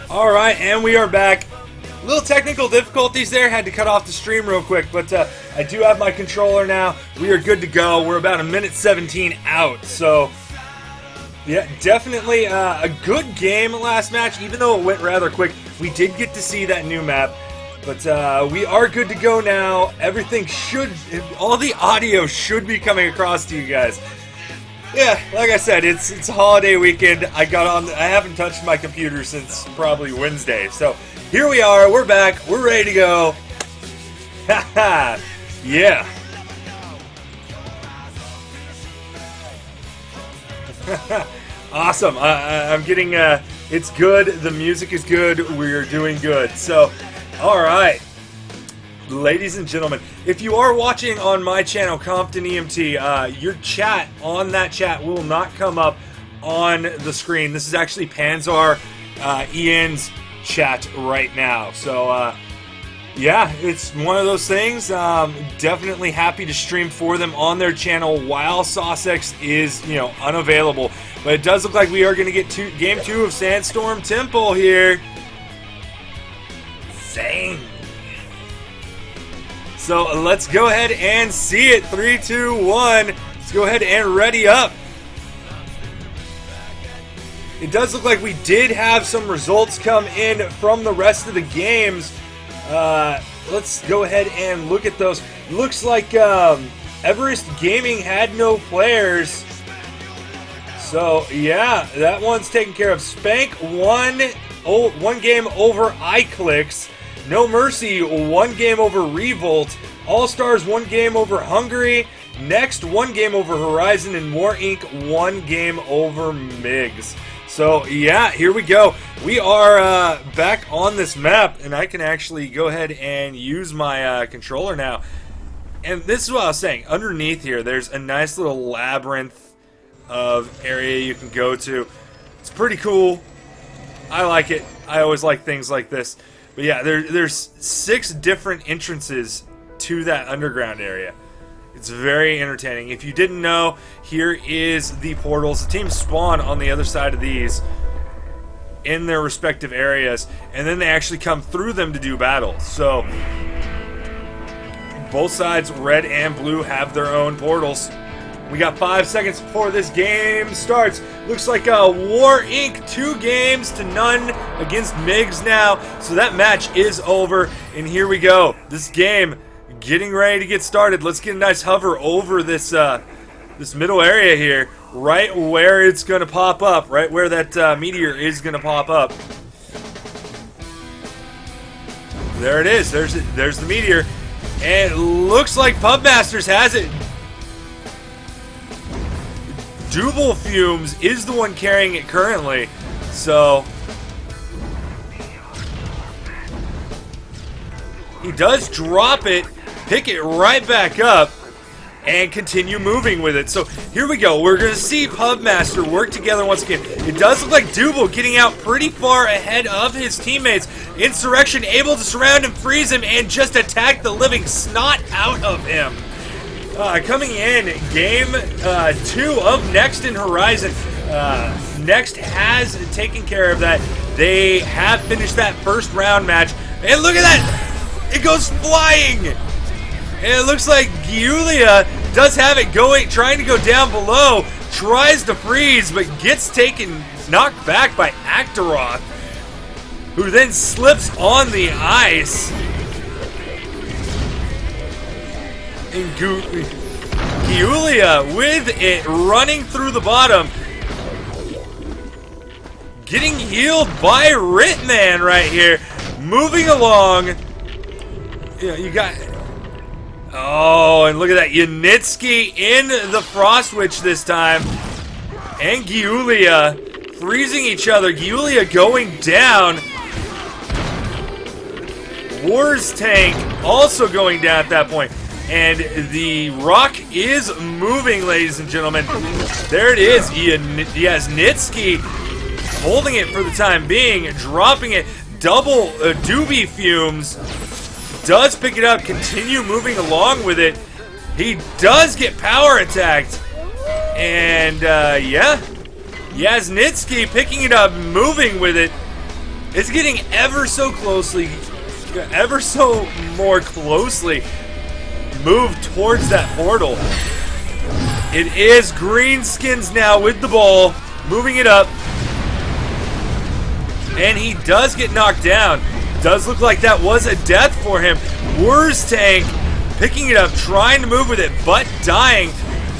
Alright, and we are back. Little technical difficulties there. Had to cut off the stream real quick, but I do have my controller now. We are good to go. We're about a minute 17 out, so yeah, definitely a good game last match, even though it went rather quick. We did get to see that new map, but we are good to go now. Everything should, all the audio should be coming across to you guys. Yeah, like I said, it's a holiday weekend. I haven't touched my computer since probably Wednesday. So here we are, we're back, we're ready to go. Haha, yeah. Awesome. I'm getting, it's good, the music is good, we're doing good. So, alright. Ladies and gentlemen, if you are watching on my channel, Compton EMT, your chat on that chat will not come up on the screen. This is actually Panzar Ian's chat right now. So, yeah, it's one of those things. Definitely happy to stream for them on their channel while Saucex is, unavailable. But it does look like we are going to get Game 2 of Sandstorm Temple here. Zang. So let's go ahead and see it. 3, 2, 1. Let's go ahead and ready up. It does look like we did have some results come in from the rest of the games. Let's go ahead and look at those. Looks like Everest Gaming had no players. So yeah, that one's taken care of. Spank one game over iClicks. No Mercy, 1 game over Revolt. All-Stars, 1 game over Hungary. Next, 1 game over Horizon. And More Inc., 1 game over MiGs. So, yeah, here we go. We are back on this map, and I can actually go ahead and use my controller now. And this is what I was saying. Underneath here, there's a nice little labyrinth of area you can go to. It's pretty cool. I like it. I always like things like this. But yeah, there's 6 different entrances to that underground area. It's very entertaining. If you didn't know, here is the portals. The teams spawn on the other side of these in their respective areas, and then they actually come through them to do battles. So both sides, red and blue, have their own portals. We got 5 seconds before this game starts. Looks like War Inc. 2-0 against MiGs now. So that match is over. And here we go. This game getting ready to get started. Let's get a nice hover over this this middle area here. Right where it's going to pop up. Right where that meteor is going to pop up. There it is. There's the meteor. And it looks like Pubmasters has it. Double Fumes is the one carrying it currently, so he does drop it, pick it right back up, and continue moving with it. So here we go. We're going to see Pubmaster work together once again. It does look like Double getting out pretty far ahead of his teammates. Insurrection able to surround and freeze him and just attack the living snot out of him. Coming in, game 2 of Next in Horizon. Next has taken care of that. They have finished that first round match. And look at that! It goes flying! And it looks like Giulia does have it going, trying to go down below. Tries to freeze, but gets knocked back by Actaroth, who then slips on the ice. And Giulia with it running through the bottom. Getting healed by Ritman right here. Moving along. You got... Oh, and look at that. Yanitsky in the Frost Witch this time. And Giulia freezing each other. Giulia going down. Wars Tank also going down at that point. And the rock is moving, ladies and gentlemen. There it is. He has Nitsky holding it for the time being, dropping it. Double Doobie Fumes does pick it up, continue moving along with it. He does get power attacked. And, yeah. Yaznitsky picking it up, moving with it. It's getting ever so more closely moved towards that portal. It is Greenskins now with the ball, moving it up. And he does get knocked down. Does look like that was a death for him. Tank picking it up, trying to move with it, but dying.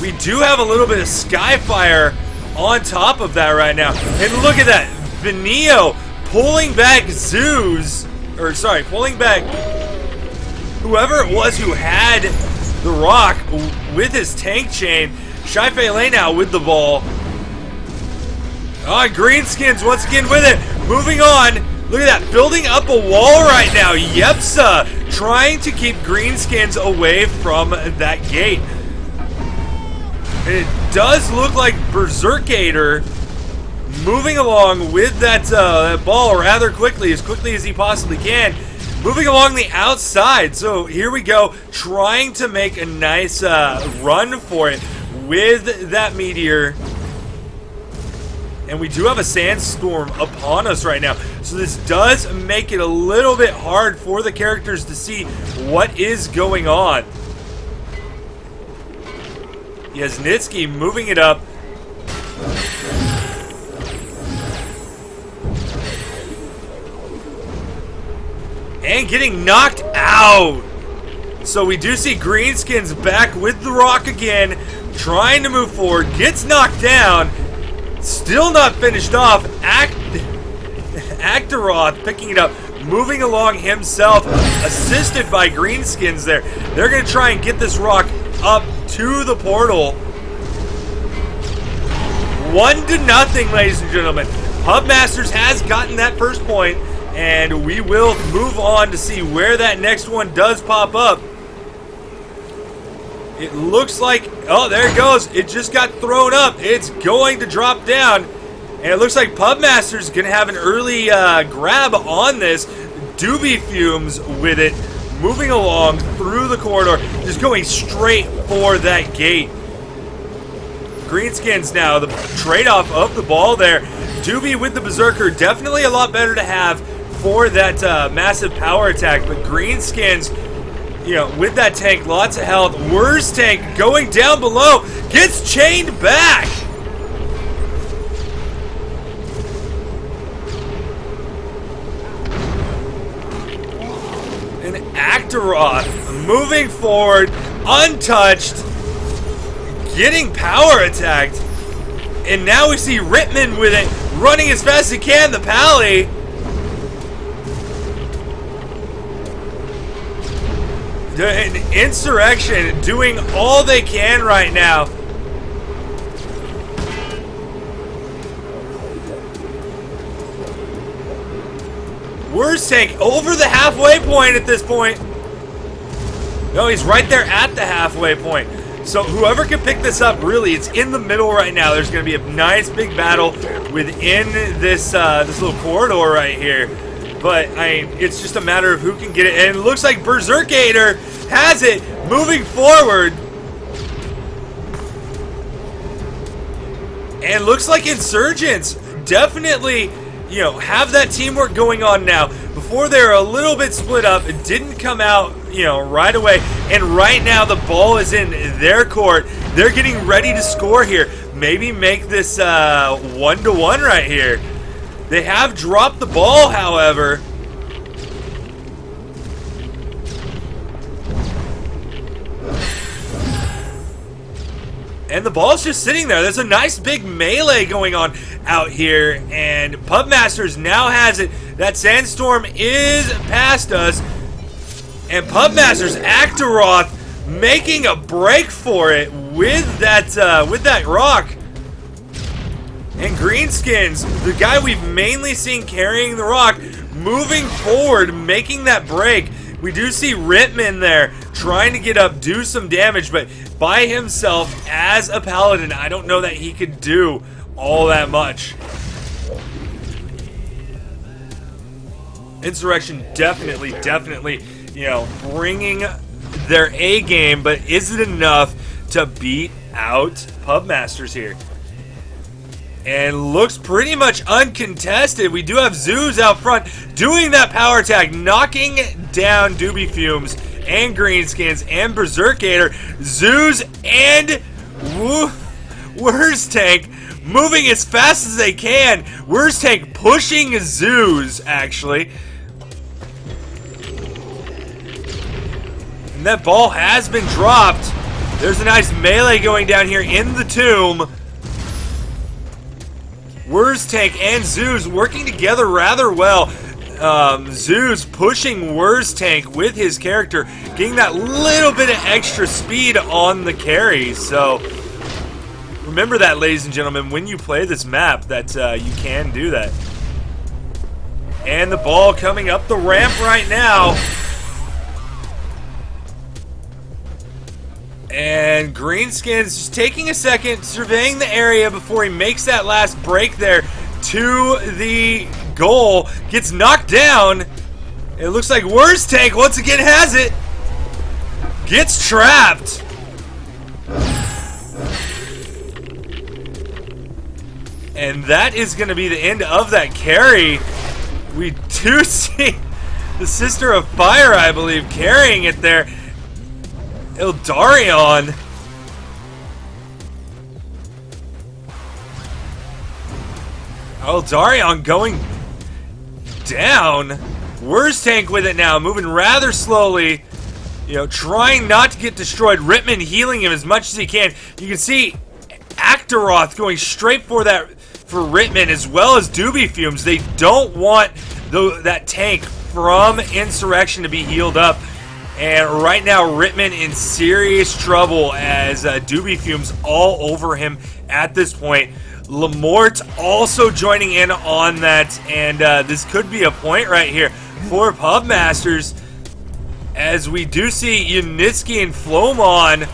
We do have a little bit of Skyfire on top of that right now. And look at that. Venio pulling back pulling back whoever it was who had the rock with his tank chain. Shy-Fei now with the ball. Oh, Greenskins once again with it. Moving on. Look at that. Building up a wall right now. Yepsa trying to keep Greenskins away from that gate. And it does look like Berserkator moving along with that ball rather quickly as he possibly can. Moving along the outside. So here we go. Trying to make a nice run for it with that meteor. And we do have a sandstorm upon us right now. So this does make it a little bit hard for the characters to see what is going on. Yasnitsky moving it up. And getting knocked out. So we do see Greenskins back with the rock again. Trying to move forward. Gets knocked down. Still not finished off. Actaroth picking it up, moving along himself, assisted by Greenskins there. They're going to try and get this rock up to the portal. 1-0, ladies and gentlemen. Pubmasters has gotten that first point, and we will move on to see where that next one does pop up. It looks like, oh, there it goes. It just got thrown up. It's going to drop down. And it looks like Pubmaster's is going to have an early grab on this. Doobie Fumes with it. Moving along through the corridor. Just going straight for that gate. Greenskins now, the trade-off of the ball there. Doobie with the Berserker. Definitely a lot better to have for that massive power attack. But Greenskins, you know, with that tank, lots of health. Tank going down below, gets chained back. And Actaroth moving forward, untouched, getting power attacked. And now we see Rittman with it, running as fast as he can, the Pally. Insurrection doing all they can right now. Tank over the halfway point at this point. No, he's right there at the halfway point. So whoever can pick this up, really, it's in the middle right now. There's going to be a nice big battle within this this little corridor right here. But, I mean, it's just a matter of who can get it. And it looks like Berserkator has it, moving forward. And looks like Insurgents definitely, you know, have that teamwork going on now. Before they were a little bit split up, it didn't come out, you know, right away. And right now the ball is in their court. They're getting ready to score here. Maybe make this 1-1 right here. They have dropped the ball, however. And the ball's just sitting there. There's a nice big melee going on out here. And Pubmasters now has it. That sandstorm is past us. And Pubmasters, Actaroth, making a break for it with that rock. And Greenskins, the guy we've mainly seen carrying the rock, moving forward, making that break. We do see Rittman there trying to get up, do some damage, but by himself as a paladin, I don't know that he could do all that much. Insurrection definitely, you know, bringing their A game, but is it enough to beat out Pubmasters here? And looks pretty much uncontested. We do have Zeus out front doing that power attack, knocking down Doobie Fumes and Greenskins and Berserkator. Zeus and Wurst Tank moving as fast as they can. Wurst Tank pushing Zeus, actually. And that ball has been dropped. There's a nice melee going down here in the tomb. Wurst Tank and Zeus working together rather well. Zeus pushing Wurst Tank with his character, getting that little bit of extra speed on the carry. So remember that, ladies and gentlemen, when you play this map, that you can do that. And the ball coming up the ramp right now. And Greenskins just taking a second, surveying the area before he makes that last break there to the goal. Gets knocked down. It looks like Wurst Tank once again has it. Gets trapped. And that is going to be the end of that carry. We do see the Sister of Fire, I believe, carrying it there. Ildarion. Ildarion going down. Wurst Tank with it now, moving rather slowly. You know, trying not to get destroyed. Rittman healing him as much as he can. You can see Actaroth going straight for that for Rittman, as well as Doobie Fumes. They don't want that tank from Insurrection to be healed up. And right now, Rittman in serious trouble as Doobie Fumes all over him at this point. Lamort also joining in on that, and this could be a point right here for Pubmasters, as we do see Unitsky and Flomon,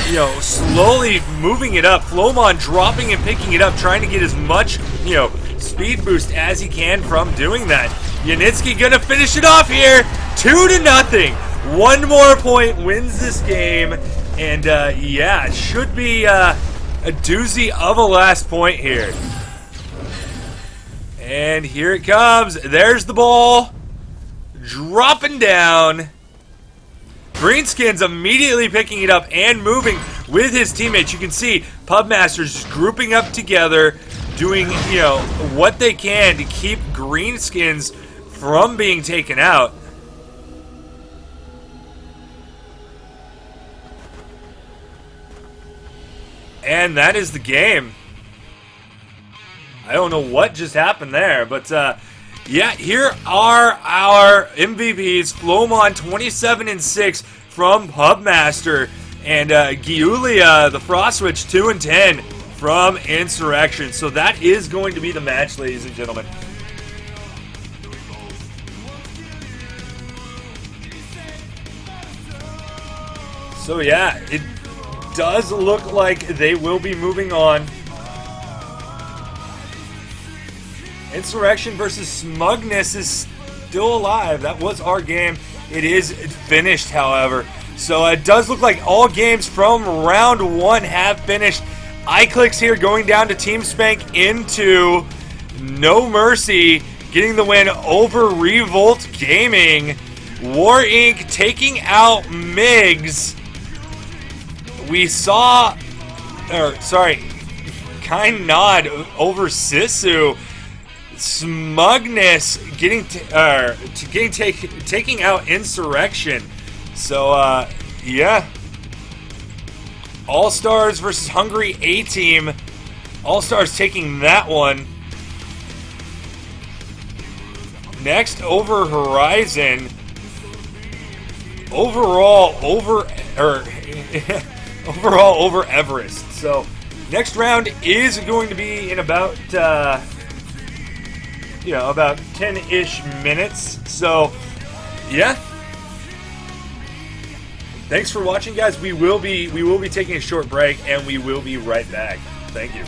you know, slowly moving it up. Flomon dropping and picking it up, trying to get as much, you know, speed boost as he can from doing that. Unitsky gonna finish it off here, 2-0. One more point wins this game, and yeah, it should be a doozy of a last point here. And here it comes. There's the ball. Dropping down. Greenskins immediately picking it up and moving with his teammates. You can see Pubmasters just grouping up together, doing, you know, what they can to keep Greenskins from being taken out. And that is the game. I don't know what just happened there, but yeah, here are our MVPs. Flomon 27-6 from Pubmaster, and Giulia the Frost Witch 2-10 from Insurrection. So that is going to be the match, ladies and gentlemen. So yeah, it does look like they will be moving on. Insurrection versus Smugness is still alive. That was our game. It is finished, however. So it does look like all games from round 1 have finished. iClicks here going down to Team Spank into No Mercy, getting the win over Revolt Gaming. War Inc. taking out Migs. We saw, Kind Nod over Sisu. Smugness taking out Insurrection. So yeah, All Stars versus Hungry A Team. All Stars taking that one. Next, over Horizon. Overall over Everest. So next round is going to be in about about 10-ish minutes. So yeah, thanks for watching, guys. We will be taking a short break, and we will be right back. Thank you.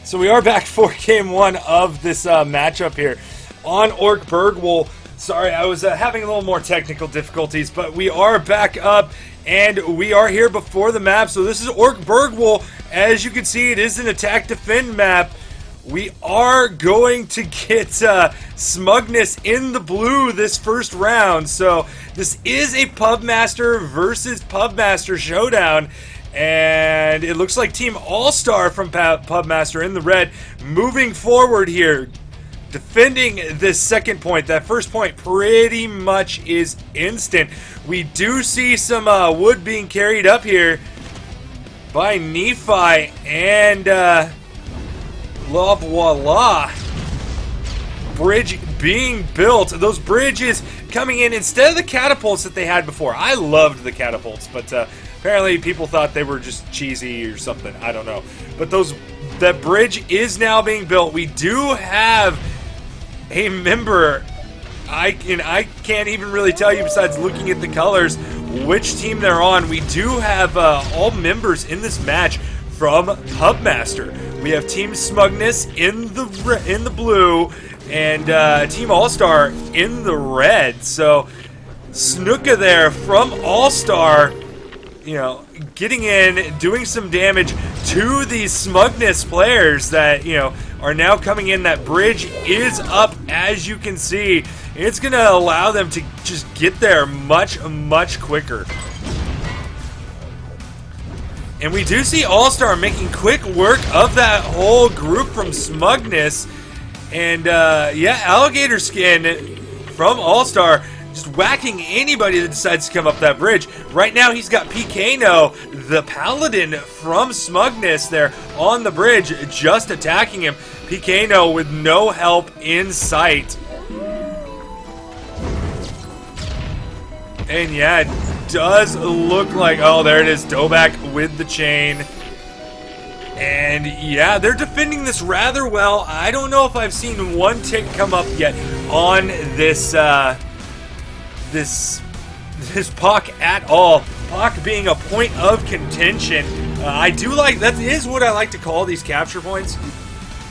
So we are back for game one of this matchup here on Orc Bergwool. Sorry, I was having a little more technical difficulties, but we are back up and we are here before the map. So this is Orc Bergwool. As you can see, it is an attack defend map. We are going to get Smugness in the blue this first round. So this is a Pubmaster versus Pubmaster showdown. And it looks like Team All-Star from Pubmaster in the red moving forward here, defending this second point. That first point pretty much is instant. We do see some wood being carried up here by Nephi and La Voila. Bridge being built. Those bridges coming in instead of the catapults that they had before. I loved the catapults, but apparently people thought they were just cheesy or something. I don't know. But that bridge is now being built. We do have a member. I can't even really tell you, besides looking at the colors, which team they're on. We do have all members in this match from Pubmaster. We have Team Smugness in the blue and Team All-Star in the red. So Snuka there from All-Star, you know, getting in, doing some damage to these Smugness players that, you know, are now coming in. That bridge is up, as you can see. It's going to allow them to just get there much, much quicker. And we do see All-Star making quick work of that whole group from Smugness. And, yeah, Alligator Skin from All-Star just whacking anybody that decides to come up that bridge. Right now, he's got PKno, the Paladin from Smugness, there on the bridge, just attacking him. PKno with no help in sight. And yeah, it does look like, oh, there it is, Dobak with the chain. And yeah, they're defending this rather well. I don't know if I've seen one tick come up yet on this this Puck at all. Puck being a point of contention. I do like, that is what I like to call these capture points.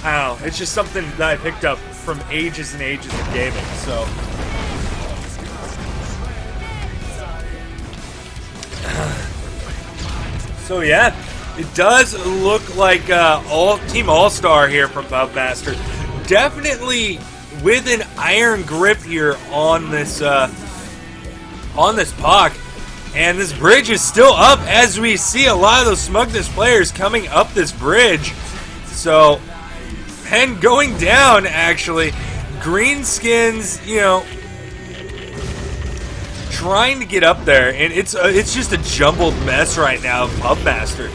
I don't know, it's just something that I picked up from ages and ages of gaming, so. So yeah, it does look like Team All-Star here from Pubmaster. Definitely with an iron grip here on this puck. And this bridge is still up, as we see a lot of those Smugness players coming up this bridge. So, and going down, actually. Greenskins, you know, trying to get up there, and it's just a jumbled mess right now of Pubmaster.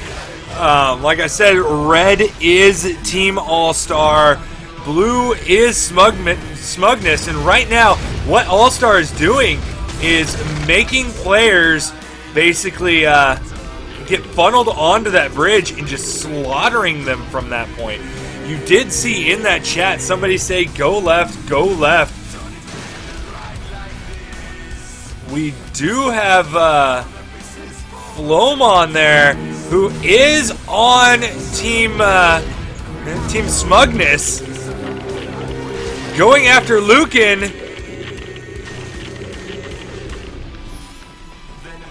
Like I said, red is Team All-Star, blue is Smugness, and right now, what All-Star is doing is making players basically get funneled onto that bridge and just slaughtering them from that point. You did see in that chat somebody say, go left, go left. We do have Flomon there, who is on Team Smugness, going after Lucan.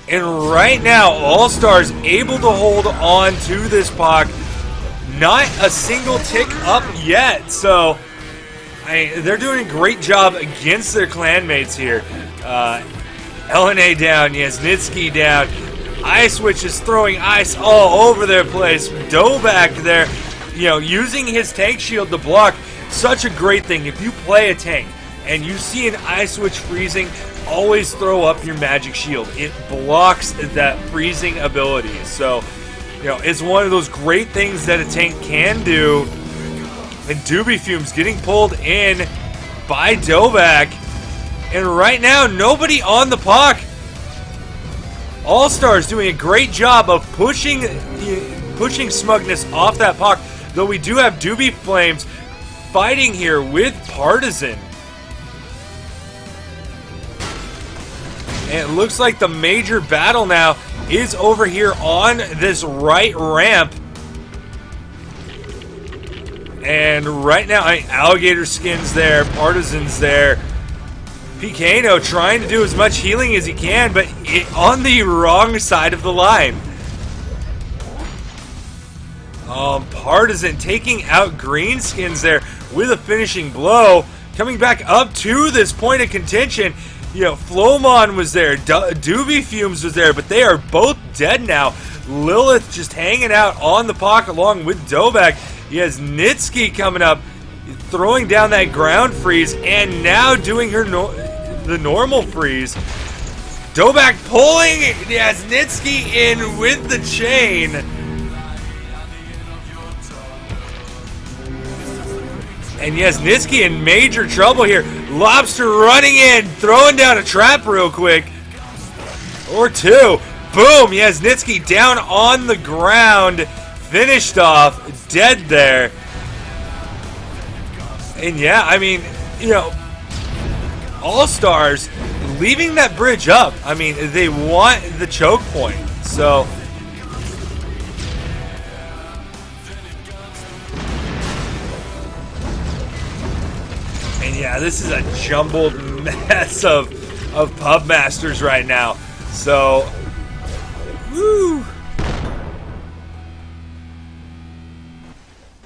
And right now, All-Star's able to hold on to this puck. Not a single tick up yet, so they're doing a great job against their clanmates here. LNA down, Yasnitsky down. Ice Witch is throwing ice all over their place. Dobak there, you know, using his tank shield to block. Such a great thing. If you play a tank and you see an Ice Witch freezing, always throw up your magic shield. It blocks that freezing ability. So, you know, it's one of those great things that a tank can do. And Doobie Fumes getting pulled in by Dobak. And right now, nobody on the puck. All-Star's doing a great job of pushing Smugness off that puck. Though we do have Doobie Flames fighting here with Partisan. And it looks like the major battle now is over here on this right ramp. And right now, Alligator Skin's there, Partisan's there. Picano trying to do as much healing as he can, but on the wrong side of the line. Partisan taking out Greenskins there with a finishing blow. Coming back up to this point of contention. You know, Flomon was there, Doobie Fumes was there, but they are both dead now. Lilith just hanging out on the puck along with Dobak. He has Nitsky coming up, throwing down that ground freeze, and now doing her the normal freeze. Dobak pulling, he has Nitsky in with the chain. And yes, Nitsky in major trouble here. Lobster running in, throwing down a trap real quick. Or two. Boom! Yes, Nitsky down on the ground. Finished off. Dead there. And yeah, I mean, you know, All-Stars leaving that bridge up. I mean, they want the choke point. So... and yeah, this is a jumbled mess of Pub Masters right now. So, woo!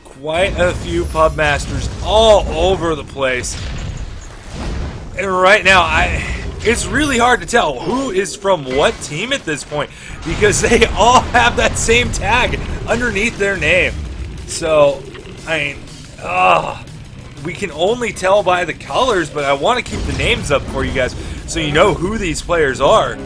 Quite a few Pub Masters all over the place. And right now, it's really hard to tell who is from what team at this point, because they all have that same tag underneath their name. So, I mean, we can only tell by the colors, but I want to keep the names up for you guys so you know who these players are.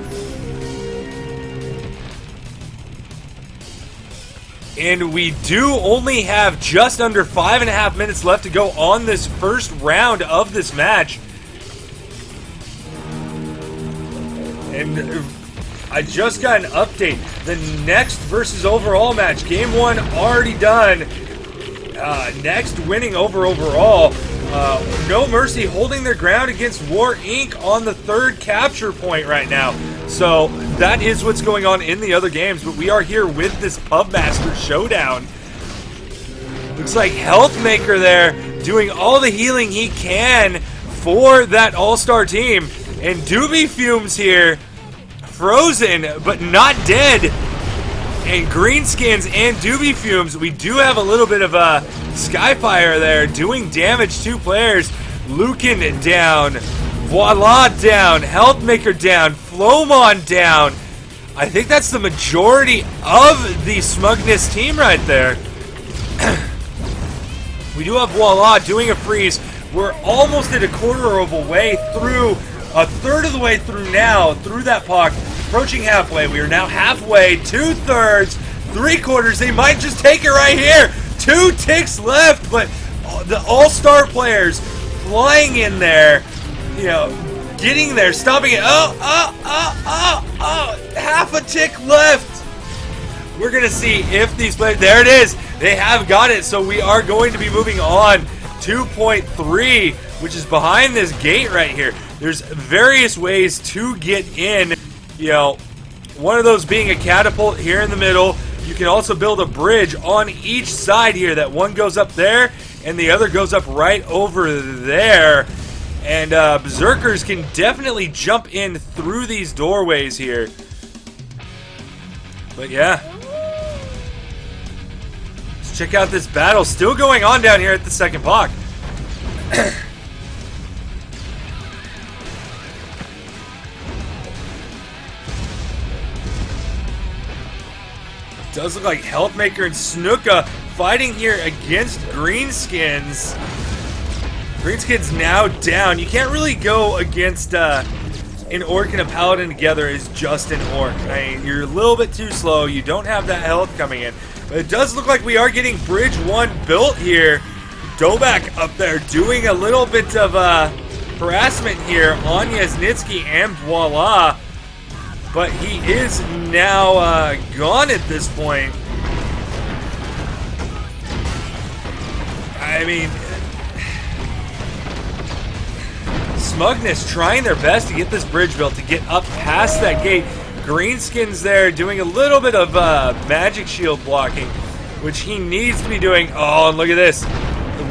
And we do only have just under 5.5 minutes left to go on this first round of this match. And I just got an update. The next versus overall match, game 1 already done. Next winning overall. No Mercy holding their ground against War Inc. on the 3rd capture point right now. So that is what's going on in the other games, but we are here with this Pub Master showdown. Looks like Healthmaker there doing all the healing he can for that all-star team. And Doobie Fumes here, frozen but not dead. And Greenskins and Doobie Fumes, we do have a little bit of a Skyfire there doing damage to players. Lucan down, Voila down, Healthmaker down, Flomon down. I think that's the majority of the Smugness team right there. We do have Voila doing a freeze. We're almost at a quarter of a way through, a third of the way through now, through that puck. Approaching halfway. We are now halfway, 2/3, 3/4. They might just take it right here. 2 ticks left, but the all-star players flying in there, you know, getting there, stopping it. Half a tick left. We're going to see if these players, there it is. They have got it, so we are going to be moving on. 2.3, which is behind this gate right here. There's various ways to get in. You know, one of those being a catapult here in the middle. You can also build a bridge on each side here. That one goes up there, and the other goes up right over there. And Berserkers can definitely jump in through these doorways here. But yeah. Let's check out this battle. Still going on down here at the second puck. Does look like Healthmaker and Snuka fighting here against Greenskins. Greenskins now down. You can't really go against an Orc and a Paladin together as just an Orc. I mean, you're a little bit too slow. You don't have that health coming in. But it does look like we are getting Bridge 1 built here. Dobak up there doing a little bit of harassment here on Yasnitsky and Voila. But he is now gone at this point. I mean, Smugness trying their best to get this bridge built, to get up past that gate. Greenskins there doing a little bit of magic shield blocking, which he needs to be doing. Oh, and look at this.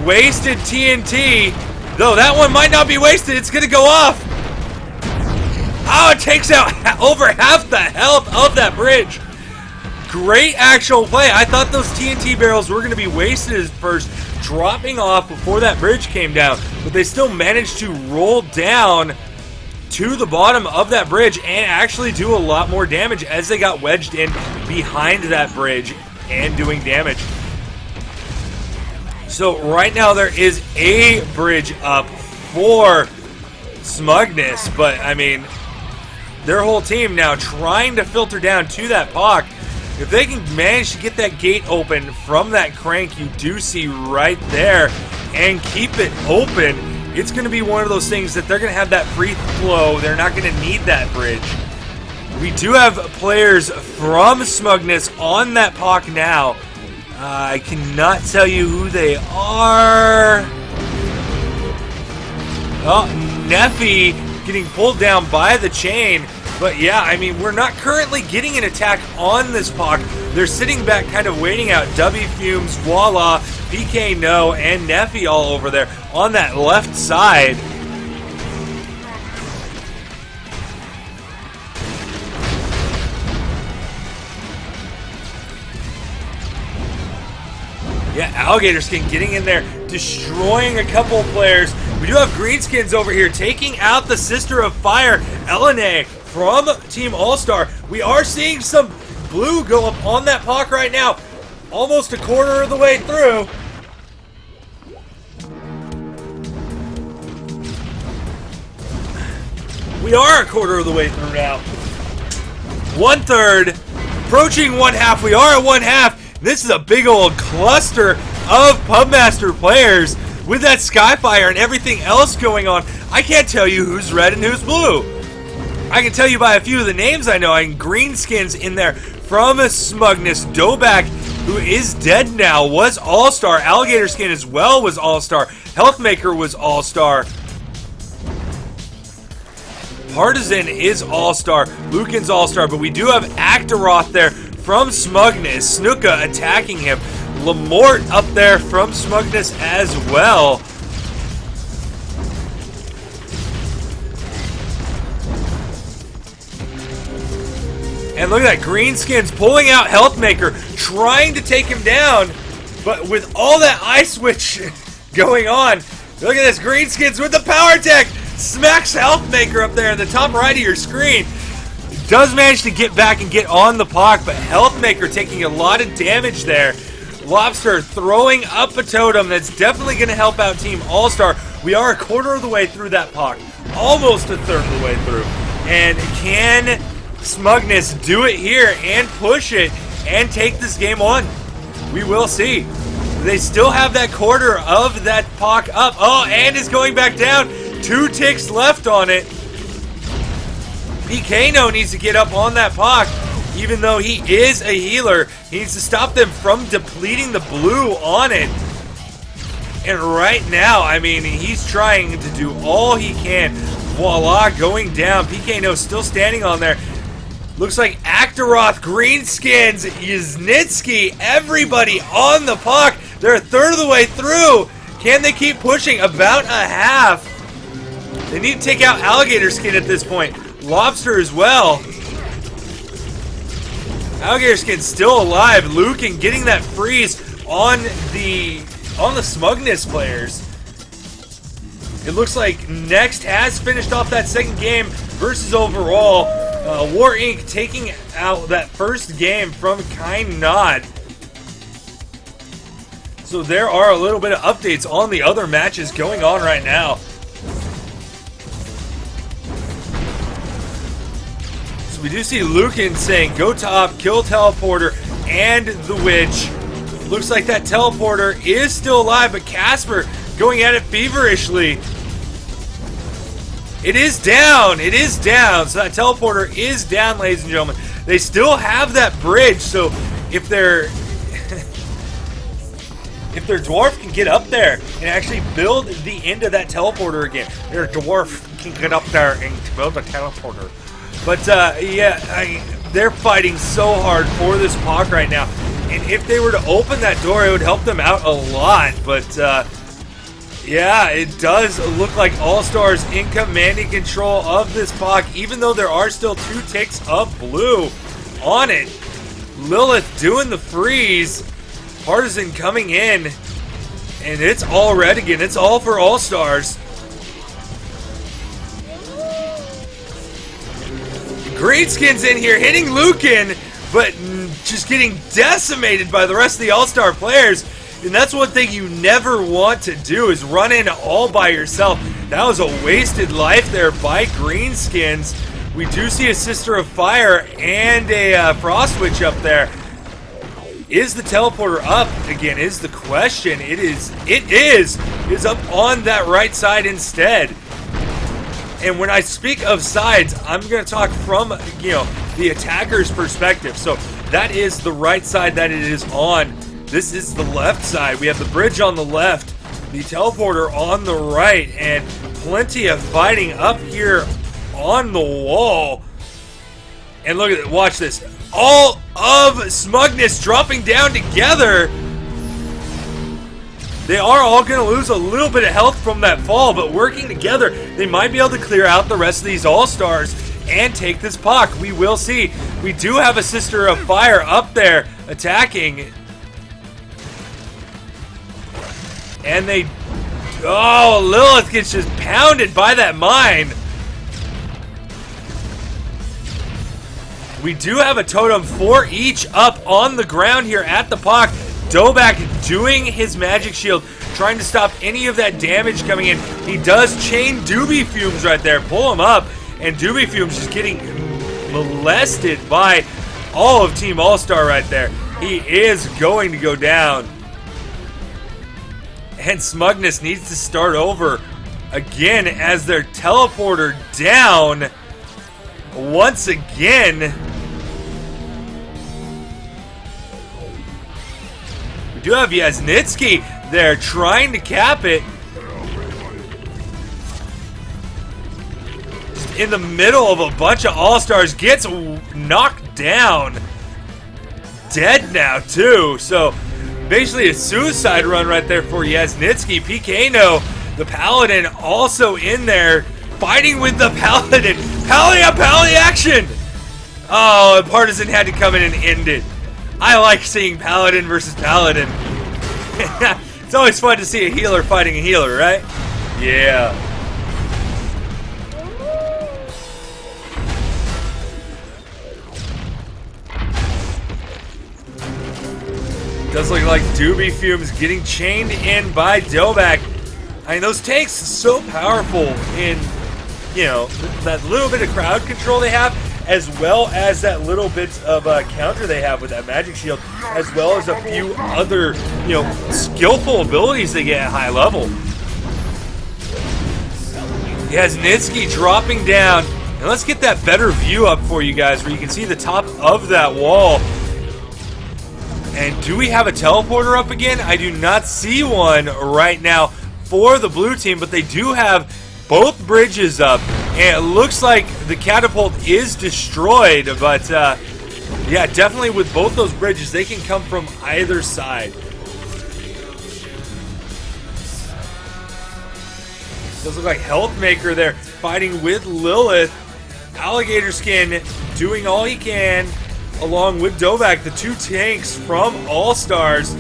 Wasted TNT. Though that one might not be wasted. It's going to go off. Oh, it takes out over half the health of that bridge. Great actual play. I thought those TNT barrels were going to be wasted at first, dropping off before that bridge came down. But they still managed to roll down to the bottom of that bridge and actually do a lot more damage as they got wedged in behind that bridge and doing damage. So right now there is a bridge up for Smugness, but I mean, their whole team now trying to filter down to that POC. If they can manage to get that gate open from that crank you do see right there and keep it open, it's going to be one of those things that they're going to have that free flow. They're not going to need that bridge. We do have players from Smugness on that POC now. I cannot tell you who they are. Oh, Neffy getting pulled down by the chain. But yeah, I mean, we're not currently getting an attack on this POC. They're sitting back kind of waiting out. W Fumes, Voila, PK No, and Neffy all over there on that left side. Yeah, Alligator Skin getting in there, destroying a couple of players. We do have Greenskins over here taking out the Sister of Fire, Elene, from Team All-Star. We are seeing some blue go up on that POC right now. Almost a quarter of the way through. We are a quarter of the way through now. 1/3, approaching 1/2. We are at 1/2. This is a big old cluster of Pubmaster players with that Skyfire and everything else going on. I can't tell you who's red and who's blue. I can tell you by a few of the names I know. Greenskins in there from Smugness. Dobak, who is dead now, was All-Star. Alligator Skin as well was All-Star. Healthmaker was All-Star. Partisan is All-Star. Lucan's All-Star. But we do have Actaroth there from Smugness. Snuka attacking him. Lamort up there from Smugness as well. And look at that, Greenskins pulling out Healthmaker, trying to take him down. But with all that Ice Switch going on, look at this, Greenskins with the power attack. Smacks Healthmaker up there in the top right of your screen. Does manage to get back and get on the POC, but Healthmaker taking a lot of damage there. Lobster throwing up a totem that's definitely going to help out Team All-Star. We are a quarter of the way through that POC. Almost a third of the way through. And can Smugness do it here and push it and take this game on? We will see. They still have that quarter of that POC up. Oh, and it's going back down. 2 ticks left on it. PKno needs to get up on that POC, even though he is a healer. He needs to stop them from depleting the blue on it. And right now, I mean, he's trying to do all he can. Voila, going down. PKno still standing on there. Looks like Actaroth, Greenskins, Yaznitsky, everybody on the POC. They're a third of the way through. Can they keep pushing? About a half. They need to take out Alligator Skin at this point. Lobster as well. Alligator Skin's still alive. Lucan getting that freeze on the Smugness players. It looks like Next has finished off that second game versus overall. War Inc. taking out that first game from Kind Nod. So there are a little bit of updates on the other matches going on right now. So we do see Lucan saying, go top, kill Teleporter and the Witch. Looks like that Teleporter is still alive, but Casper going at it feverishly. It is down. It is down. So that Teleporter is down, ladies and gentlemen. They still have that bridge, so if their if their dwarf can get up there and actually build the end of that Teleporter again, their dwarf can get up there and build a Teleporter. But yeah, they're fighting so hard for this POC right now. And if they were to open that door, it would help them out a lot. But, yeah, it does look like All-Stars in command and control of this puck, even though there are still 2 ticks of blue on it. Lilith doing the freeze. Partisan coming in. And it's all red again. It's all for All-Stars. Greenskin's in here hitting Lucan, but just getting decimated by the rest of the All-Star players. And that's one thing you never want to do, is run in all by yourself. That was a wasted life there by Greenskins. We do see a Sister of Fire and a Frost Witch up there. Is the teleporter up again is the question. It is up on that right side instead. And when I speak of sides, I'm going to talk from, the attacker's perspective. So that is the right side that it is on. This is the left side. We have the bridge on the left, the teleporter on the right, and plenty of fighting up here on the wall. And look at it. Watch this. All of Smugness dropping down together. They are all going to lose a little bit of health from that fall, but working together, they might be able to clear out the rest of these All-Stars and take this puck. We will see. We do have a Sister of Fire up there attacking. And they... Oh, Lilith gets just pounded by that mine. We do have a totem for each up on the ground here at the puck. Dobak doing his magic shield, trying to stop any of that damage coming in. He does chain Doobie Fumes right there, pull him up, and Doobie Fumes is getting molested by all of Team All-Star right there. He is going to go down. And Smugness needs to start over again as their teleporter down once again. We do have Yasnitsky there trying to cap it. Just in the middle of a bunch of All-Stars, gets knocked down. Dead now too, so basically a suicide run right there for Yasnitsky. PKno, the Paladin, also in there fighting with the Paladin. Pally action! Oh, and Partisan had to come in and end it. I like seeing Paladin versus Paladin. It's always fun to see a healer fighting a healer, right? Yeah. Does look like Doobie Fumes getting chained in by Dobak. I mean, those tanks so powerful in, that little bit of crowd control they have, as well as that little bit of counter they have with that magic shield, as well as a few other, skillful abilities they get at high level. Yasnitsky dropping down. And let's get that better view up for you guys, where you can see the top of that wall. And do we have a teleporter up again? I do not see one right now for the blue team, but they do have both bridges up. And it looks like the catapult is destroyed, but yeah, definitely with both those bridges, they can come from either side. Does look like Healthmaker there fighting with Lilith. Alligator Skin doing all he can, along with Dobak, the two tanks from All-Stars.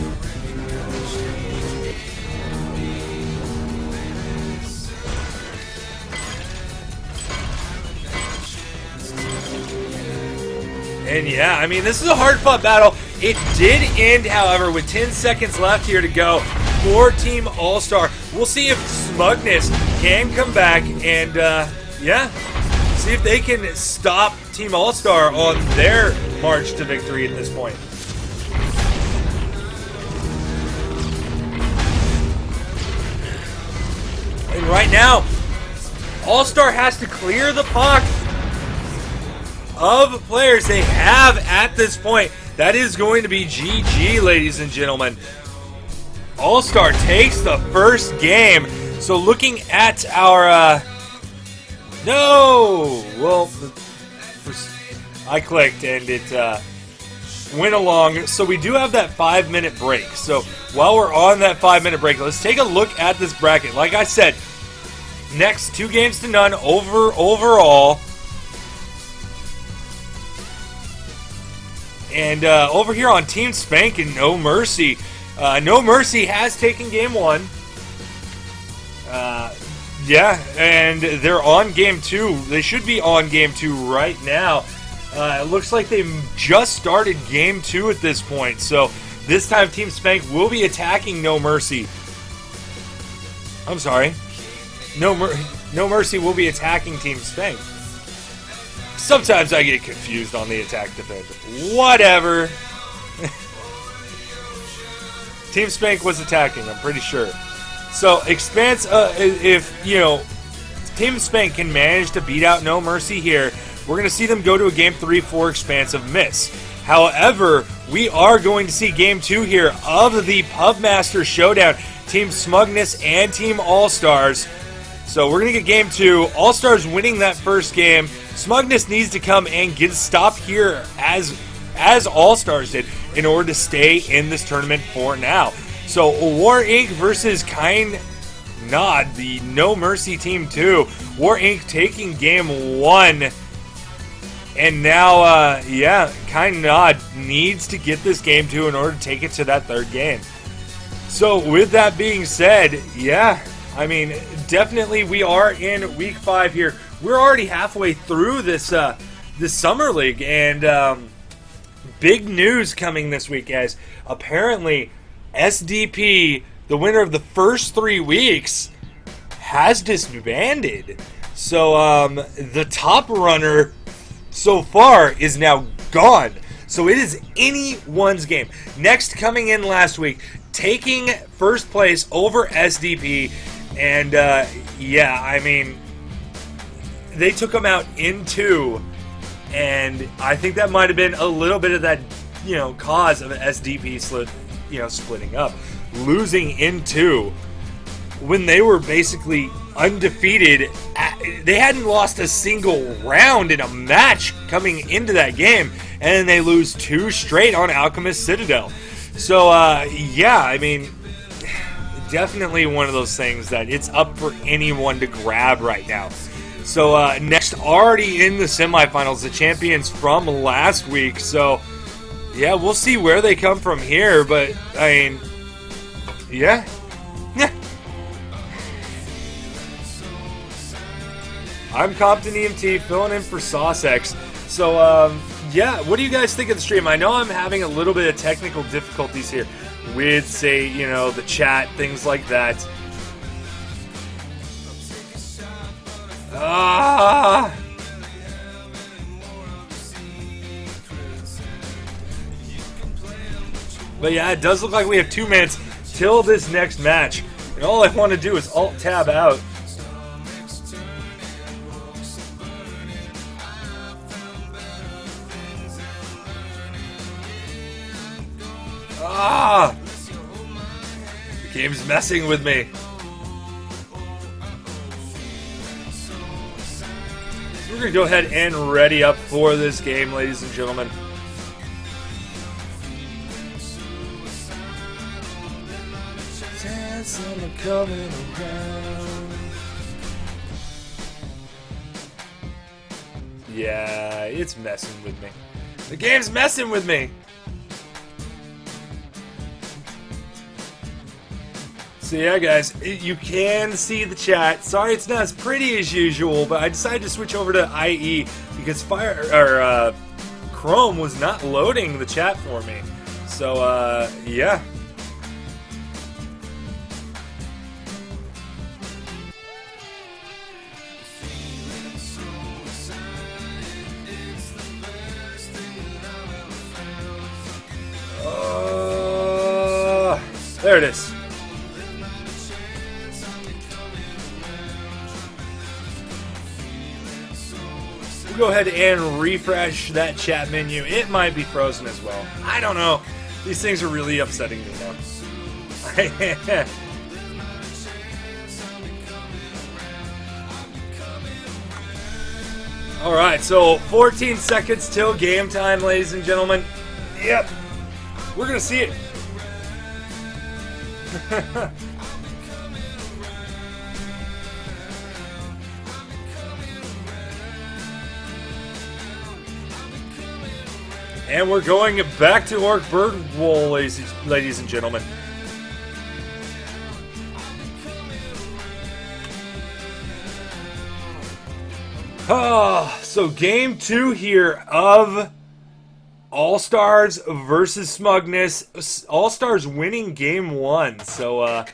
And yeah, I mean, this is a hard-fought battle. It did end, however, with 10 seconds left here to go for Team All-Star. We'll see if Smugness can come back and, yeah, see if they can stop Team All-Star on their march to victory at this point. And right now, All-Star has to clear the puck of players they have at this point. That is going to be GG, ladies and gentlemen. All-Star takes the first game. So looking at our... no! Well, I clicked and it went along. So we do have that 5-minute break. So while we're on that 5-minute break, let's take a look at this bracket. Like I said, next 2-0 overall. And over here on Team Spank and No Mercy, No Mercy has taken game 1. Yeah, and they're on game 2. They should be on game 2 right now. It looks like they just started game 2 at this point. So this time Team Spank will be attacking No Mercy. I'm sorry. No Mercy will be attacking Team Spank. Sometimes I get confused on the attack defense. Whatever. Team Spank was attacking, I'm pretty sure. So, Expanse, if, you know, Team Spank can manage to beat out No Mercy here, we're going to see them go to a Game 3 for Expansive Miss. However, we are going to see Game 2 here of the Pubmaster Showdown. Team Smugness and Team All-Stars. So, we're going to get Game 2. All-Stars winning that first game. Smugness needs to come and get a stop here as All-Stars did in order to stay in this tournament for now. So, War Inc. versus Kind Nod, the No Mercy Team 2. War Inc. taking game 1. And now, yeah, Kind Nod needs to get this game 2 in order to take it to that third game. So, with that being said, yeah, I mean, definitely we are in week 5 here. We're already halfway through this this summer league, and big news coming this week, guys. Apparently, SDP, the winner of the first 3 weeks, has disbanded. So the top runner so far is now gone. So it is anyone's game. Next coming in last week, taking first place over SDP, and yeah, I mean, they took them out in 2, and I think that might have been a little bit of that, you know, cause of SDP splitting up, losing in 2 when they were basically undefeated. They hadn't lost a single round in a match coming into that game, and then they lose 2 straight on Alchemist Citadel. So yeah, I mean, definitely one of those things that it's up for anyone to grab right now. So next, already in the semifinals, the champions from last week. So yeah, we'll see where they come from here, but I mean, yeah. I'm Compton EMT, filling in for Saucex. So yeah, what do you guys think of the stream? I know I'm having a little bit of technical difficulties here with, say, you know, the chat, things like that. But yeah, it does look like we have 2 minutes till this next match. And all I want to do is Alt-Tab out. The game's messing with me. So we're going to go ahead and ready up for this game, ladies and gentlemen. Coming around. Yeah, it's messing with me. The game's messing with me. So yeah, guys, you can see the chat. Sorry it's not as pretty as usual, but I decided to switch over to IE because Chrome was not loading the chat for me. So yeah. There it is. We'll go ahead and refresh that chat menu. It might be frozen as well. I don't know. These things are really upsetting me now. Alright, so 14 seconds till game time, ladies and gentlemen. Yep. We're going to see it. And we're going back to Orc Birdwall, ladies and gentlemen. So game 2 here of All-Stars versus Smugness. All-Stars winning game 1. So,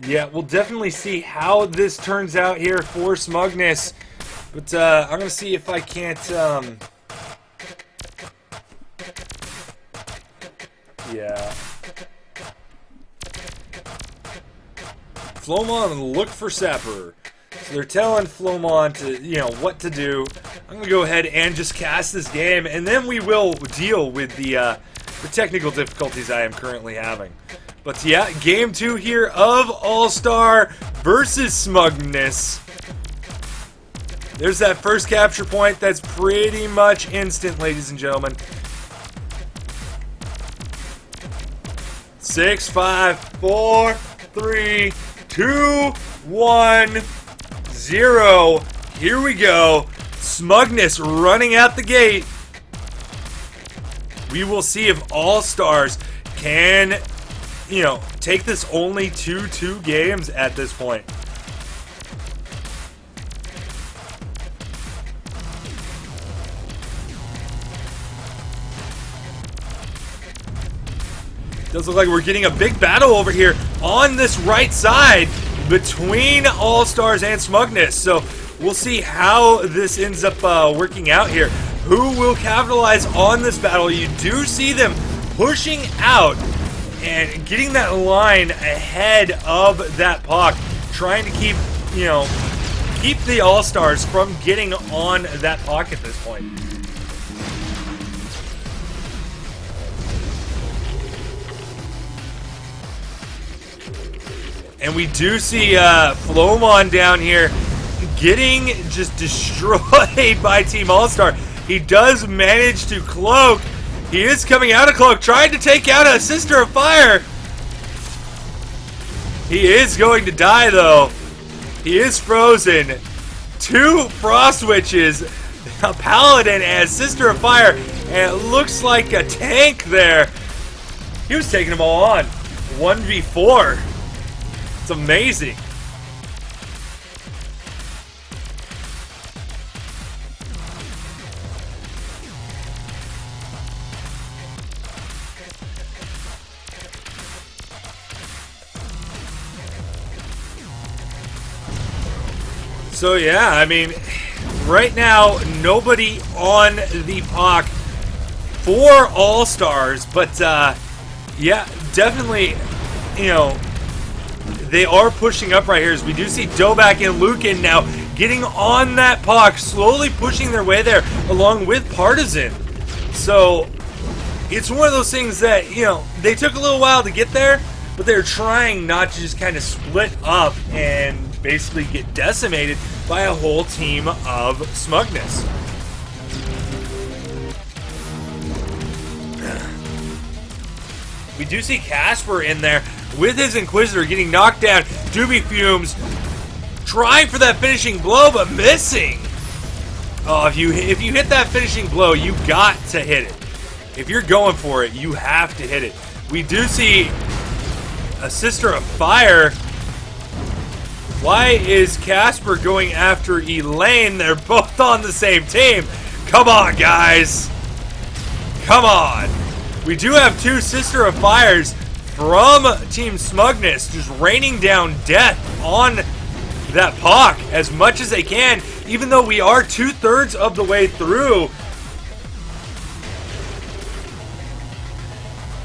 yeah, we'll definitely see how this turns out here for Smugness. But, I'm going to see if I can't, yeah. Flomon, look for Sapper. So they're telling Flomon to, you know, what to do. I'm going to go ahead and just cast this game, and then we will deal with the technical difficulties I am currently having. But yeah, game 2 here of All-Star versus Smugness. There's that first capture point. That's pretty much instant, ladies and gentlemen. 6, 5, 4, 3, 2, 1, 0. Here we go. Smugness running out the gate. We will see if All-Stars can, you know, take this only 2-2 games at this point. Does look like we're getting a big battle over here on this right side between All-Stars and Smugness. So we'll see how this ends up working out here. Who will capitalize on this battle? You do see them pushing out and getting that line ahead of that puck, trying to keep, you know, keep the All-Stars from getting on that puck at this point. And we do see Flomon down here getting just destroyed by Team All-Star. He does manage to cloak. He is coming out of cloak, trying to take out a Sister of Fire. He is going to die, though. He is frozen. 2 Frost Witches, a Paladin as Sister of Fire, and it looks like a tank there. He was taking them all on. 1v4. It's amazing. So yeah, I mean, right now nobody on the puck for All-Stars, but yeah, definitely, you know, they are pushing up right here as we do see Dobak and Lucan now getting on that puck, slowly pushing their way there along with Partisan. So it's one of those things that, you know, they took a little while to get there, but they're trying not to just kind of split up and basically get decimated by a whole team of Smugness. We do see Casper in there with his Inquisitor getting knocked down. Doobie Fumes trying for that finishing blow, but missing. Oh, if you hit that finishing blow, you got to hit it. If you're going for it, you have to hit it. We do see a Sister of Fire. Why is Casper going after Elaine? They're both on the same team. Come on, guys. Come on. We do have 2 Sister of Fires from Team Smugness just raining down death on that puck as much as they can, even though we are 2/3 of the way through.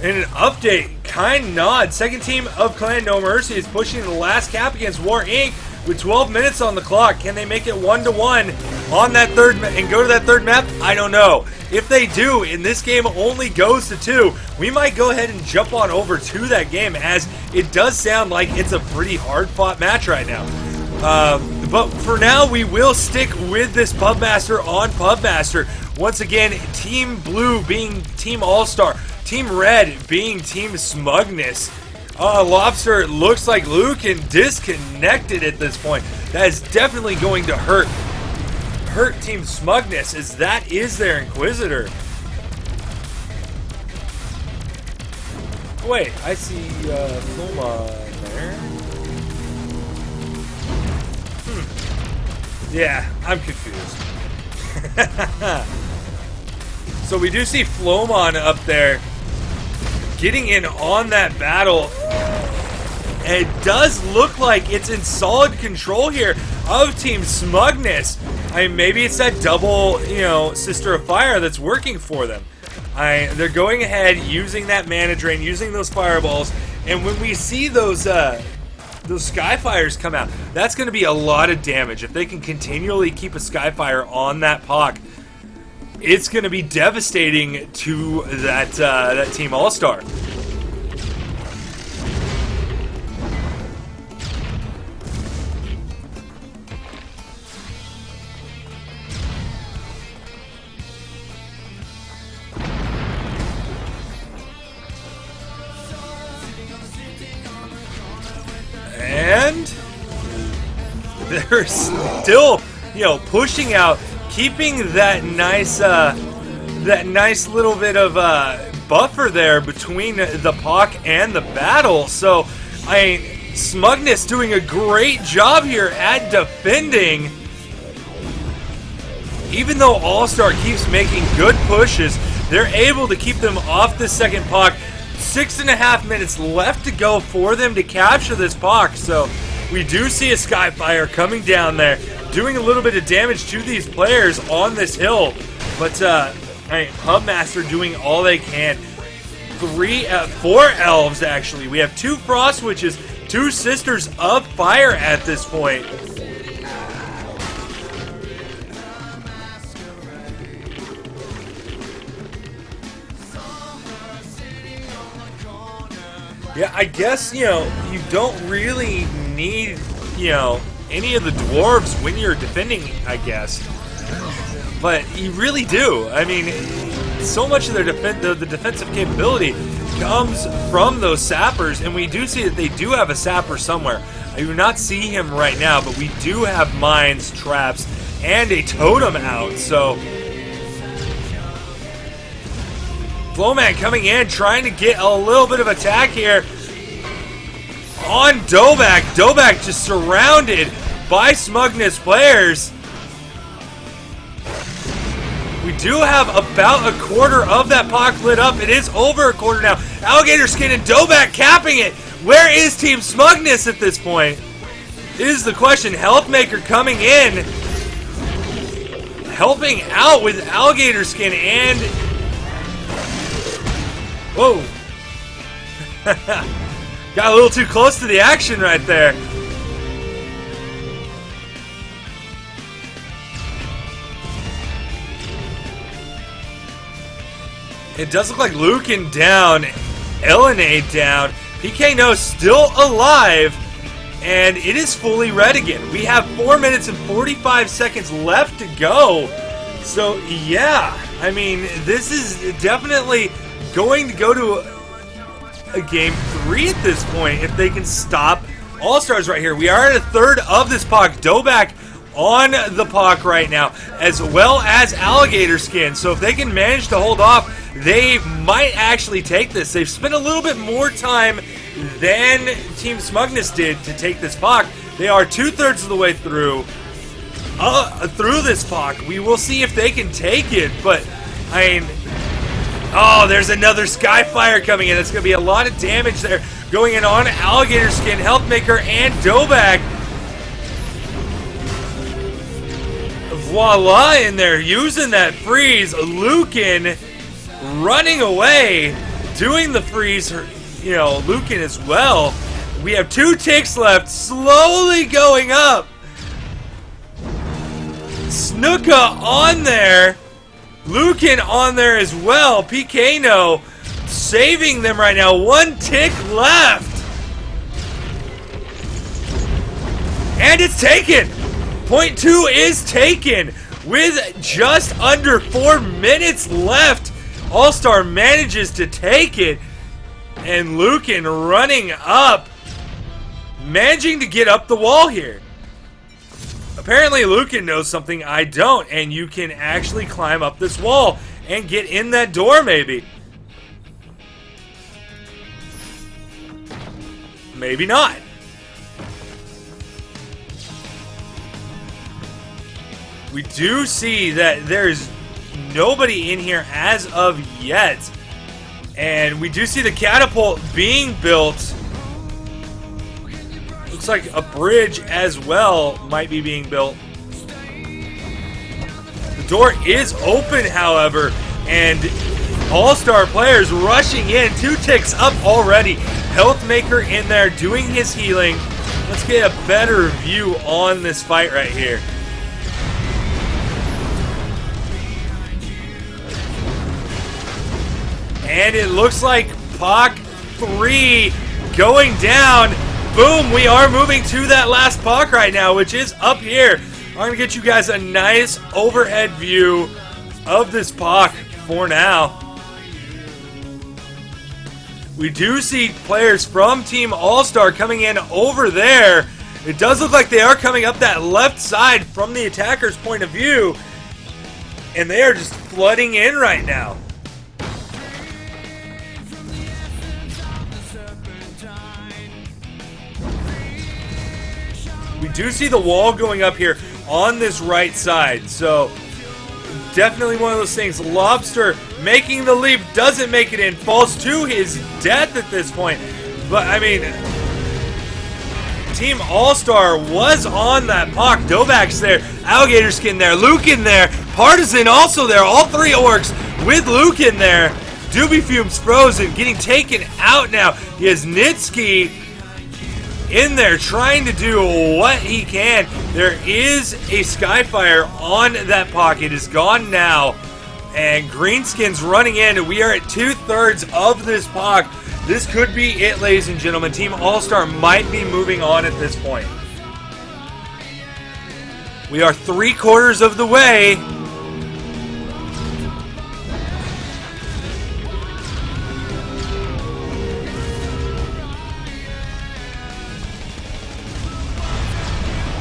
In an update, kind nod. Second team of Clan No Mercy is pushing the last cap against War Inc. with 12 minutes on the clock. Can they make it 1-1 on that third and go to that third map? I don't know. If they do, and this game only goes to 2, we might go ahead and jump on over to that game, as it does sound like it's a pretty hard-fought match right now. But for now, we will stick with this Pubmaster on Pubmaster. Once again, Team Blue being Team All-Star, Team Red being Team Smugness. Lobster, looks like Lucan disconnected at this point. That is definitely going to hurt Team Smugness, as that is their Inquisitor. Wait, I see Floma there. Yeah, I'm confused. So we do see Flomon up there getting in on that battle. And it does look like it's in solid control here of Team Smugness. I mean, maybe it's that double, Sister of Fire that's working for them. They're going ahead, using that Mana Drain, using those Fireballs, and when we see those Skyfires come out, that's going to be a lot of damage. If they can continually keep a Skyfire on that Pock, it's going to be devastating to that Team All-Star. And they're still, pushing out, keeping that nice little bit of buffer there between the Pock and the battle. So, Smugness doing a great job here at defending. Even though All-Star keeps making good pushes, they're able to keep them off the second Pock. 6.5 minutes left to go for them to capture this Pock. So we do see a Skyfire coming down there, doing a little bit of damage to these players on this hill. But Pubmaster doing all they can. 4 elves actually. We have 2 Frost Witches, 2 Sisters of Fire at this point. Yeah, I guess, you don't really need, any of the dwarves when you're defending, I guess. But you really do. I mean, so much of their the defensive capability comes from those sappers, and we do see that they do have a sapper somewhere. I do not see him right now, but we do have mines, traps, and a totem out, so Flowman coming in, trying to get a little bit of attack here on Dobak. Dobak just surrounded by Smugness players. We do have about a quarter of that Pock lit up. It is over a quarter now. Alligator Skin and Dobak capping it. Where is Team Smugness at this point? Is the question. Healthmaker coming in, helping out with Alligator Skin and... Whoa. Got a little too close to the action right there. It does look like Lucan down, Elenade down, PK No still alive, and it is fully red again. We have 4 minutes and 45 seconds left to go. So, yeah, I mean, this is definitely going to go to a game 3 at this point if they can stop All-Stars right here. We are at a third of this Pock. Dobak on the Pock right now, as well as Alligator Skin. So if they can manage to hold off, they might actually take this. They've spent a little bit more time than Team Smugness did to take this Pock. They are 2/3 of the way through this Pock. We will see if they can take it, but I mean, oh, there's another Skyfire coming in. It's going to be a lot of damage there going in on Alligator Skin, Healthmaker, and Dobak. Voila in there, using that freeze. Lucan running away, doing the freeze, Lucan as well. We have 2 ticks left, slowly going up. Snuka on there. Lucan on there as well. PK No saving them right now. 1 tick left. And it's taken. Point 2 is taken with just under 4 minutes left. All-Star manages to take it, and Lucan running up, managing to get up the wall here. Apparently Lucan knows something I don't, and you can actually climb up this wall and get in that door maybe. Maybe not. We do see that there's nobody in here as of yet. And we do see the catapult being built. Looks like a bridge as well might be being built. The door is open, however, and All-Star players rushing in. 2 ticks up already. Health Maker in there doing his healing. Let's get a better view on this fight right here. And it looks like Pac 3 going down. Boom, we are moving to that last Pac right now, which is up here. I'm going to get you guys a nice overhead view of this Pac for now. We do see players from Team All-Star coming in over there. It does look like they are coming up that left side from the attacker's point of view. And they are just flooding in right now. We do see the wall going up here on this right side, so definitely one of those things. Lobster making the leap, doesn't make it in, falls to his death at this point. But, I mean, Team All-Star was on that Pac. Dovak's there, Alligator Skin there, Lucan there, Partisan also there, all 3 orcs with Lucan there. Doobie Fume's frozen, getting taken out now. He has Nitsky in there trying to do what he can. There is a Skyfire on that pocket. Is gone now. And Greenskin's running in. We are at 2/3 of this Pac. This could be it, ladies and gentlemen. Team All-Star might be moving on at this point. We are 3/4 of the way.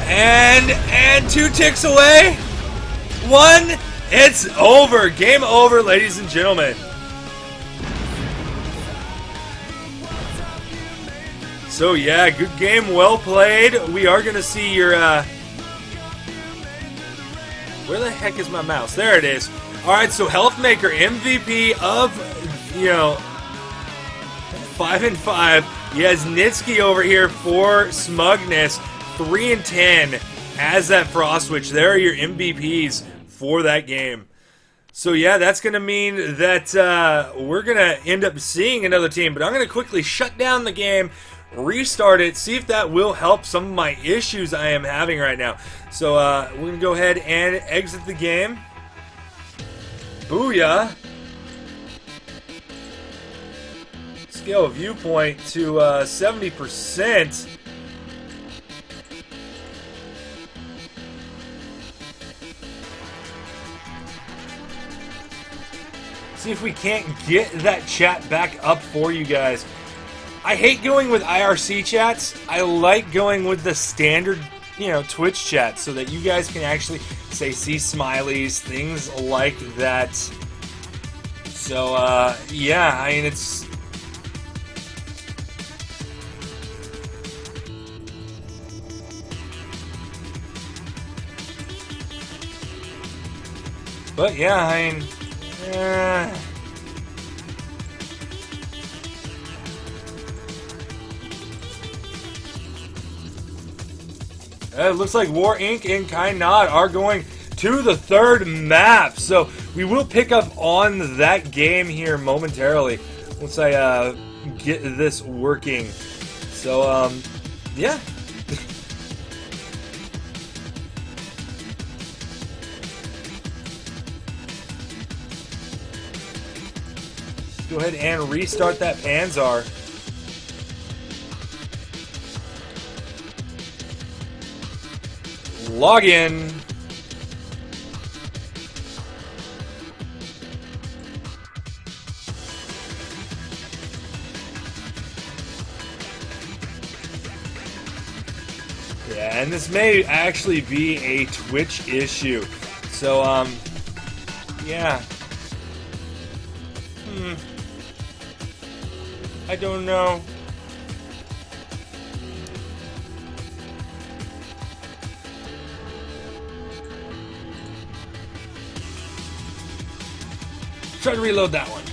And 2 ticks away. 1. It's over. Game over, ladies and gentlemen. So yeah, good game, well played. We are gonna see your where the heck is my mouse? There it is. Alright, so Health Maker, MVP of 5 and 5. He has Nitsky over here for Smugness. 3 and 10 as that Frost Witch. There are your MVPs for that game. So yeah, that's going to mean that we're going to end up seeing another team. But I'm going to quickly shut down the game, restart it, see if that will help some of my issues I am having right now. So we're going to go ahead and exit the game. Booyah. Scale of viewpoint to 70%. See if we can't get that chat back up for you guys. I hate going with IRC chats. I like going with the standard, Twitch chat so that you guys can actually see smileys, things like that. So, yeah, I mean, it's... But, yeah, I mean... It looks like War Inc. and Kainad are going to the 3rd map. So we will pick up on that game here momentarily once I get this working. So, yeah. Go ahead and restart that Panzar. log in. Yeah, and this may actually be a Twitch issue. So, yeah. I don't know. Try to reload that one.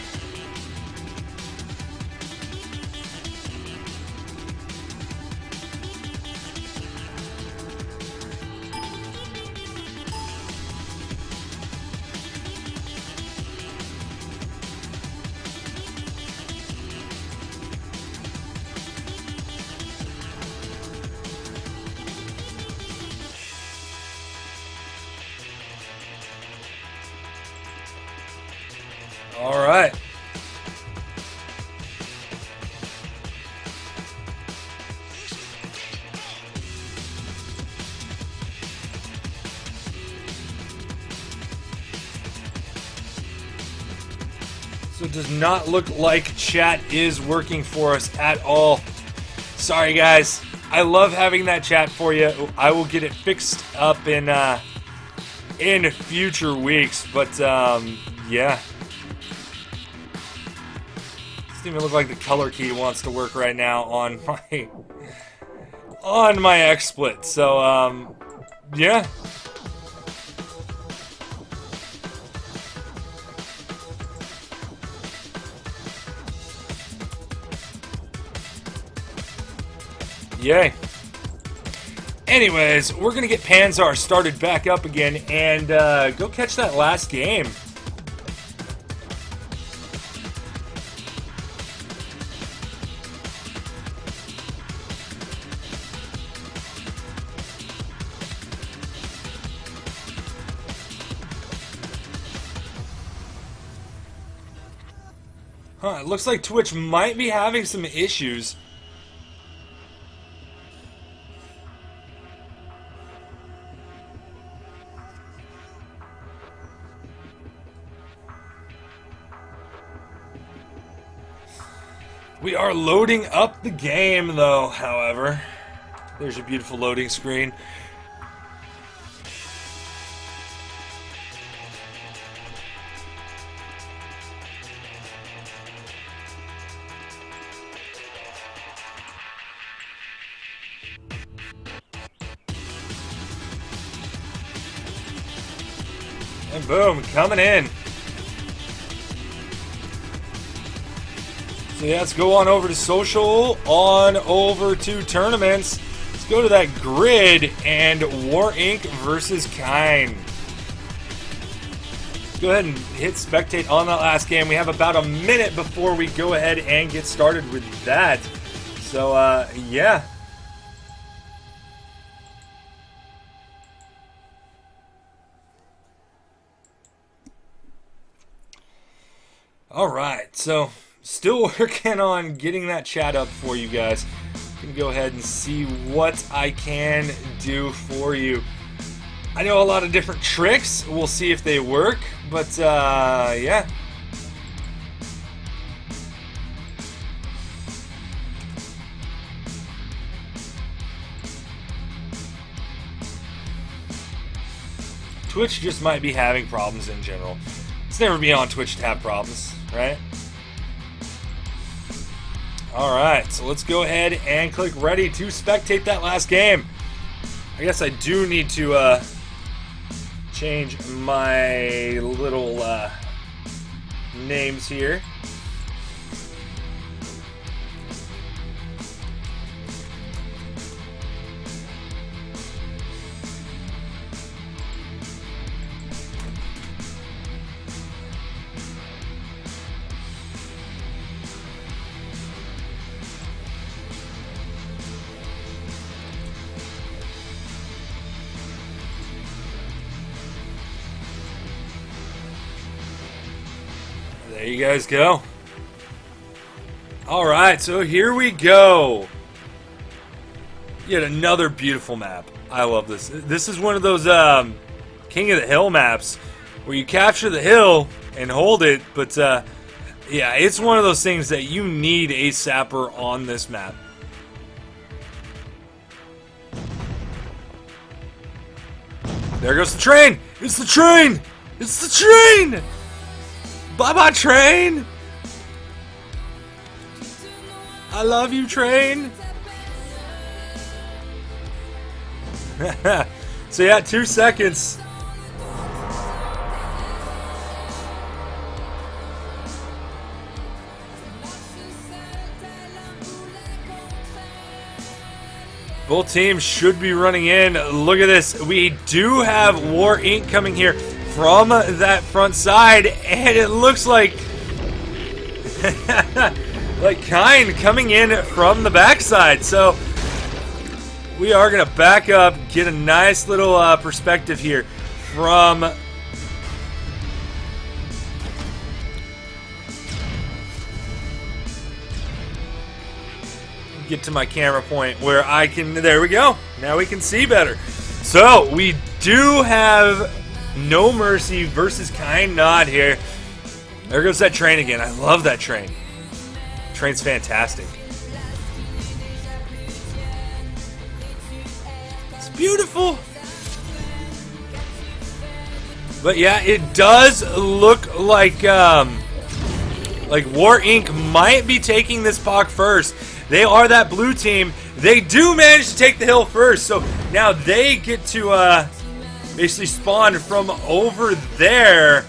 All right. So it does not look like chat is working for us at all. Sorry, guys. I love having that chat for you. I will get it fixed up in future weeks, but yeah. Doesn't even look like the color key wants to work right now on my XSplit. So yeah. Yay. Anyways, we're gonna get Panzar started back up again and go catch that last game. Huh, it looks like Twitch might be having some issues. We are loading up the game, though, however. There's a beautiful loading screen. And boom, coming in. So yeah, let's go on over to social, on over to tournaments. Let's go to that grid and War Inc. versus Kine. Let's go ahead and hit spectate on that last game. We have about a minute before we go ahead and get started with that. So yeah. Alright, so still working on getting that chat up for you guys. I'm gonna go ahead and see what I can do for you. I know a lot of different tricks. We'll see if they work, but yeah. Twitch just might be having problems in general. It's never been on Twitch to have problems, right? Alright, so let's go ahead and click ready to spectate that last game. I guess I do need to change my little names here. There you guys go. Alright, so here we go. Yet another beautiful map. I love this. This is one of those King of the Hill maps where you capture the hill and hold it, but yeah, it's one of those things that you need a sapper on this map. There goes the train! It's the train! It's the train! Bye-bye, train! I love you, train! So yeah, 2 seconds. Both teams should be running in. Look at this. We do have War Inc. coming here from that front side, and it looks like like Kine coming in from the backside. So we are going to back up, get a nice little perspective here from get to my camera point where I can, there we go. Now we can see better. So we do have No Mercy versus Kind Nod here. There goes that train again. I love that train. Train's fantastic. It's beautiful. But yeah, it does look like War Inc. might be taking this POC first. They are that blue team. They do manage to take the hill first, so now they get to basically spawn from over there,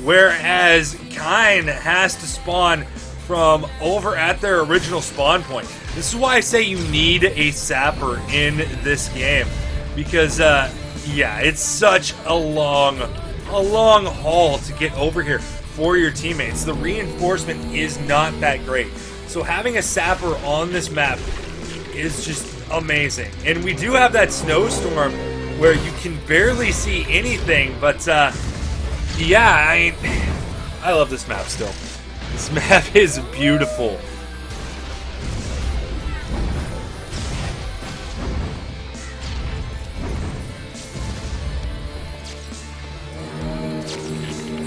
whereas Kine has to spawn from over at their original spawn point. This is why I say you need a sapper in this game, because yeah, it's such a long haul to get over here for your teammates. The reinforcement is not that great. So having a sapper on this map is just amazing. And we do have that snowstorm where you can barely see anything, but yeah, I love this map still. This map is beautiful.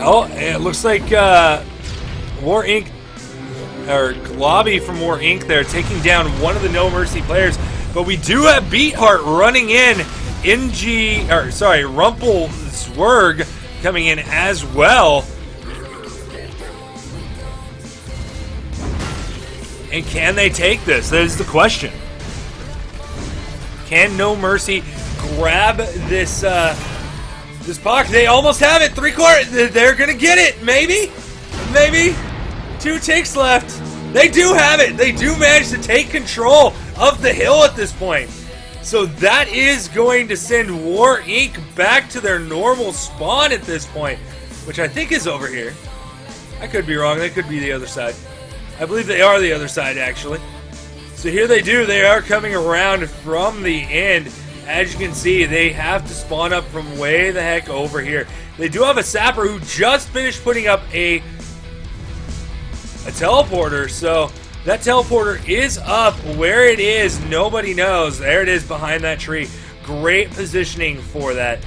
Oh, it looks like War Inc. or Lobby from War Inc. there taking down one of the No Mercy players, but we do have Beatheart running in. Rumpel Zwerg coming in as well. And can they take this? That is the question. Can No Mercy grab this this POC? They almost have it. 3/4. They're gonna get it. Maybe. 2 takes left. They do have it. They do manage to take control of the hill at this point. So that is going to send War Inc. back to their normal spawn at this point, which I think is over here. I could be wrong. They could be the other side. I believe they are the other side, actually. So here they do. They are coming around from the end. As you can see, they have to spawn up from way the heck over here. They do have a sapper who just finished putting up a teleporter, so that teleporter is up. Where it is, nobody knows. There it is behind that tree. Great positioning for that.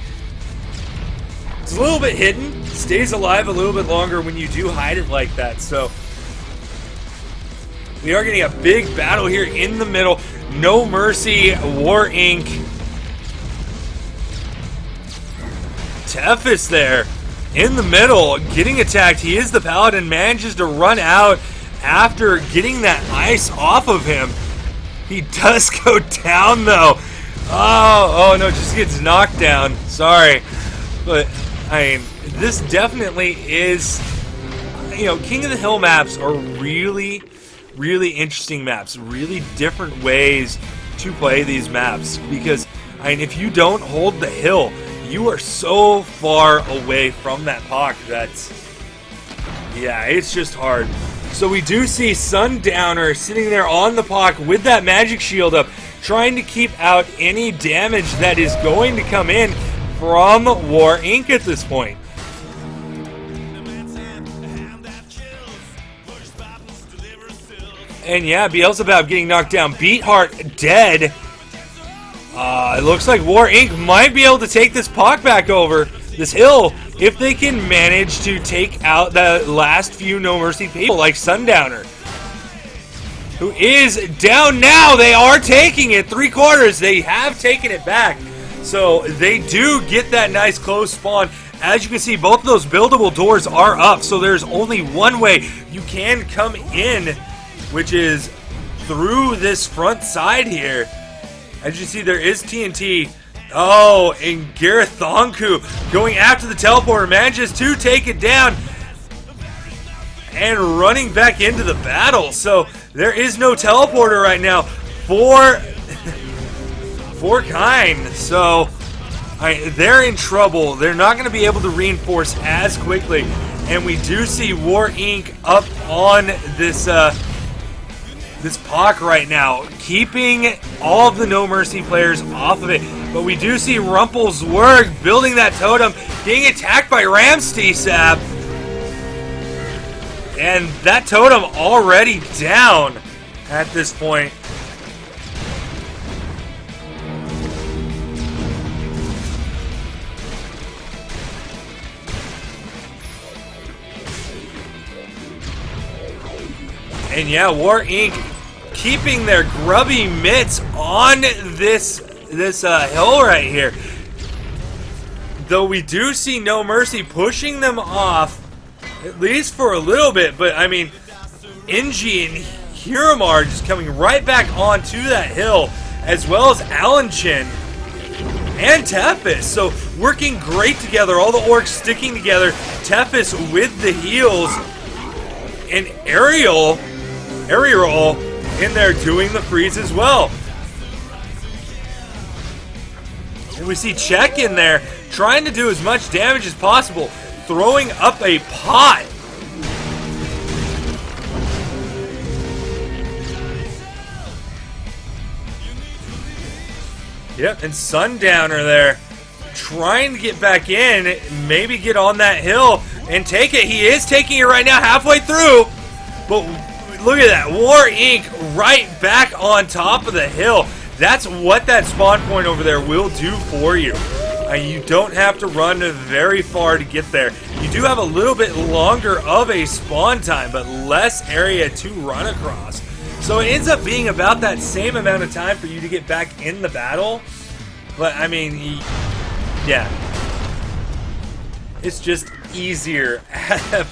It's a little bit hidden. Stays alive a little bit longer when you do hide it like that. So we are getting a big battle here in the middle. No Mercy, War Inc. Tefis there in the middle, getting attacked. He is the Paladin, manages to run out after getting that ice off of him. He does go down, though. Oh no, just gets knocked down. Sorry. But, I mean, this definitely is, you know, King of the Hill maps are really, really interesting maps. Really different ways to play these maps. Because, I mean, if you don't hold the hill, you are so far away from that POC that's, yeah, it's just hard. So we do see Sundowner sitting there on the POC with that magic shield up, trying to keep out any damage that is going to come in from War Inc. at this point. And yeah, Beelzebub getting knocked down. Beatheart dead. It looks like War Inc. might be able to take this puck back over this hill if they can manage to take out the last few No Mercy people like Sundowner, who is down now. They are taking it 3/4. They have taken it back. So they do get that nice close spawn. As you can see, both of those buildable doors are up. So there's only one way you can come in, which is through this front side here. As you see, there is TNT. Oh, and Gareth Thonku going after the teleporter, manages to take it down and running back into the battle. So there is no teleporter right now for Kind. So they're in trouble. They're not going to be able to reinforce as quickly. And we do see War Inc. up on this this POC right now, keeping all of the No Mercy players off of it. But we do see Rumpelswerg building that totem, getting attacked by Ramstisab. And that totem already down at this point. And yeah, War Inc. keeping their grubby mitts on this hill right here. Though we do see No Mercy pushing them off, at least for a little bit. But I mean, Inji and Hiramar just coming right back onto that hill, as well as Alanchin and Tefis. So working great together, all the orcs sticking together. Tefis with the heals, and Ariel in there doing the freeze as well. And we see Czech in there trying to do as much damage as possible, throwing up a pot. Yep, and Sundowner there trying to get back in, maybe get on that hill and take it. He is taking it right now, halfway through. But look at that, War Inc. right back on top of the hill. That's what that spawn point over there will do for you. You don't have to run very far to get there. You do have a little bit longer of a spawn time, but less area to run across. So it ends up being about that same amount of time for you to get back in the battle. But I mean, yeah, it's just easier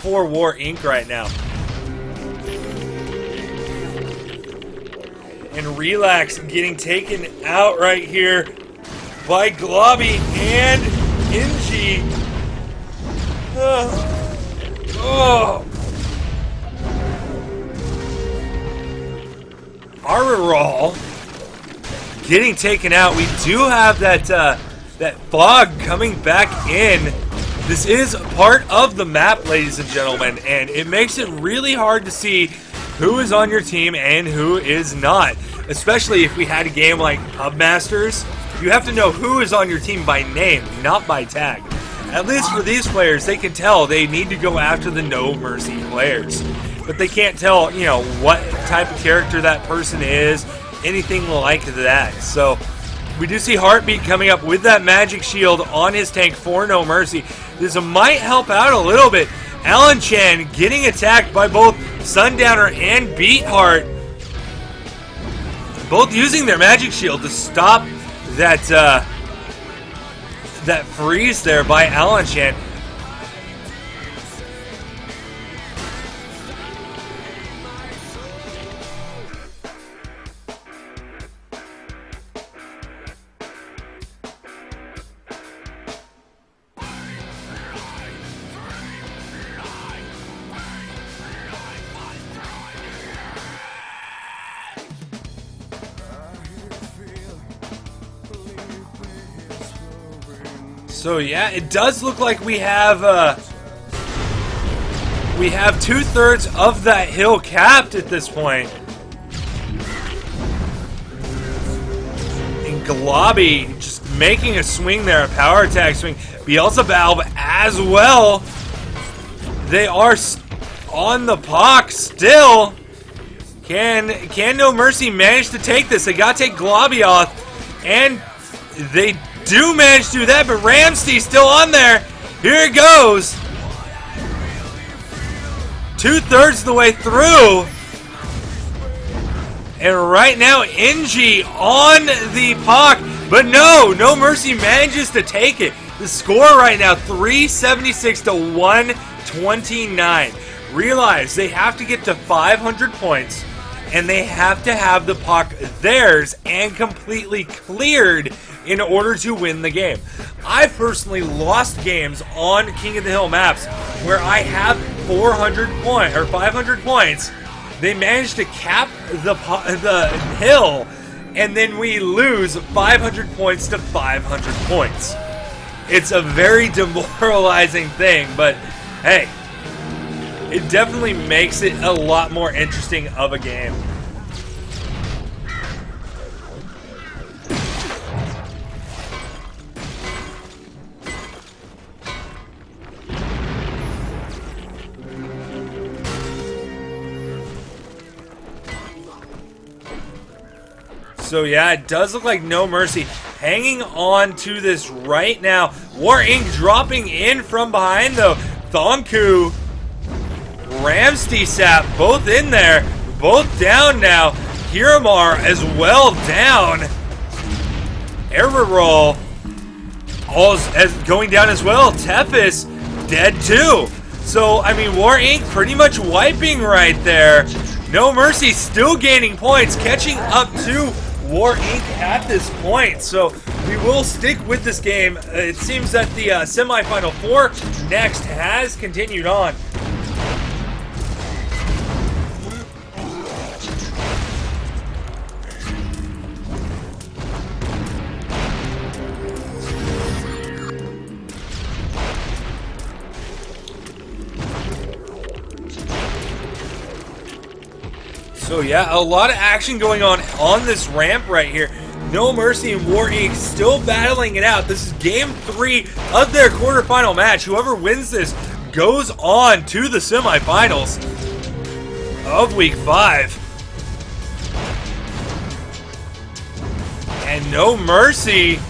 for War Inc. right now. And Relax getting taken out right here by Globby and Inji. Ararol getting taken out. We do have that fog coming back in. This is part of the map, ladies and gentlemen, and it makes it really hard to see who is on your team and who is not. Especially if we had a game like Pubmasters, you have to know who is on your team by name, not by tag. At least for these players, they can tell they need to go after the No Mercy players. But they can't tell, you know, what type of character that person is, anything like that. So we do see Heartbeat coming up with that magic shield on his tank for No Mercy. This might help out a little bit. Alan Chan getting attacked by both Sundowner and Beatheart, both using their magic shield to stop that that freeze there by Alan Chan. So yeah, it does look like we have 2/3 of that hill capped at this point. And Globby just making a swing there, a power attack swing. Beelzebub as well. They are on the puck still. Can No Mercy manage to take this? They got to take Globby off and They do manage to do that, but Ramsey's still on there. Here it goes. 2/3 of the way through. And right now, Inji on the Pac. But no Mercy manages to take it. The score right now, 376 to 129. Realize they have to get to 500 points. And they have to have the puck theirs and completely cleared in order to win the game. I personally lost games on King of the Hill maps where I have 500 points. They managed to cap the hill, and then we lose 500 points to 500 points. It's a very demoralizing thing, but hey, it definitely makes it a lot more interesting of a game. So yeah, it does look like No Mercy hanging on to this right now. War Inc. dropping in from behind though. Thonku, Ramsey Sap, both in there, both down now. Hiramar as well down. Errorol as going down as well. Tefis dead too. So I mean, War Inc. pretty much wiping right there. No Mercy still gaining points, catching up to War Inc. at this point. So we will stick with this game. It seems that the semifinal 4 next has continued on. So yeah, a lot of action going on this ramp right here. No Mercy and War Inc. still battling it out. This is game 3 of their quarterfinal match. Whoever wins this goes on to the semifinals of week 5. And No Mercy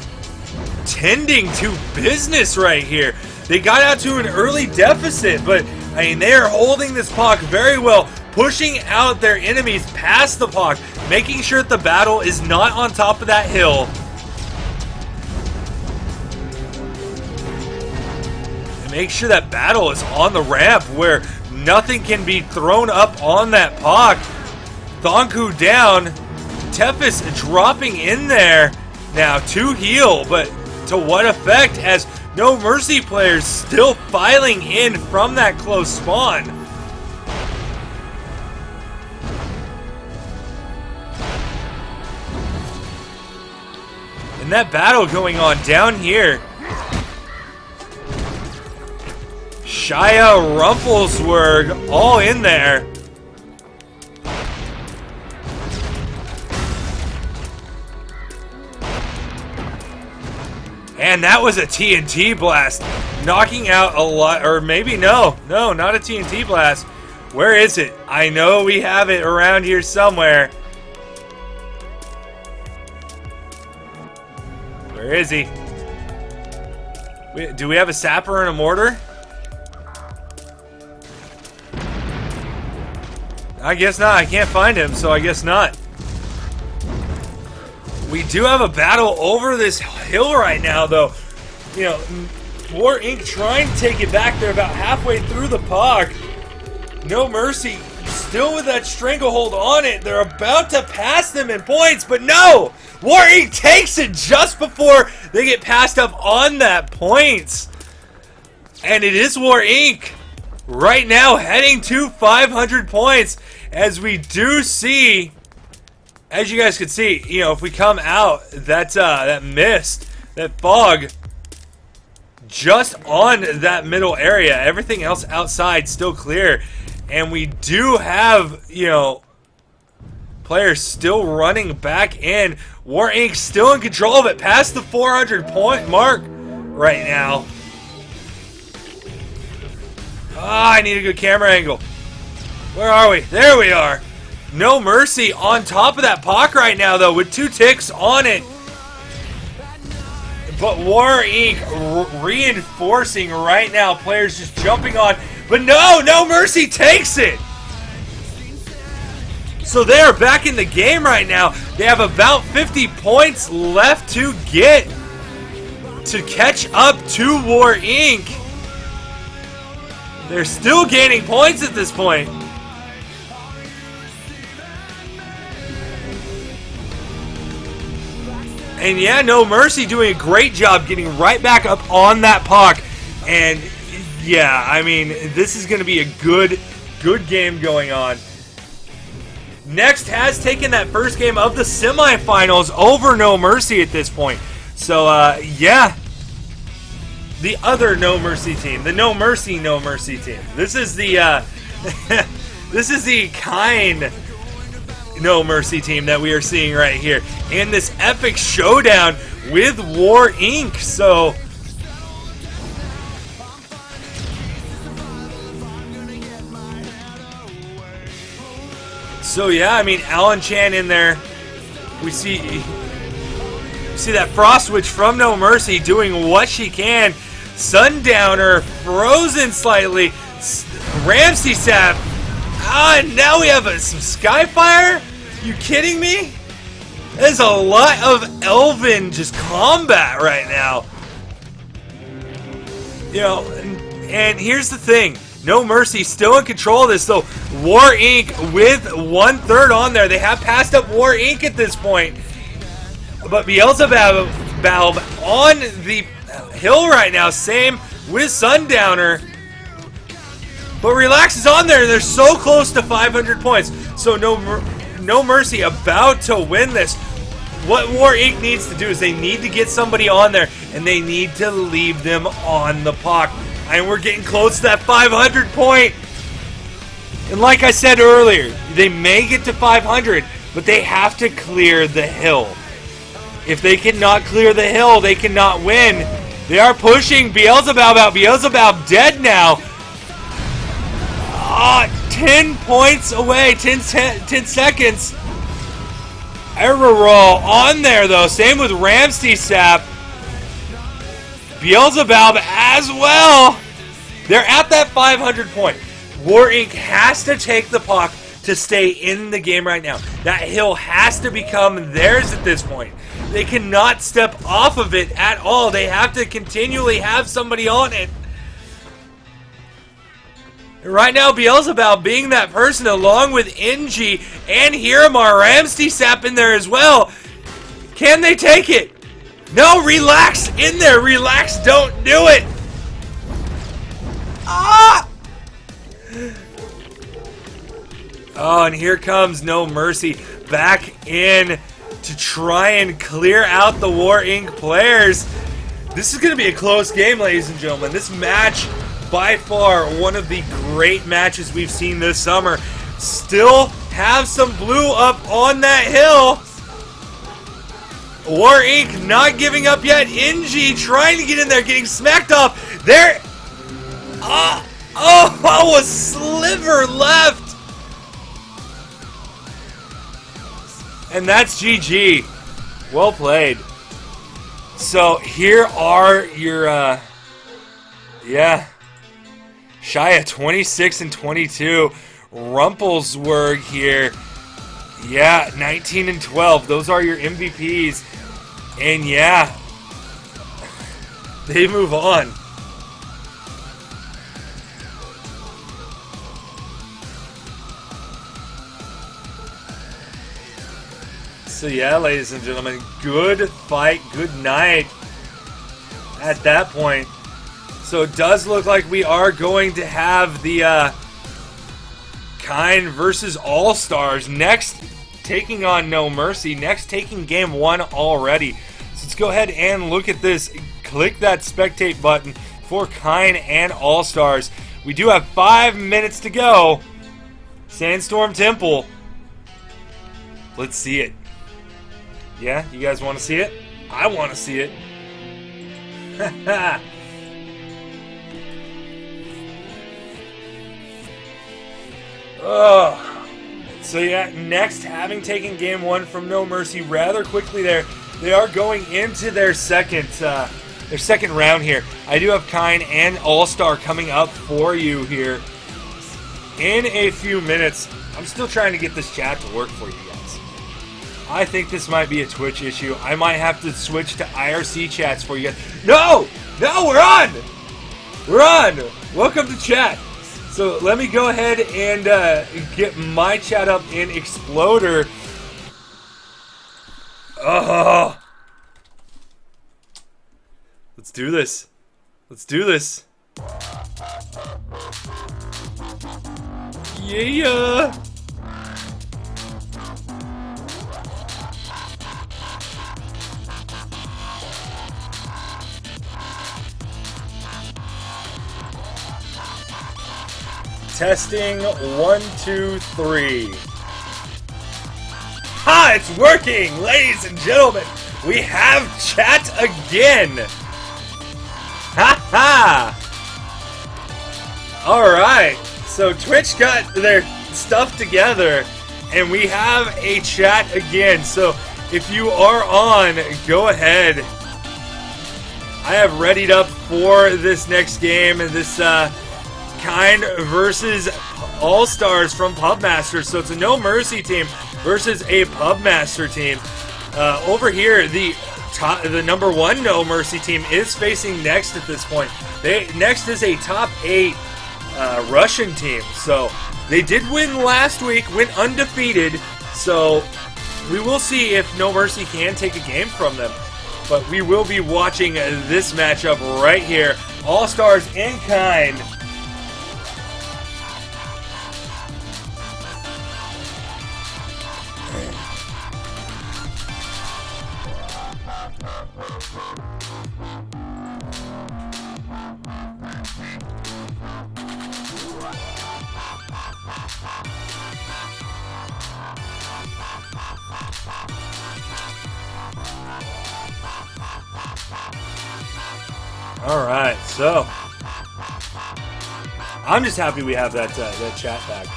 tending to business right here. They got out to an early deficit, but I mean, they are holding this puck very well, pushing out their enemies past the puck, making sure that the battle is not on top of that hill. And make sure that battle is on the ramp where nothing can be thrown up on that puck. Thonku down. Tefis dropping in there now to heal, but to what effect as No Mercy players still filing in from that close spawn. And that battle going on down here. Shia Rumpelswerg all in there. And that was a TNT blast, knocking out a lot, or maybe no, not a TNT blast. Where is it? I know we have it around here somewhere. Where is he? Do we have a sapper and a mortar? I guess not. I can't find him, so I guess not. We do have a battle over this hill right now, though. You know, War Inc. trying to take it back. They're about halfway through the puck. No Mercy still with that stranglehold on it. They're about to pass them in points, but no! War Inc. takes it just before they get passed up on that points. And it is War Inc. right now heading to 500 points, as we do see, as you guys can see, you know, if we come out, that mist, that fog, just on that middle area. Everything else outside still clear. And we do have, you know, players still running back in. War Inc. still in control of it, past the 400-point mark right now. Ah, I need a good camera angle. Where are we? There we are. No Mercy on top of that puck right now, though, with 2 ticks on it. But War Inc. reinforcing right now. Players just jumping on. But no, No Mercy takes it. So they're back in the game right now. They have about 50 points left to get to catch up to War Inc. They're still gaining points at this point. And yeah, No Mercy doing a great job getting right back up on that puck. And yeah, I mean, this is going to be a good game going on. Next has taken that first game of the semifinals over No Mercy at this point. So, yeah. The other No Mercy team. The No Mercy team. This is the, this is the kind No Mercy team that we are seeing right here. And this epic showdown with War Inc. So yeah, I mean, Alan Chan in there. We see that Frost Witch from No Mercy doing what she can. Sundowner frozen slightly. Ramsey Sap. And now we have some Skyfire? You kidding me? There's a lot of Elven just combat right now. You know, and here's the thing. No Mercy still in control of this, though. War Inc. with 1/3 on there. They have passed up War Inc. at this point. But Beelzebub on the hill right now. Same with Sundowner. But Relax is on there, and they're so close to 500 points. So No Mercy about to win this. What War Inc. needs to do is they need to get somebody on there, and they need to leave them on the puck. And we're getting close to that 500 point. And like I said earlier, they may get to 500, but they have to clear the hill. If they cannot clear the hill, they cannot win. They are pushing Beelzebub out. Beelzebub dead now. 10 points away. 10 seconds. Error roll on there, though. Same with Ramsey Sap. Beelzebub as well. They're at that 500 point. War Inc. has to take the puck to stay in the game right now. That hill has to become theirs at this point. They cannot step off of it at all. They have to continually have somebody on it. Right now, Beelzebub being that person along with NG and Hiramar. Ramsey Sap in there as well. Can they take it? No, Relax in there. Relax, don't do it. Ah! Oh, and here comes No Mercy back in to try and clear out the War Inc. players. This is going to be a close game, ladies and gentlemen. This match, by far, one of the great matches we've seen this summer. Still have some blue up on that hill. War Inc. not giving up yet. NG trying to get in there, getting smacked off. There. A sliver left. And that's GG. Well played. So here are your, yeah. Shia 26 and 22. Rumpelswerg here. Yeah, 19 and 12. Those are your MVPs. And yeah, they move on. So yeah, ladies and gentlemen, good fight, good night at that point. So it does look like we are going to have the Kind versus All-Stars next, taking on No Mercy. Next, taking game one already. So let's go ahead and look at this. Click that spectate button for Kind and All-Stars. We do have 5 minutes to go. Sandstorm Temple. Let's see it. Yeah, you guys want to see it? I want to see it. Oh. So yeah, next, having taken game one from No Mercy rather quickly there, They are going into their second round here. I do have Kine and All-Star coming up for you here in a few minutes. I'm still trying to get this chat to work for you guys. I think this might be a Twitch issue. I might have to switch to IRC chats for you guys. No! No, we're on! We're on! Welcome to chat. So let me go ahead and get my chat up in Exploder. Oh! Let's do this. Let's do this. Yeah! Testing 1, 2, 3. Ha! It's working! Ladies and gentlemen, we have chat again! Ha ha! Alright, so Twitch got their stuff together, and we have a chat again. So if you are on, go ahead. I have readied up for this next game, and this Kind versus All-Stars from Pubmaster. So it's a No Mercy team versus a Pubmaster team. Over here, the number 1 No Mercy team is facing Next at this point. Next is a top 8 Russian team. So they did win last week, went undefeated. So we will see if No Mercy can take a game from them. But we will be watching this matchup right here. All-Stars and Kind. Alright, so I'm just happy we have that chat back.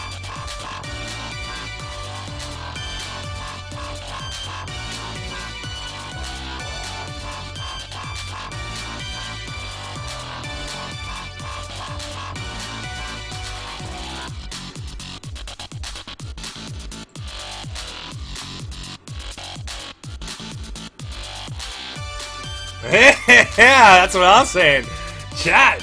Yeah, that's what I'm saying. Chat.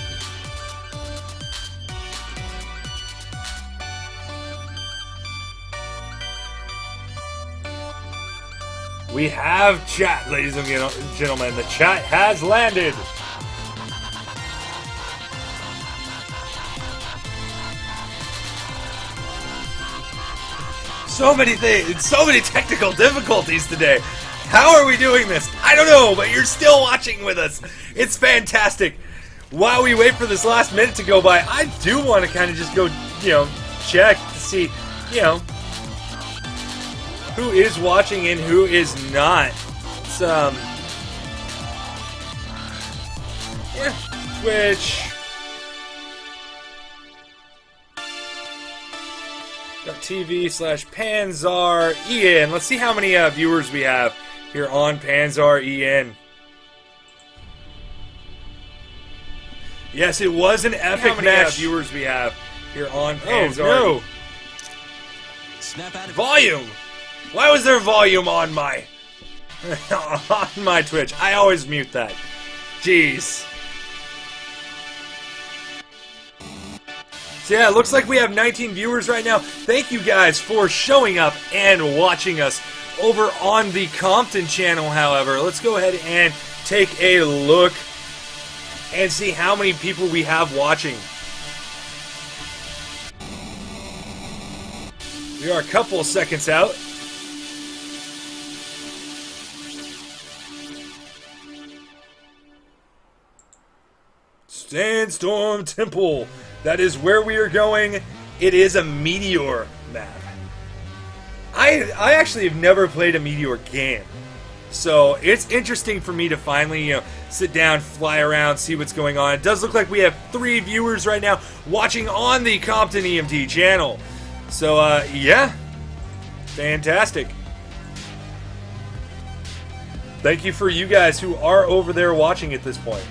We have chat, ladies and gentlemen. The chat has landed. So many things, so many technical difficulties today. How are we doing this? I don't know, but you're still watching with us. It's fantastic. While we wait for this last minute to go by, I do want to kind of just go, check to see, who is watching and who is not. It's, Twitch. TV/Panzar EN. Let's see how many viewers we have here on Panzar EN. Yes, it was an epic match. Viewers we have here on Panzar. Oh no! Volume. Why was there volume on my on my Twitch? I always mute that. Jeez. So yeah, it looks like we have 19 viewers right now. Thank you guys for showing up and watching us over on the Compton channel, however. Let's go ahead and take a look and see how many people we have watching. We are a couple of seconds out. Sandstorm Temple. That is where we are going. It is a Meteor map. I actually have never played a Meteor game. So it's interesting for me to finally, sit down, fly around, see what's going on. It does look like we have 3 viewers right now watching on the Compton EMT channel. So, yeah. Fantastic. Thank you for you guys who are over there watching at this point.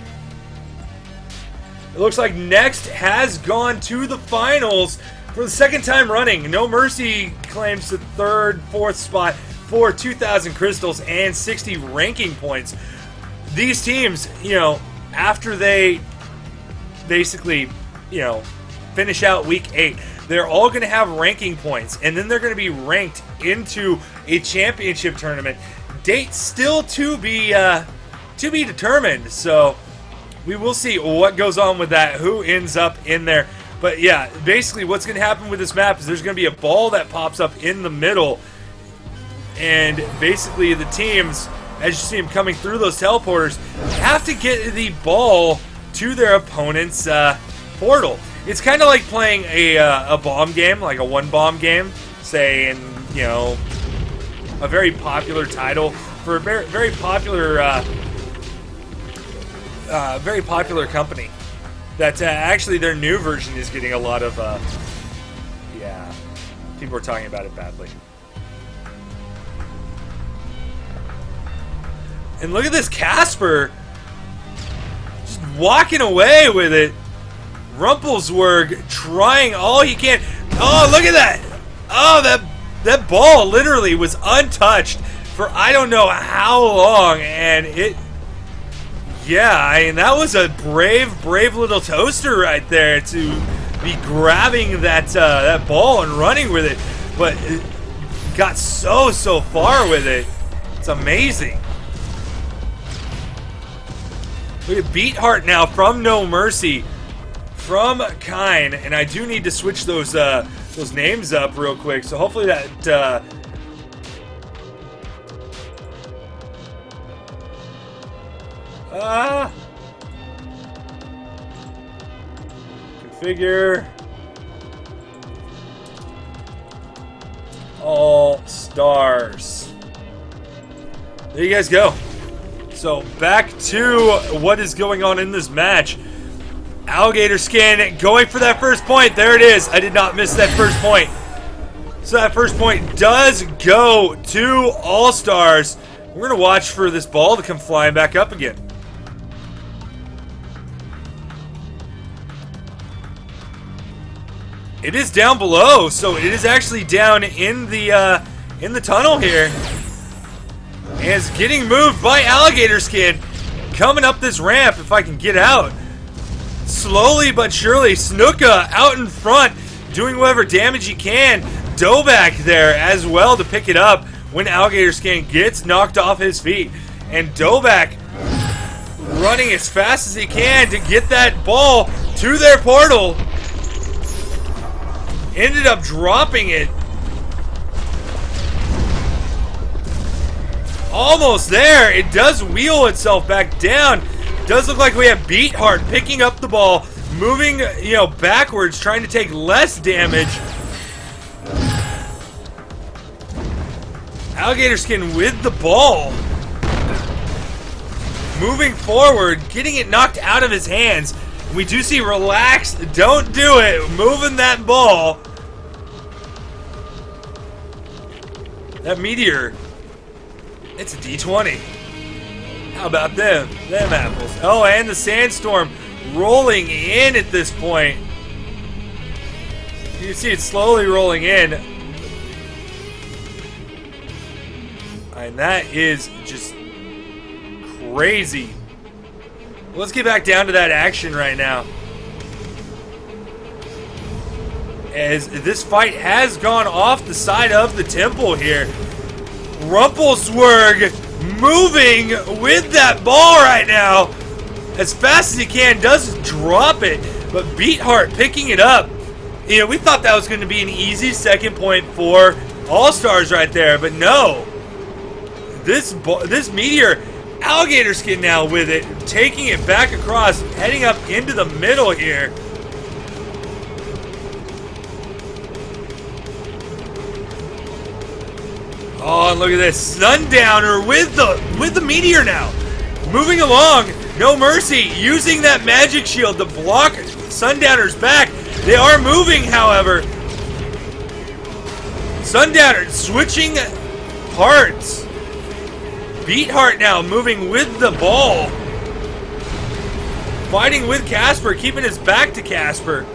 It looks like Next has gone to the finals for the second time running. No Mercy claims the third, fourth spot for 2,000 crystals and 60 ranking points. These teams, you know, after they basically, you know, finish out week 8, they're all going to have ranking points, and then they're going to be ranked into a championship tournament. Date still to be determined, so we will see what goes on with that, who ends up in there. But yeah, basically what's going to happen with this map is there's going to be a ball that pops up in the middle, and basically the teams, as you see them coming through those teleporters, have to get the ball to their opponent's portal. It's kind of like playing a bomb game, like a one-bomb game, say in, you know, a very popular title for a very popular company that actually their new version is getting a lot of yeah, people are talking about it badly. And look at this Casper just walking away with it. Rumpelswerg trying all he can. Oh, look at that. Oh, that ball literally was untouched for I don't know how long, and it, yeah, I mean, that was a brave little toaster right there to be grabbing that that ball and running with it, but it got so far with it. It's amazing. Look at Beatheart now from No Mercy, from Kine, and I do need to switch those names up real quick. So hopefully that configure all stars. There you guys go. So back to what is going on in this match. Alligator Skin going for that first point. There it is. I did not miss that first point. So that first point does go to All Stars. We're going to watch for this ball to come flying back up again. It is down below, so it is actually down in the tunnel here. And it's getting moved by Alligator Skin. Coming up this ramp, if I can get out. Slowly but surely, Snuka out in front, doing whatever damage he can. Dobak there as well to pick it up when Alligator Skin gets knocked off his feet. And Dobak running as fast as he can to get that ball to their portal. Ended up dropping it. Almost there. It does wheel itself back down. Does look like we have Beatheart picking up the ball, moving, you know, backwards, trying to take less damage. Alligator Skin with the ball. Moving forward, getting it knocked out of his hands. We do see Relax, don't do it, moving that ball. That Meteor, it's a D20. How about them apples? Oh, and the Sandstorm rolling in at this point. You see it slowly rolling in. And that is just crazy. Let's get back down to that action right now. As this fight has gone off the side of the temple here. Rumpelswerg moving with that ball right now. As fast as he can, does drop it. But Beatheart picking it up. You know, we thought that was going to be an easy second point for All-Stars right there. But no. This Meteor, Alligator Skin now with it. Taking it back across, heading up into the middle here. Oh, and look at this. Sundowner with the Meteor now. Moving along. No Mercy using that magic shield to block Sundowner's back. They are moving, however. Sundowner switching parts. Beatheart now moving with the ball. Fighting with Casper, keeping his back to Casper.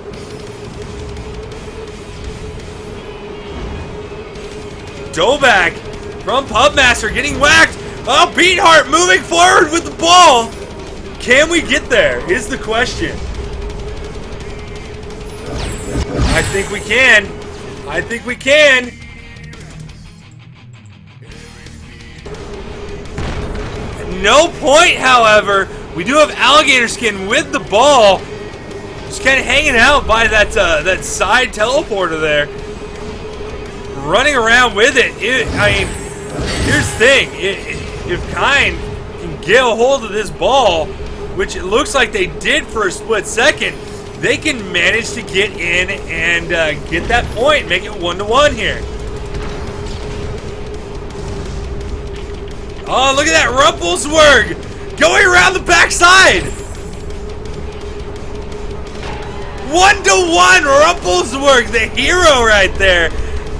Dobak from Pubmaster getting whacked. Oh, Beatheart moving forward with the ball. Can we get there is the question. I think we can. I think we can. No point, however. We do have Alligator Skin with the ball. Just kind of hanging out by that that side teleporter there. Running around with it. I mean, here's the thing. If Kind can get a hold of this ball, which it looks like they did for a split second, they can manage to get in and get that point, make it 1-1 here. Oh, look at that Rumpelswurg going around the backside. 1-1 Rumpelswurg, the hero right there,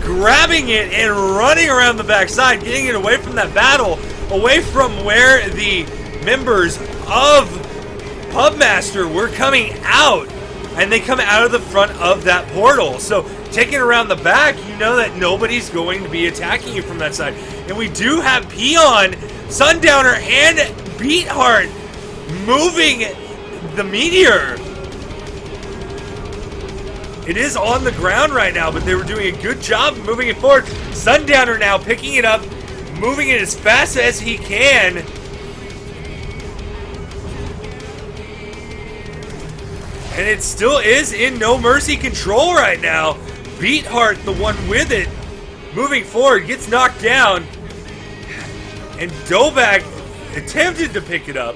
grabbing it and running around the backside, getting it away from that battle, away from where the members of Pubmaster were coming out. And they come out of the front of that portal. So taking it around the back, you know that nobody's going to be attacking you from that side. And we do have Peon, Sundowner, and Beatheart moving the meteor. It is on the ground right now, but they were doing a good job moving it forward. Sundowner now picking it up, moving it as fast as he can. And it still is in No Mercy control right now. Beatheart, the one with it, moving forward, gets knocked down. And Dobak attempted to pick it up.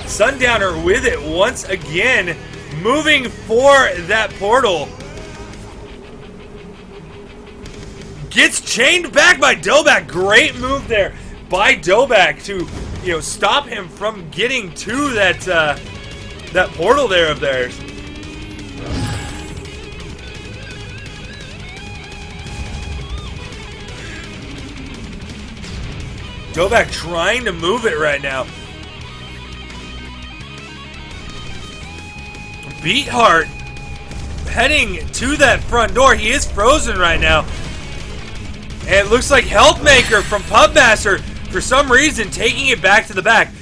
Sundowner with it once again, moving for that portal. Gets chained back by Dobak. Great move there by Dobak to, stop him from getting to that portal there of theirs. Dobak trying to move it right now. Beatheart heading to that front door. He is frozen right now. And it looks like Healthmaker from Pubmaster, for some reason, taking it back to the back.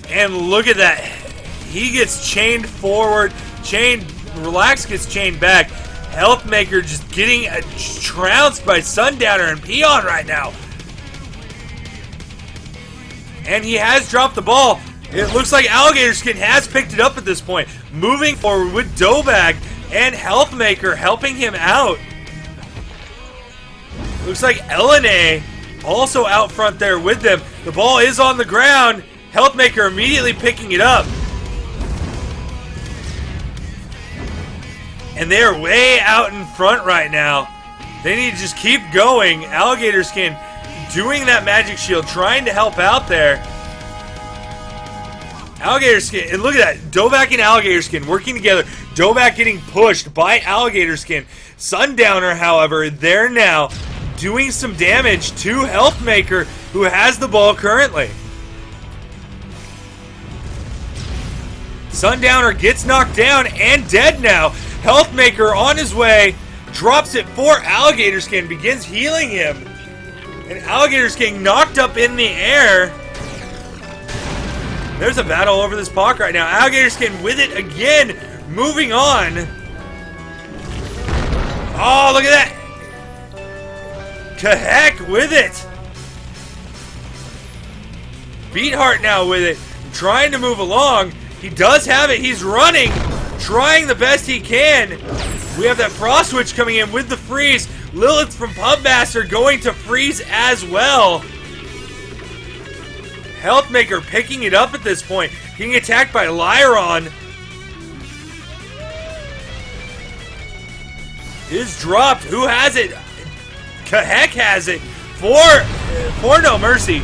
And look at that. He gets chained forward. Relax gets chained back. Healthmaker just getting trounced by Sundowner and Peon right now. And he has dropped the ball. It looks like Alligator Skin has picked it up at this point. Moving forward with Dobak and Healthmaker helping him out. Looks like Elene also out front there with them. The ball is on the ground. Healthmaker immediately picking it up. And they are way out in front right now. They need to just keep going. Alligator Skin doing that magic shield, trying to help out there. Alligator Skin, and look at that. Dobak and Alligator Skin working together. Dobak getting pushed by Alligator Skin. Sundowner, however, they're now doing some damage to Healthmaker, who has the ball currently. Sundowner gets knocked down and dead now. Healthmaker on his way, drops it for Alligator Skin, begins healing him. And Alligator Skin knocked up in the air. There's a battle over this puck right now. Alligator Skin with it again, moving on. Oh, look at that. Kahek with it. Beatheart now with it, trying to move along. He does have it. He's running, trying the best he can. We have that Frost Switch coming in with the freeze. Lilith from Pubmaster going to freeze as well. Healthmaker picking it up at this point. Getting attacked by Lyron. Is dropped. Who has it? Kahek has it for No Mercy.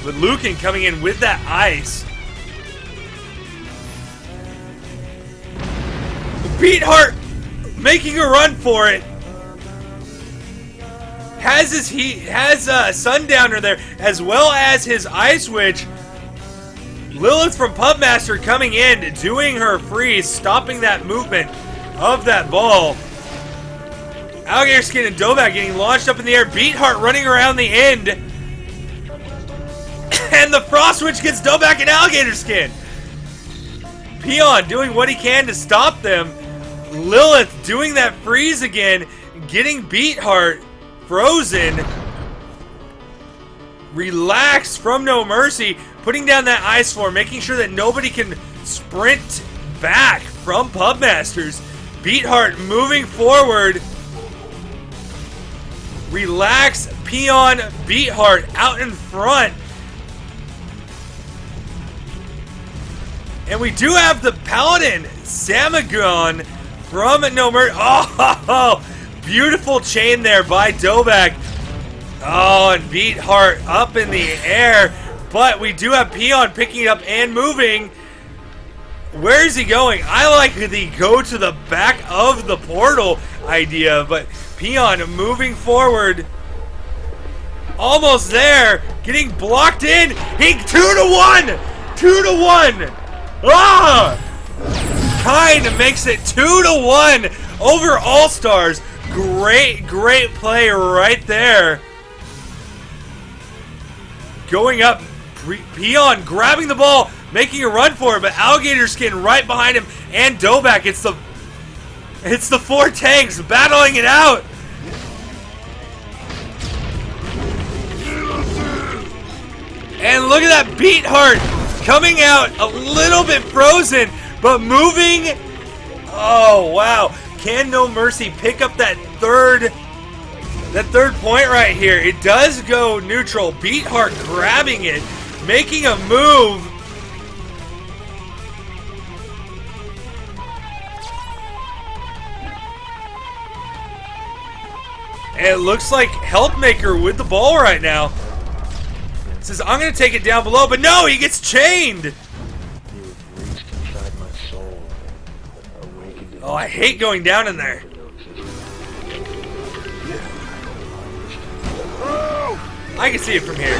But Lucan coming in with that ice. Beatheart making a run for it. has his Sundowner there, as well as his Ice Witch. Lilith from Pubmaster coming in, doing her freeze, stopping that movement of that ball. Alligator Skin and Dobak getting launched up in the air. Beatheart running around the end. And the Frost Witch gets Dobak and Alligator Skin. Peon doing what he can to stop them. Lilith doing that freeze again, getting Beatheart frozen. Relax from No Mercy, putting down that ice form, making sure that nobody can sprint back from Pubmasters. Beatheart moving forward. Relax, Peon, Beatheart out in front. And we do have the Paladin, Samagon from No Mercy. Oh, beautiful chain there by Dobak. Oh, and Beatheart up in the air. But we do have Peon picking it up and moving. Where is he going? I like the go to the back of the portal idea, but Peon moving forward. Almost there. Getting blocked in. He 2-1! 2-1! Ah! Kind makes it 2-1 over All-Stars. Great play right there. Going up, Peon grabbing the ball, making a run for it, but Alligator Skin right behind him, and Dobak. It's the four tanks battling it out. And look at that Beatheart coming out a little bit frozen, but moving. Oh wow! Can No Mercy pick up that third point right here? It does go neutral. Beatheart grabbing it, making a move. And it looks like Healthmaker with the ball right now. Says, I'm going to take it down below, but no, he gets chained. Oh, I hate going down in there. I can see it from here.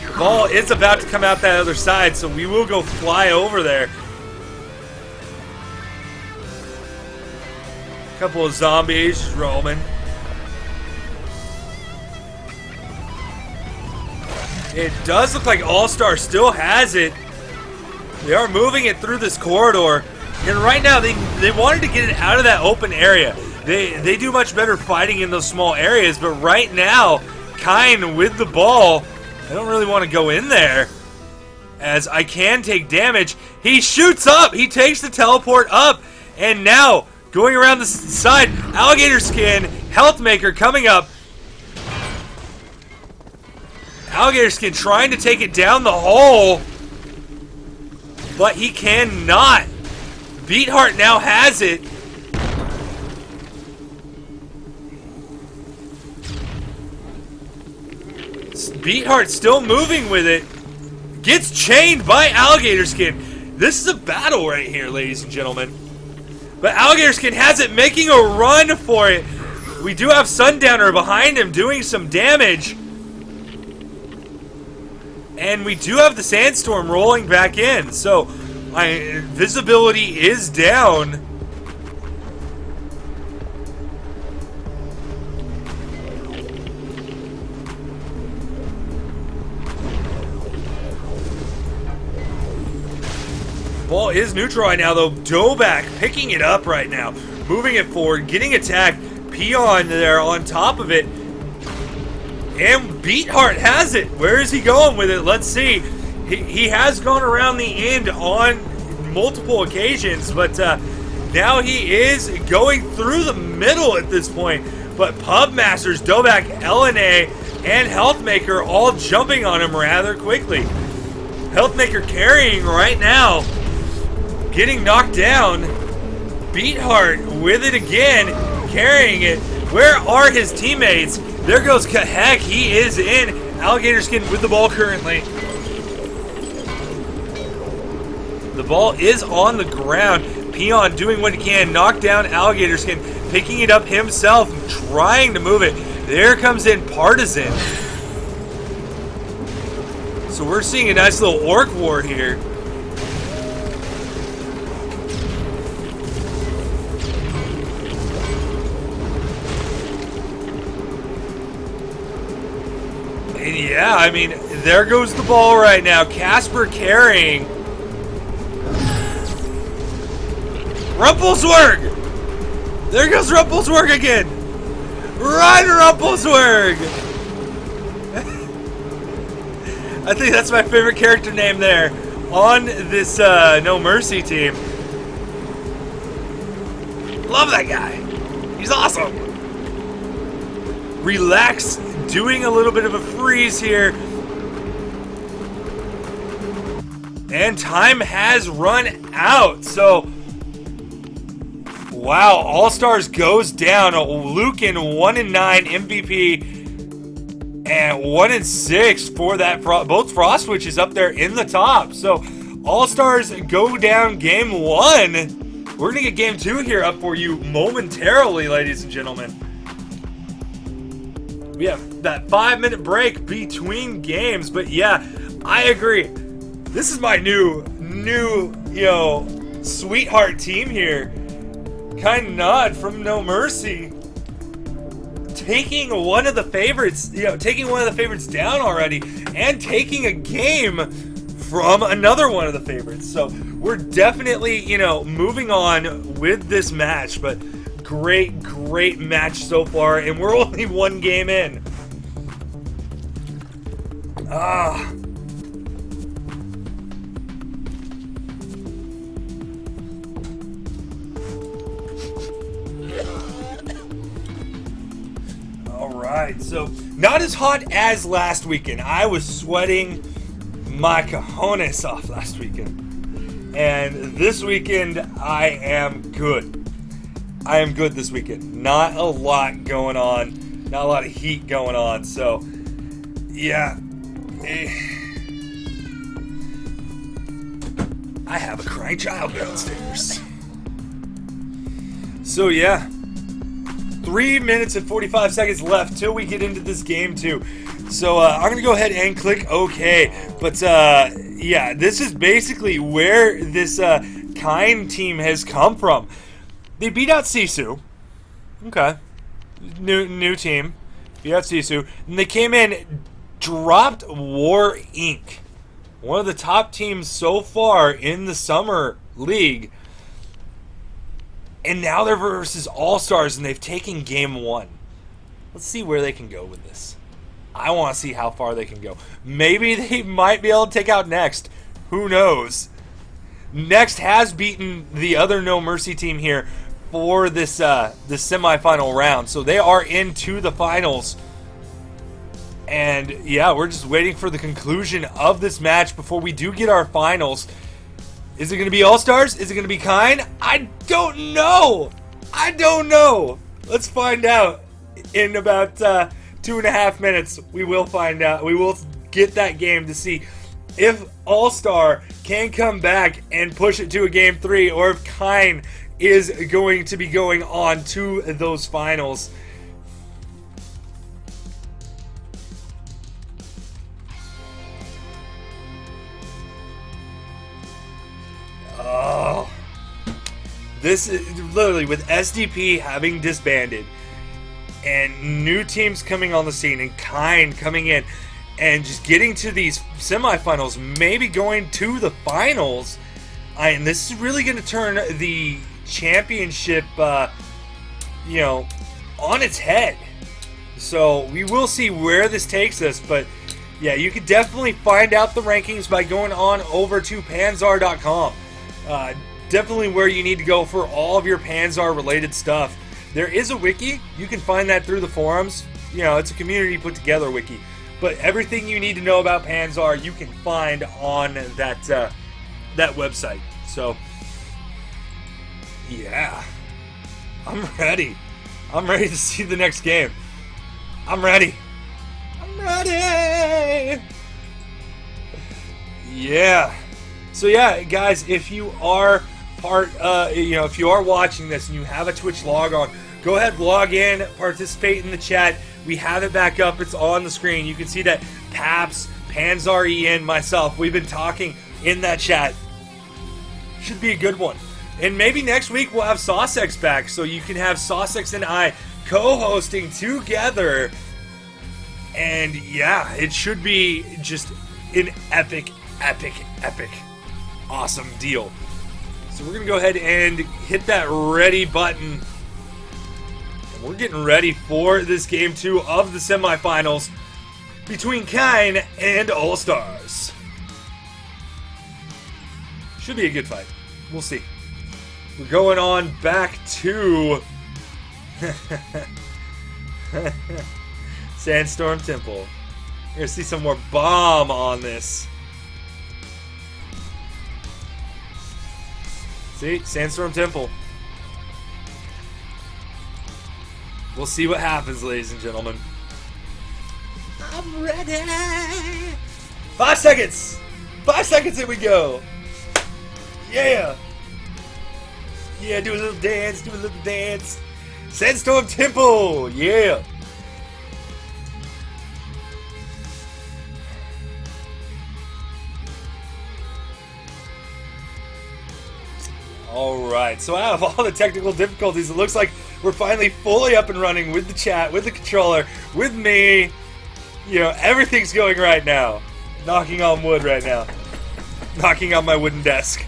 The ball is about to come out that other side, so we will go fly over there. Couple of zombies just roaming. It does look like All-Star still has it. They are moving it through this corridor. And right now, they wanted to get it out of that open area. They do much better fighting in those small areas, but right now, Kine with the ball, I don't really want to go in there, as I can take damage. He shoots up. He takes the teleport up, and now, going around the side, Alligator Skin, Healthmaker coming up. Alligator Skin trying to take it down the hole, but he cannot. Beatheart now has it. Beatheart still moving with it. Gets chained by Alligator Skin. This is a battle right here, ladies and gentlemen. But Alligator Skin has it, making a run for it. We do have Sundowner behind him doing some damage. And we do have the Sandstorm rolling back in. So, my visibility is down. Ball is neutral right now, though. Dobak picking it up right now. Moving it forward, getting attacked. Peon there on top of it. And Beatheart has it. Where is he going with it? Let's see. He has gone around the end on multiple occasions, but now he is going through the middle at this point. But Pubmasters, Dobak, LNA, and Healthmaker all jumping on him rather quickly. Healthmaker carrying right now. Getting knocked down. Beatheart with it again, carrying it. Where are his teammates? There goes Kahek. He is in. Alligator Skin with the ball currently. The ball is on the ground. Peon doing what he can, knock down Alligator Skin, picking it up himself, trying to move it. There comes in Partisan. So we're seeing a nice little orc war here. And yeah, I mean, there goes the ball right now. Casper carrying. Rumpelswerg! There goes Rumpelswerg again! Run, Rumpelswerg! I think that's my favorite character name there on this No Mercy team. Love that guy. He's awesome. Relax, doing a little bit of a freeze here. And time has run out, so wow, All-Stars goes down. Lucan 1-9 MVP and 1-6 for that. Both Frost Witches up there in the top. So All-Stars go down game 1. We're going to get game 2 here up for you momentarily, ladies and gentlemen. We have that 5-minute break between games, but yeah, I agree. This is my new, sweetheart team here. Kind Nod from No Mercy taking one of the favorites, taking one of the favorites down already and taking a game from another one of the favorites. So we're definitely, moving on with this match, but great match so far, and we're only one game in. Alright, so not as hot as last weekend. I was sweating my cojones off last weekend. And this weekend, I am good. I am good this weekend. Not a lot going on. Not a lot of heat going on. So, yeah. I have a crying child downstairs. So, yeah. 3 minutes and 45 seconds left till we get into this game 2. So I'm going to go ahead and click OK. But yeah, this is basically where this Kind team has come from. They beat out Sisu. Okay. New team. Beat out Sisu. And they came in, dropped War Inc. One of the top teams so far in the Summer League. And now they're versus All-Stars, and they've taken game 1. Let's see where they can go with this. I want to see how far they can go. Maybe they might be able to take out Next. Who knows? Next has beaten the other No Mercy team here for this semifinal round. So they are into the finals. And yeah, we're just waiting for the conclusion of this match before we do get our finals. Is it going to be All-Stars? Is it going to be Kind? I don't know. I don't know. Let's find out in about 2.5 minutes. We will find out. We will get that game to see if All-Star can come back and push it to a game 3, or if Kind is going to be going on to those finals. Oh, this is literally with SDP having disbanded and new teams coming on the scene and Kind coming in and just getting to these semifinals, maybe going to the finals. And this is really going to turn the championship, on its head. So we will see where this takes us, but yeah, you can definitely find out the rankings by going on over to Panzar.com. Definitely where you need to go for all of your Panzar related stuff. There is a wiki. You can find that through the forums. It's a community put together wiki. But everything you need to know about Panzar, you can find on that website. So, yeah. I'm ready. I'm ready to see the next game. I'm ready. I'm ready! Yeah. So yeah, guys, if you are if you are watching this and you have a Twitch log on, go ahead, log in, participate in the chat. We have it back up. It's on the screen. You can see that Paps, Panzar, Ian, myself, we've been talking in that chat. Should be a good one. And maybe next week we'll have Saucex back, so you can have Saucex and I co-hosting together. And yeah, it should be just an epic, awesome deal. So we're going to go ahead and hit that ready button. And we're getting ready for this game 2 of the semifinals between Kine and All Stars. Should be a good fight. We'll see. We're going on back to Sandstorm Temple. You're going to see some more bomb on this. See? Sandstorm Temple. We'll see what happens, ladies and gentlemen. I'm ready. 5 seconds. 5 seconds, here we go. Yeah. Yeah, do a little dance, do a little dance. Sandstorm Temple, yeah. Alright, so out of all the technical difficulties, it looks like we're finally fully up and running with the chat, with the controller, with me. You know, everything's going right now. Knocking on wood right now. Knocking on my wooden desk.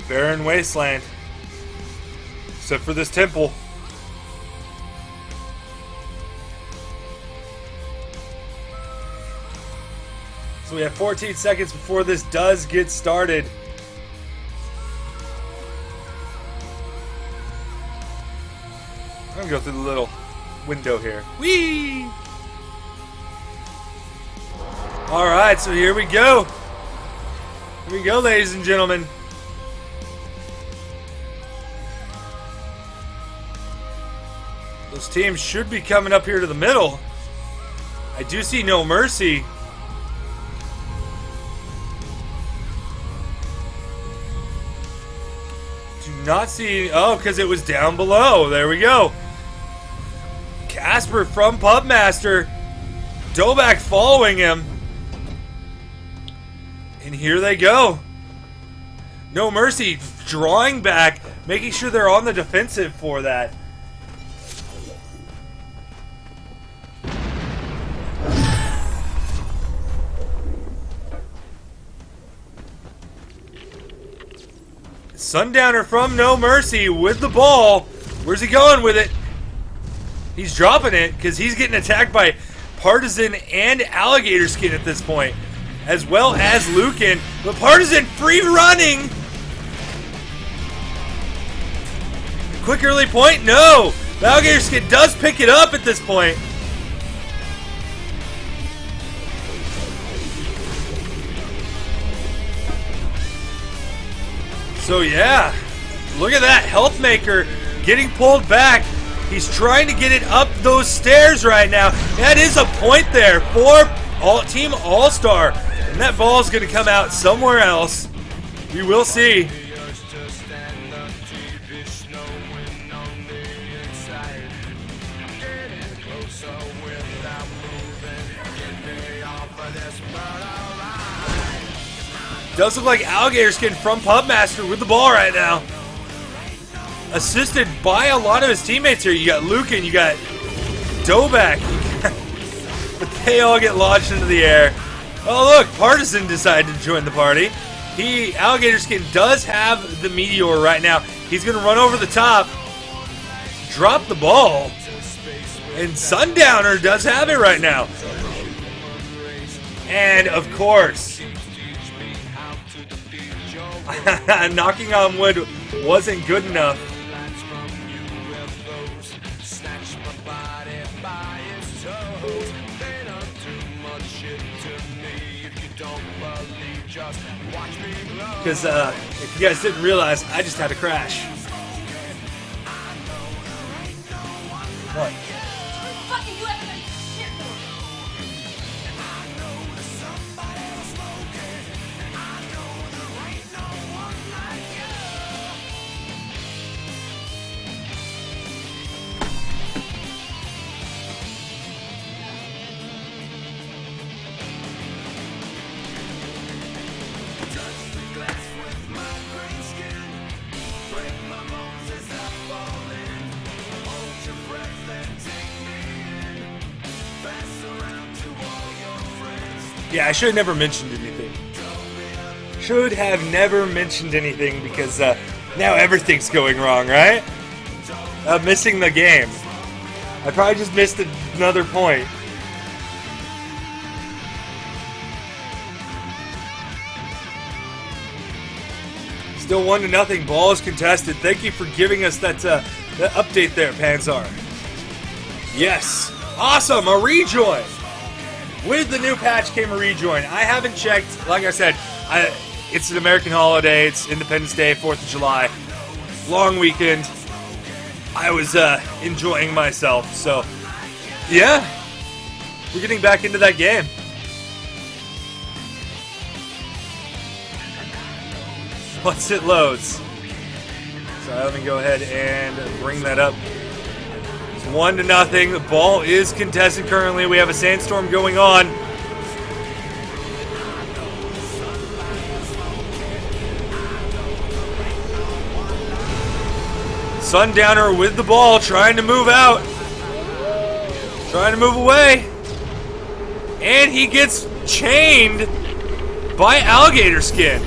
Barren wasteland. Except for this temple. So we have 14 seconds before this does get started. I'm gonna go through the little window here. Whee! Alright, so here we go. Here we go, ladies and gentlemen. Those teams should be coming up here to the middle. I do see No Mercy. Do not see... Oh, because it was down below. There we go. Casper from Pubmaster. Dobak following him. And here they go. No Mercy drawing back, making sure they're on the defensive for that. Sundowner from No Mercy with the ball. Where's he going with it? He's dropping it because he's getting attacked by Partisan and Alligator Skin at this point, as well as Lucan. But Partisan free running. Quick early point? No. The Alligator Skin does pick it up at this point. So yeah, look at that. Health Maker getting pulled back. He's trying to get it up those stairs right now. That is a point there for Team All-Star. And that ball is going to come out somewhere else. We will see. Does look like Alligator Skin from Pubmaster with the ball right now. Assisted by a lot of his teammates here. You got Lucan, you got Dobak. But they all get launched into the air. Oh look, Partisan decided to join the party. Alligator Skin does have the Meteor right now. He's going to run over the top. Drop the ball. And Sundowner does have it right now. And of course, knocking on wood wasn't good enough. because if you guys didn't realize, I just had a crash. What? Fucking you everybody shit for. Yeah, I should have never mentioned anything. Should have never mentioned anything because now everything's going wrong, right? Missing the game. I probably just missed another point. Still 1-0. Ball is contested. Thank you for giving us that update there, Panzar. Yes. Awesome. A rejoin. With the new patch came a rejoin. I haven't checked. Like I said, it's an American holiday. It's Independence Day, 4th of July. Long weekend. I was enjoying myself. So, yeah. We're getting back into that game. Once it loads. So let me go ahead and bring that up. 1-0. The ball is contested currently. We have a sandstorm going on. Sundowner with the ball, trying to move out. Trying to move away. And he gets chained by alligator skin.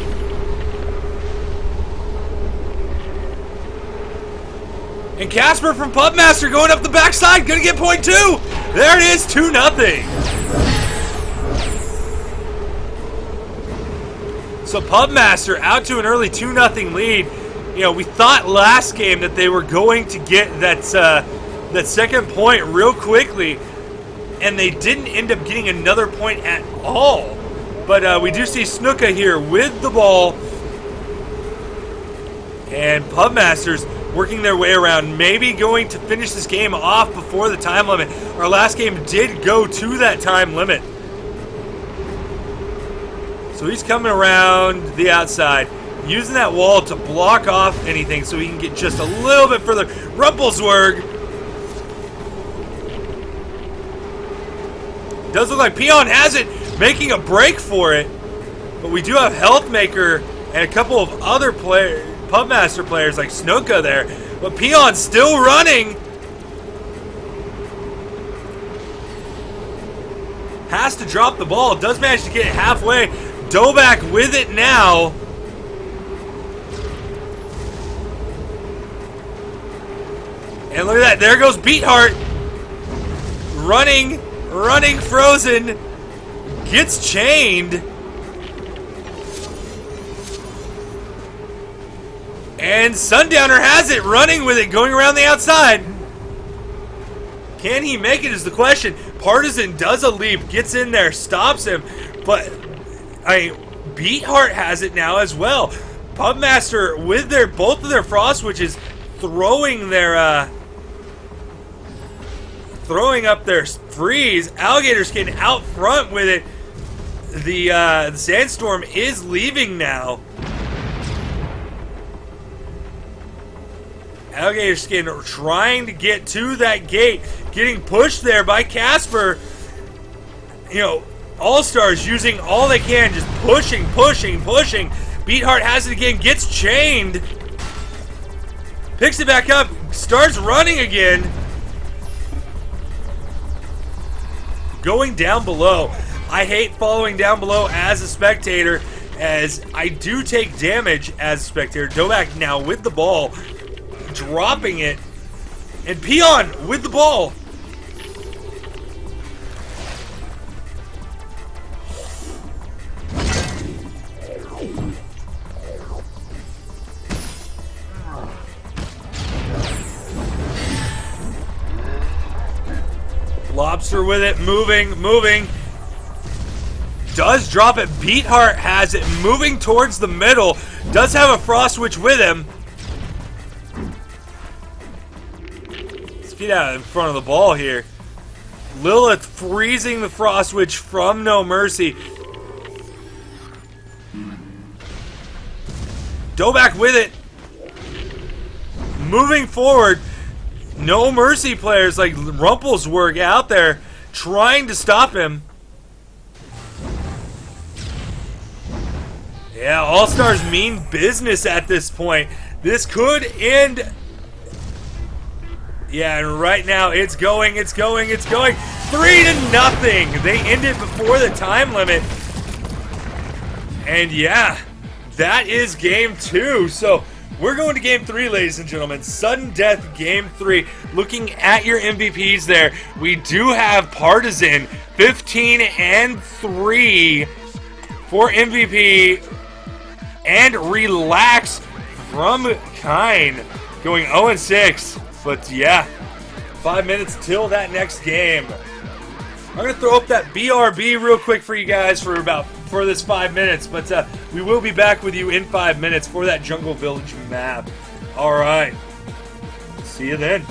And Casper from Pubmaster going up the backside, gonna get point 2. There it is, 2-0. So Pubmaster out to an early 2-0 lead. You know, we thought last game that they were going to get that second point real quickly, and they didn't end up getting another point at all. But we do see Snuka here with the ball, and Pubmasters working their way around, maybe going to finish this game off before the time limit. Our last game did go to that time limit. So he's coming around the outside, using that wall to block off anything so he can get just a little bit further. Rumpelswerg. Does look like Peon has it, making a break for it. But we do have Healthmaker and a couple of other Pubmaster players like Snuka there, but Peon's still running. Has to drop the ball. Does manage to get it halfway. Dobak with it now. And look at that. There goes Beatheart. Running frozen. Gets chained. And Sundowner has it, running with it, going around the outside. Can he make it is the question. Partisan does a leap, gets in there, stops him. But, Beatheart has it now as well. Pubmaster with both of their frost switches throwing up their freeze. Alligator Skin out front with it. The Sandstorm is leaving now. Alligator Skin trying to get to that gate, getting pushed there by Casper. You know, All-Stars using all they can, just pushing. Beatheart has it again, gets chained. Picks it back up, starts running again. Going down below. I hate following down below as a spectator, as I do take damage as a spectator. Dobak now with the ball, dropping it, and Peon with the ball. Lobster with it, moving. does drop it. Beatheart has it moving towards the middle. Does have a Frost Witch with him. Let's get out in front of the ball here. Lilith freezing the Frost Witch from No Mercy. Dobak with it. Moving forward. No Mercy players like Rumpelswerk out there trying to stop him. Yeah, All-Stars mean business at this point. This could end. Yeah, and right now it's going. 3-0. They end it before the time limit. And yeah, that is game 2. So we're going to game 3, ladies and gentlemen. Sudden death game 3. Looking at your MVPs there, we do have Partisan 15-3 for MVP. And Relax from Kine going 0-6. But yeah, 5 minutes till that next game. I'm going to throw up that BRB real quick for you guys for this 5 minutes. But we will be back with you in 5 minutes for that Jungle Village map. All right. See you then.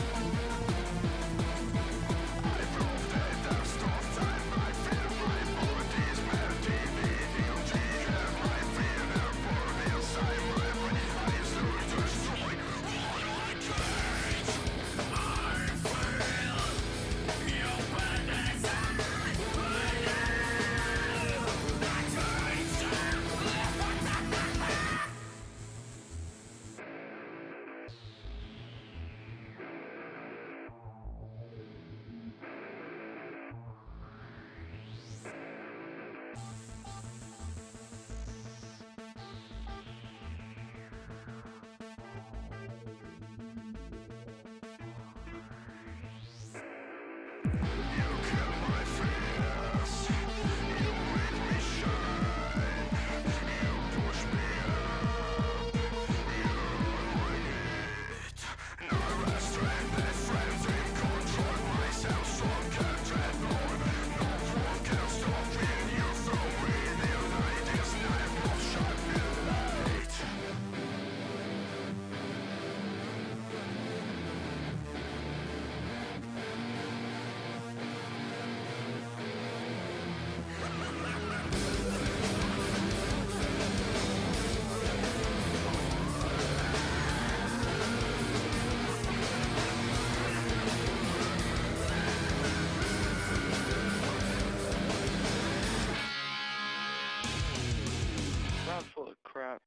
Full of crap.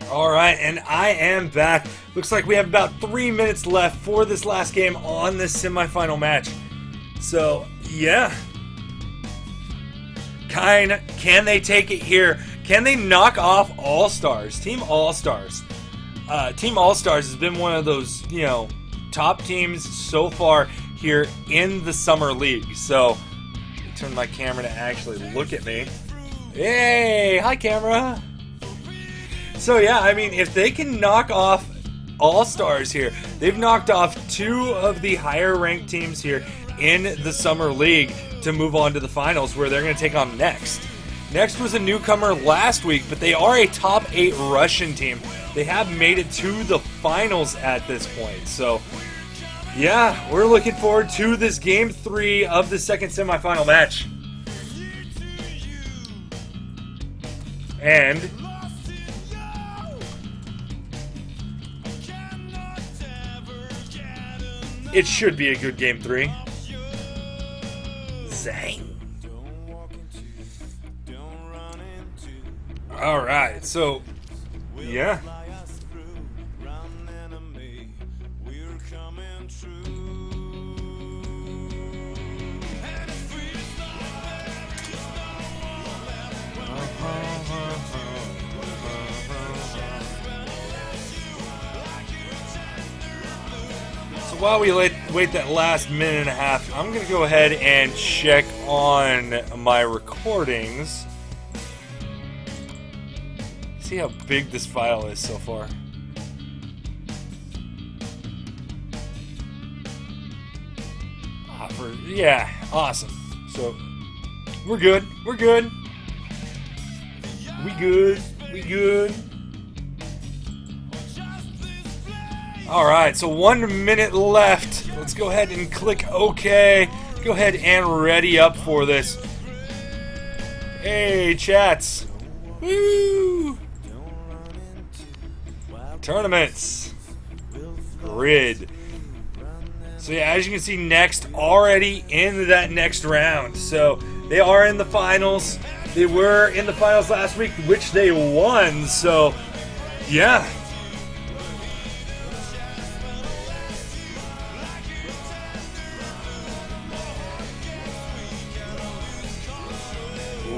All right, and I am back. Looks like we have about 3 minutes left for this last game on this semifinal match. So, yeah. Can they take it here? Can they knock off All-Stars? Team All-Stars. Team All-Stars has been one of those, top teams so far here in the Summer League. So, let me turn my camera to actually look at me. Hey, hi camera. So yeah, I mean, if they can knock off All-Stars here, they've knocked off 2 of the higher ranked teams here in the Summer League to move on to the finals where they're going to take on Next. Next was a newcomer last week, but they are a top 8 Russian team. They have made it to the finals at this point. So yeah, we're looking forward to this game 3 of the second semifinal match. And it should be a good game 3. Zang. Alright, so, yeah. While we wait that last minute and a half, I'm going to go ahead and check on my recordings. See how big this file is so far. for, yeah, awesome. So, we're good. We're good. We good. We good. Alright, so 1 minute left. Let's go ahead and click OK. Go ahead and ready up for this. Hey, chats. Woo! Tournaments. Grid. So yeah, as you can see, next already in that next round. So they are in the finals. They were in the finals last week, which they won. So yeah.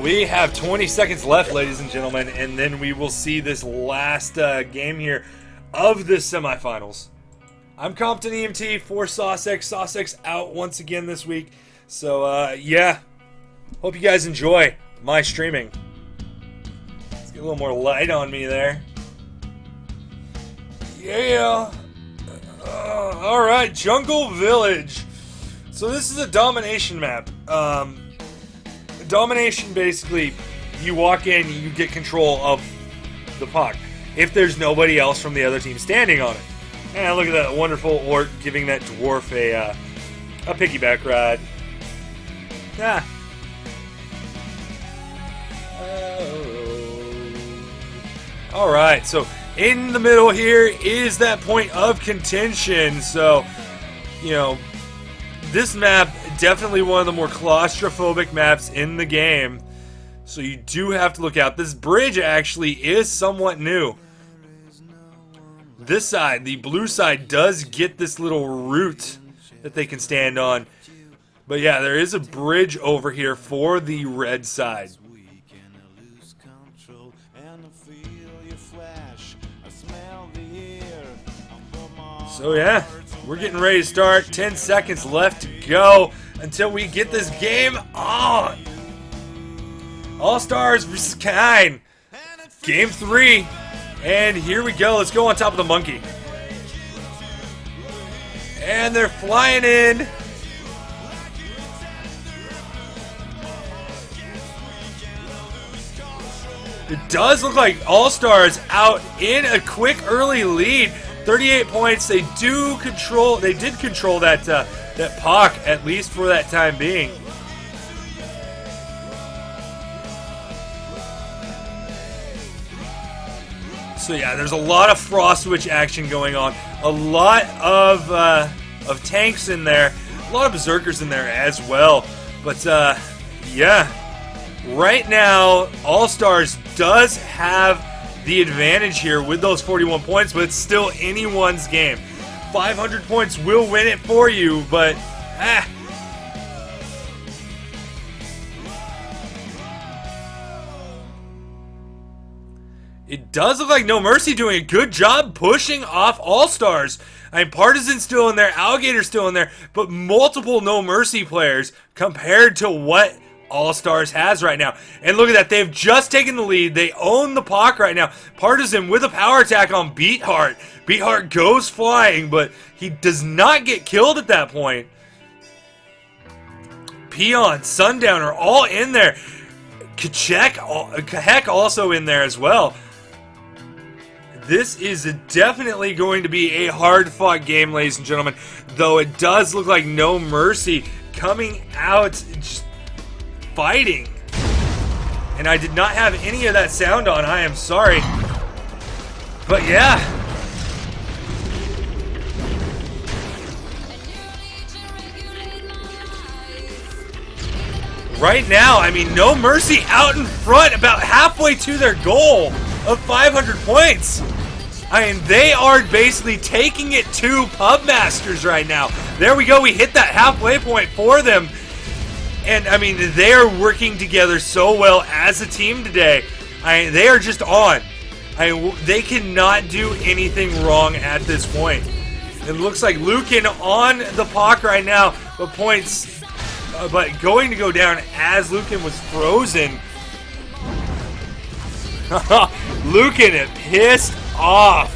We have 20 seconds left, ladies and gentlemen, and then we will see this last game here of the semifinals. I'm Compton EMT for Sossex. Sossex out once again this week. So, yeah. Hope you guys enjoy my streaming. Let's get a little more light on me there. Yeah. Alright, Jungle Village. So this is a domination map. Domination, basically, you walk in, you get control of the puck if there's nobody else from the other team standing on it. And look at that wonderful Ort giving that dwarf a piggyback ride. Ah. Alright, so in the middle here is that point of contention. So, you know, this map, definitely one of the more claustrophobic maps in the game. So you do have to look out. This bridge actually is somewhat new. This side, the blue side, does get this little route that they can stand on. But yeah, there is a bridge over here for the red side. So yeah, we're getting ready to start. 10 seconds left to go until we get this game on. All-Stars vs. Kine. Game 3. And here we go. Let's go on top of the monkey. And they're flying in. It does look like All-Stars out in a quick early lead. 38 points. They did control that that puck, at least for that time being. So yeah, there's a lot of Frost Witch action going on. A lot of tanks in there. A lot of Berserkers in there as well. But yeah, right now All-Stars does have the advantage here with those 41 points, but it's still anyone's game. 500 points will win it for you, but it does look like No Mercy doing a good job pushing off All-Stars. I mean, Partisan's still in there, Alligator's still in there, but multiple No Mercy players compared to what All-Stars has right now. And look at that, they've just taken the lead. They own the puck right now. Partisan with a power attack on Beatheart. Beatheart goes flying, but he does not get killed at that point. Peon, Sundowner, all in there. Kahek also in there as well. This is definitely going to be a hard-fought game, ladies and gentlemen. Though it does look like No Mercy coming out just fighting. And I did not have any of that sound on. I am sorry. But yeah. Right now, I mean, No Mercy out in front, about halfway to their goal of 500 points. I mean, they are basically taking it to Pubmasters right now. There we go. We hit that halfway point for them. And, I mean, they are working together so well as a team today. I mean, they are just on. I mean, they cannot do anything wrong at this point. It looks like Lucan on the puck right now, but points, but going to go down as Lucan was frozen. Lucan pissed off.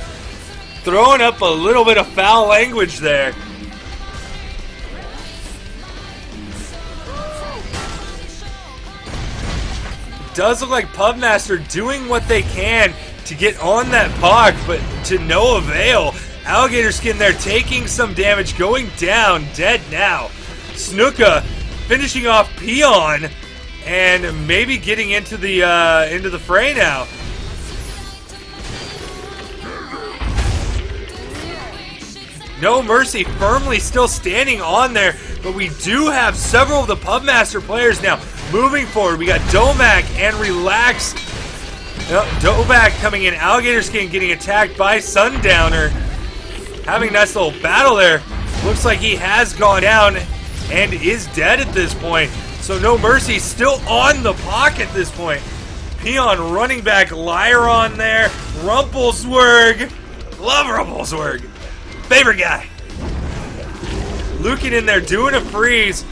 Throwing up a little bit of foul language there. does look like Pubmaster doing what they can to get on that puck, but to no avail. Alligator Skin there taking some damage, going down, dead now. Snuka finishing off Peon and maybe getting into the fray now. No Mercy firmly still standing on there, but we do have several of the Pubmaster players now moving forward. We got Domac and Relax. Domac coming in, Alligator Skin getting attacked by Sundowner. Having a nice little battle there. Looks like he has gone down and is dead at this point. So No Mercy still on the puck at this point. Peon running back, Lyron there. Rumpleswerg. Love Rumpleswerg. Favorite guy. Lucan in there doing a freeze.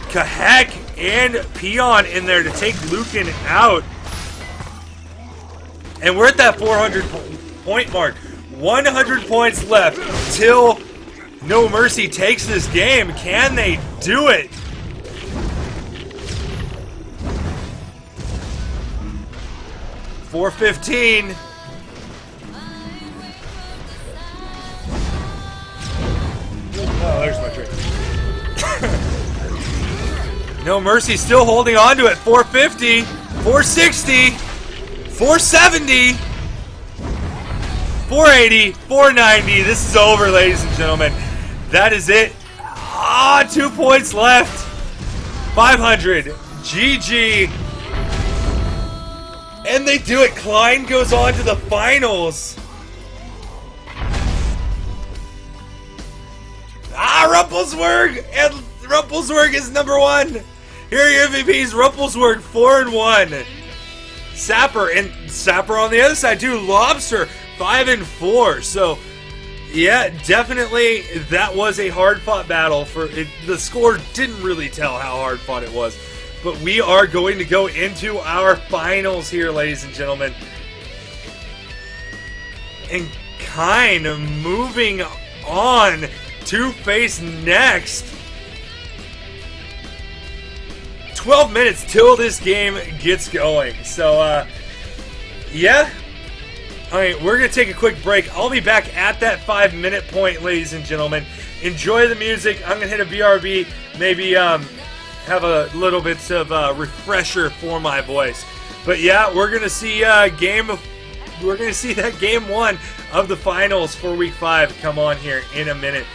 Kahek and Peon in there to take Lucan out. And we're at that 400 point mark. 100 points left till No Mercy takes this game. Can they do it? .415. Oh, there's my trick. No Mercy still holding on to it. 450, 460, 470, 480, 490. This is over, ladies and gentlemen. That is it. 2 points left. 500. GG. And they do it. Klein goes on to the finals. Rumpleswerg! And Rumpleswerg is #1. Here are your MVPs. Rumpleswerg 4-1. Sapper and Sapper on the other side too. Lobster 5-4. So yeah, definitely that was a hard-fought battle. For it, the score didn't really tell how hard-fought it was. But we are going to go into our finals here, ladies and gentlemen. And kind of moving on to face next. 12 minutes till this game gets going. So, yeah. Alright, we're going to take a quick break. I'll be back at that 5-minute point, ladies and gentlemen. Enjoy the music. I'm going to hit a BRB. Maybe have a little bit of a refresher for my voice. But yeah, we're going to see that game 1 of the finals for week 5 come on here in a minute.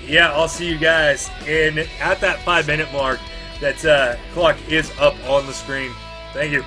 Yeah, I'll see you guys at that 5-minute mark. That clock is up on the screen. Thank you.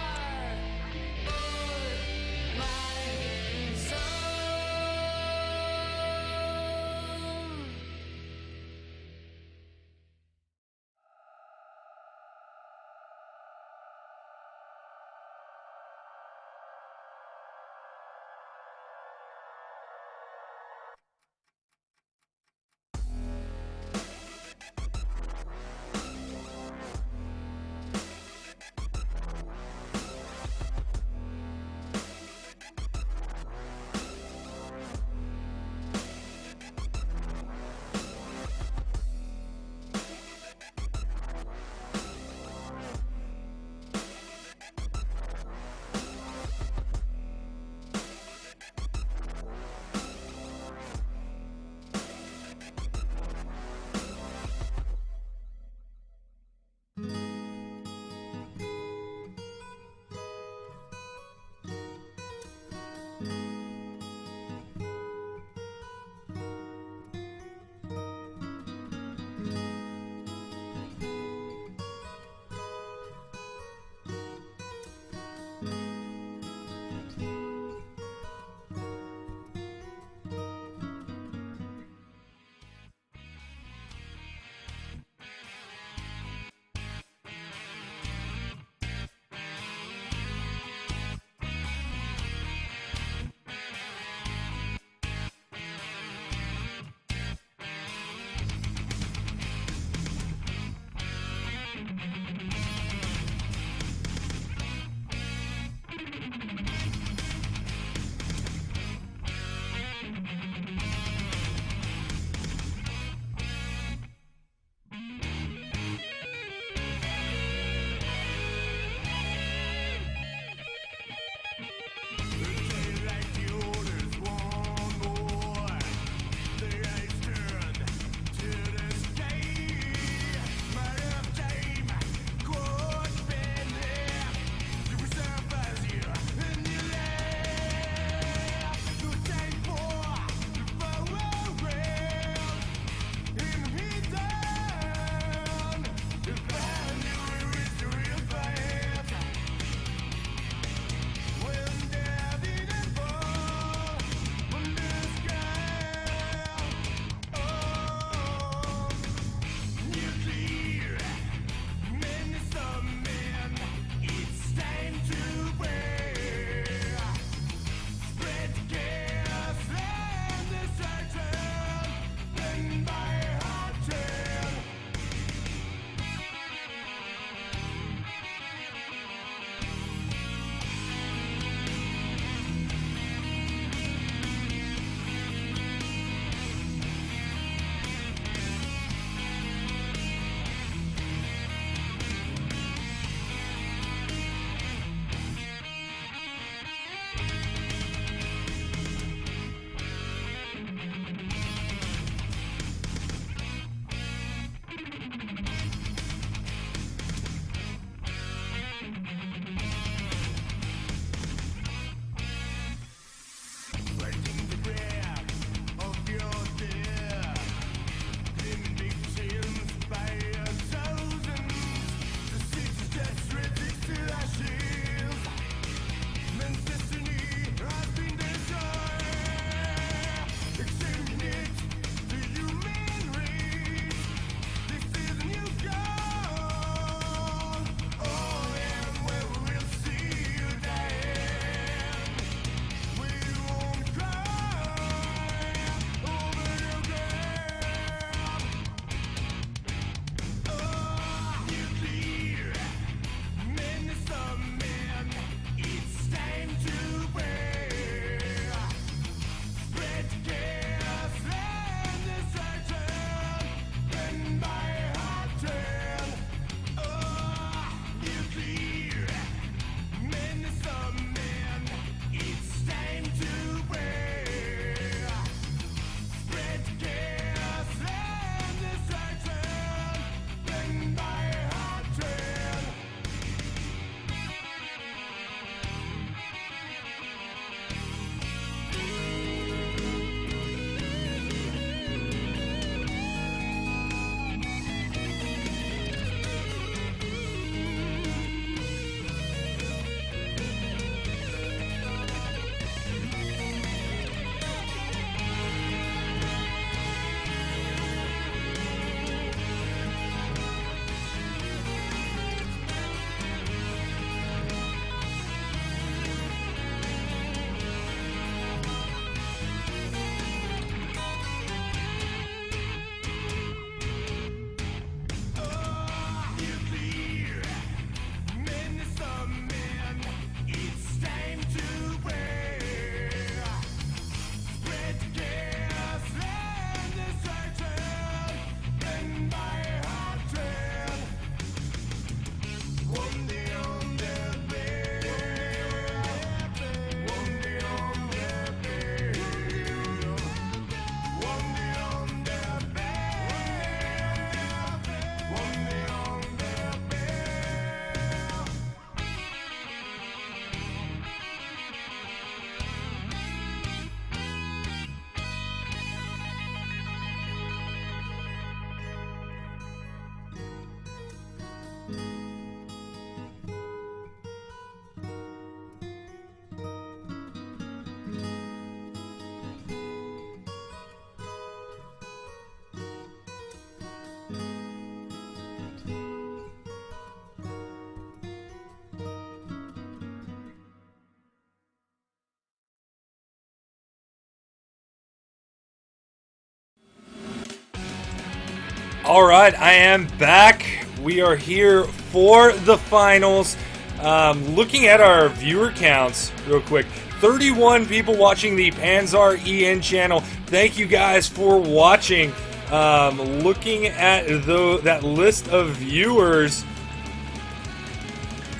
Alright, I am back. We are here for the finals. Looking at our viewer counts real quick. 31 people watching the Panzar EN channel. Thank you guys for watching. Looking at that list of viewers,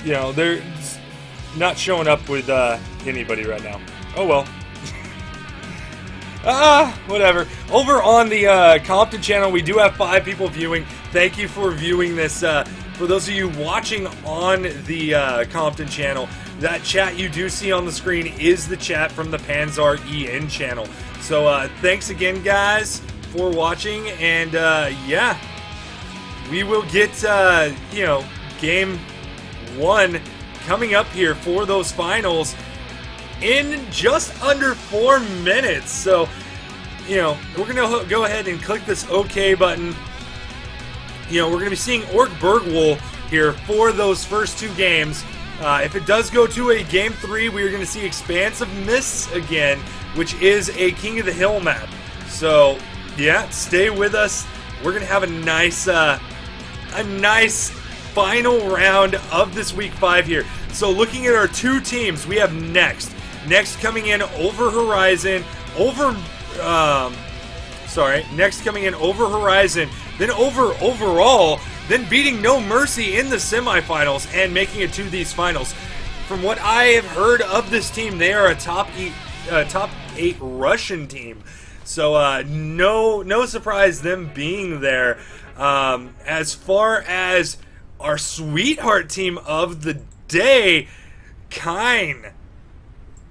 you know, they're not showing up with anybody right now. Oh well. Whatever. Over on the Compton channel, we do have 5 people viewing. Thank you for viewing this. For those of you watching on the Compton channel, that chat you do see on the screen is the chat from the Panzar EN channel. So thanks again, guys, for watching. And yeah, we will get you know, game 1 coming up here for those finals in just under 4 minutes. So, you know, we're going to go ahead and click this OK button. You know, we're going to be seeing Orc Bergwool here for those first 2 games. If it does go to a game 3, we're going to see Expansive Mists again, which is a King of the Hill map. So, yeah, stay with us. We're going to have a nice final round of this week 5 here. So, looking at our 2 teams, we have Next coming in over Horizon, Next coming in over Horizon, then over Overall, then beating No Mercy in the semifinals and making it to these finals. From what I have heard of this team, they are a top 8 Russian team. So no surprise them being there. As far as our sweetheart team of the day, Kine.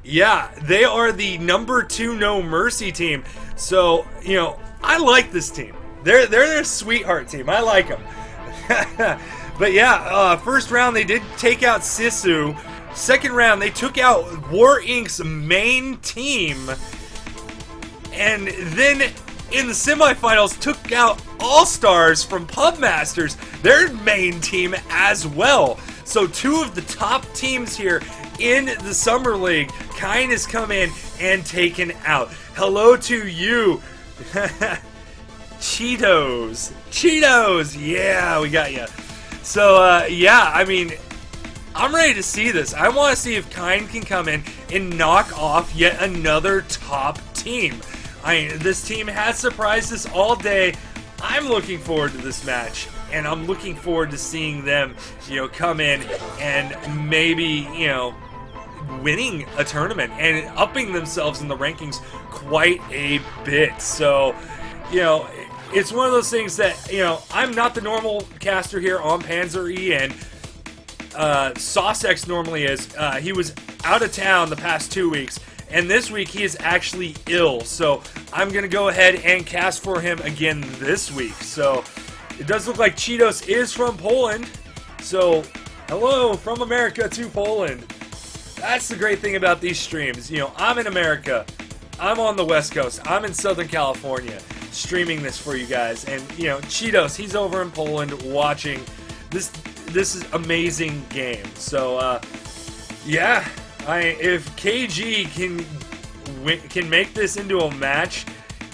Yeah, they are the number 2 No Mercy team. So, you know, I like this team. They're their sweetheart team. I like them. But yeah, first round they did take out Sisu. Second round they took out War Inc.'s main team. And then in the semifinals took out All-Stars from Pubmasters, their main team as well. So 2 of the top teams here in the Summer League, Kine has come in and taken out. Hello to you. Cheetos, yeah, we got you. So yeah, I mean, I'm ready to see this. I want to see if Kine can come in and knock off yet another top team. This team has surprised us all day. I'm looking forward to this match, and I'm looking forward to seeing them, you know, come in and maybe, you know, winning a tournament and upping themselves in the rankings quite a bit. So, you know, it's one of those things that, you know, I'm not the normal caster here on Panzer EN. Sossex normally is. He was out of town the past 2 weeks, and this week he is actually ill. So I'm going to go ahead and cast for him again this week. So it does look like Cheetos is from Poland. So hello from America to Poland. That's the great thing about these streams. You know, I'm in America. I'm on the West Coast. I'm in Southern California streaming this for you guys. And, you know, Cheetos, he's over in Poland watching. This is amazing game. So, yeah, if KG can make this into a match,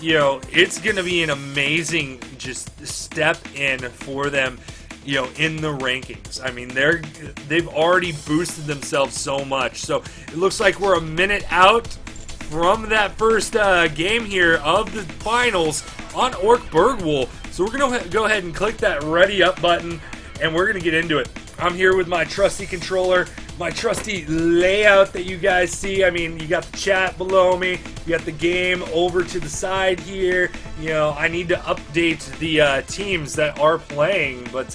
you know, it's going to be an amazing just step in for them, you know, in the rankings. I mean, they've already boosted themselves so much. So it looks like we're a minute out from that first game here of the finals on Orc Bergwool. So we're going to go ahead and click that ready up button, and we're going to get into it. I'm here with my trusty controller, my trusty layout that you guys see. I mean, you got the chat below me, you got the game over to the side here. You know, I need to update the teams that are playing, but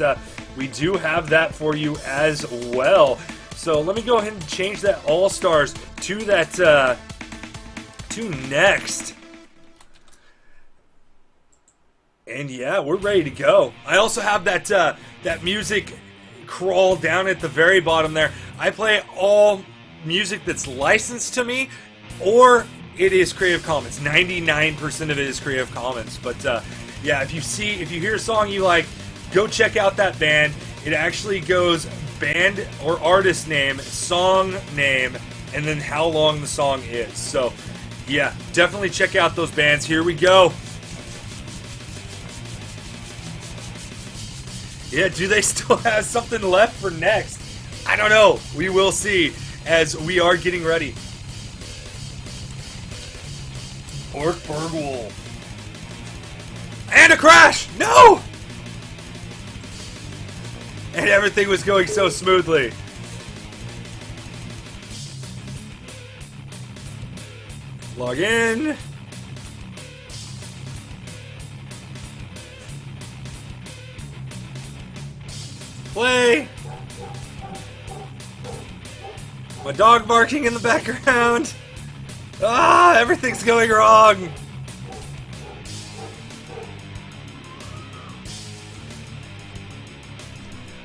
we do have that for you as well. So let me go ahead and change that All-Stars to that to Next. And yeah, we're ready to go. I also have that that music crawl down at the very bottom there. I play all music that's licensed to me, or it is Creative Commons. 99% of it is Creative Commons. But yeah, if you hear a song you like, go check out that band. It actually goes band or artist name, song name, and then how long the song is. So yeah, definitely check out those bands. Here we go. Yeah, do they still have something left for next? I don't know. We will see as we are getting ready. Orc Burgwolf. And a crash! No! And everything was going so smoothly. Log in. Play. My dog barking in the background. Ah, everything's going wrong.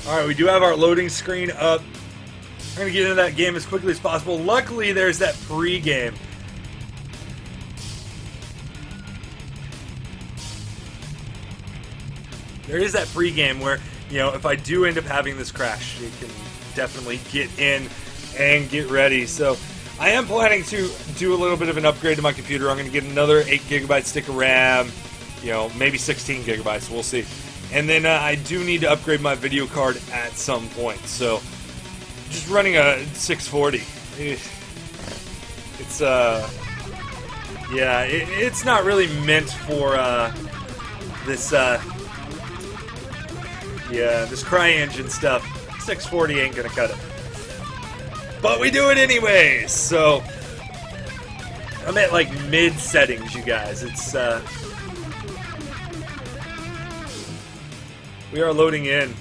Alright, we do have our loading screen up. I'm going to get into that game as quickly as possible. Luckily, there's that pre-game. There is that pre-game where, you know, if I do end up having this crash, you can definitely get in and get ready. So, I am planning to do a little bit of an upgrade to my computer. I'm going to get another 8GB stick of RAM, you know, maybe 16GB, we'll see. And then I do need to upgrade my video card at some point. So, just running a 640. It's, yeah, it's not really meant for, this, yeah, this CryEngine stuff. 640 ain't gonna cut it. But we do it anyways, so I'm at like mid settings, you guys. It's we are loading in.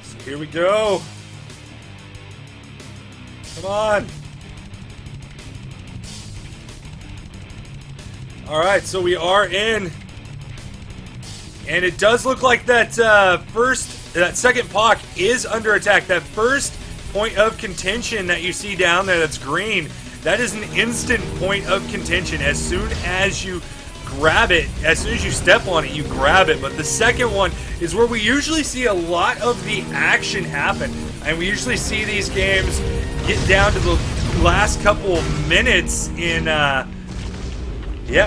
So here we go. Come on. Alright, so we are in. And it does look like that that second POC is under attack. That first point of contention that you see down there that's green, that is an instant point of contention. As soon as you grab it, as soon as you step on it, you grab it. But the second one is where we usually see a lot of the action happen. And we usually see these games get down to the last couple of minutes in, yeah,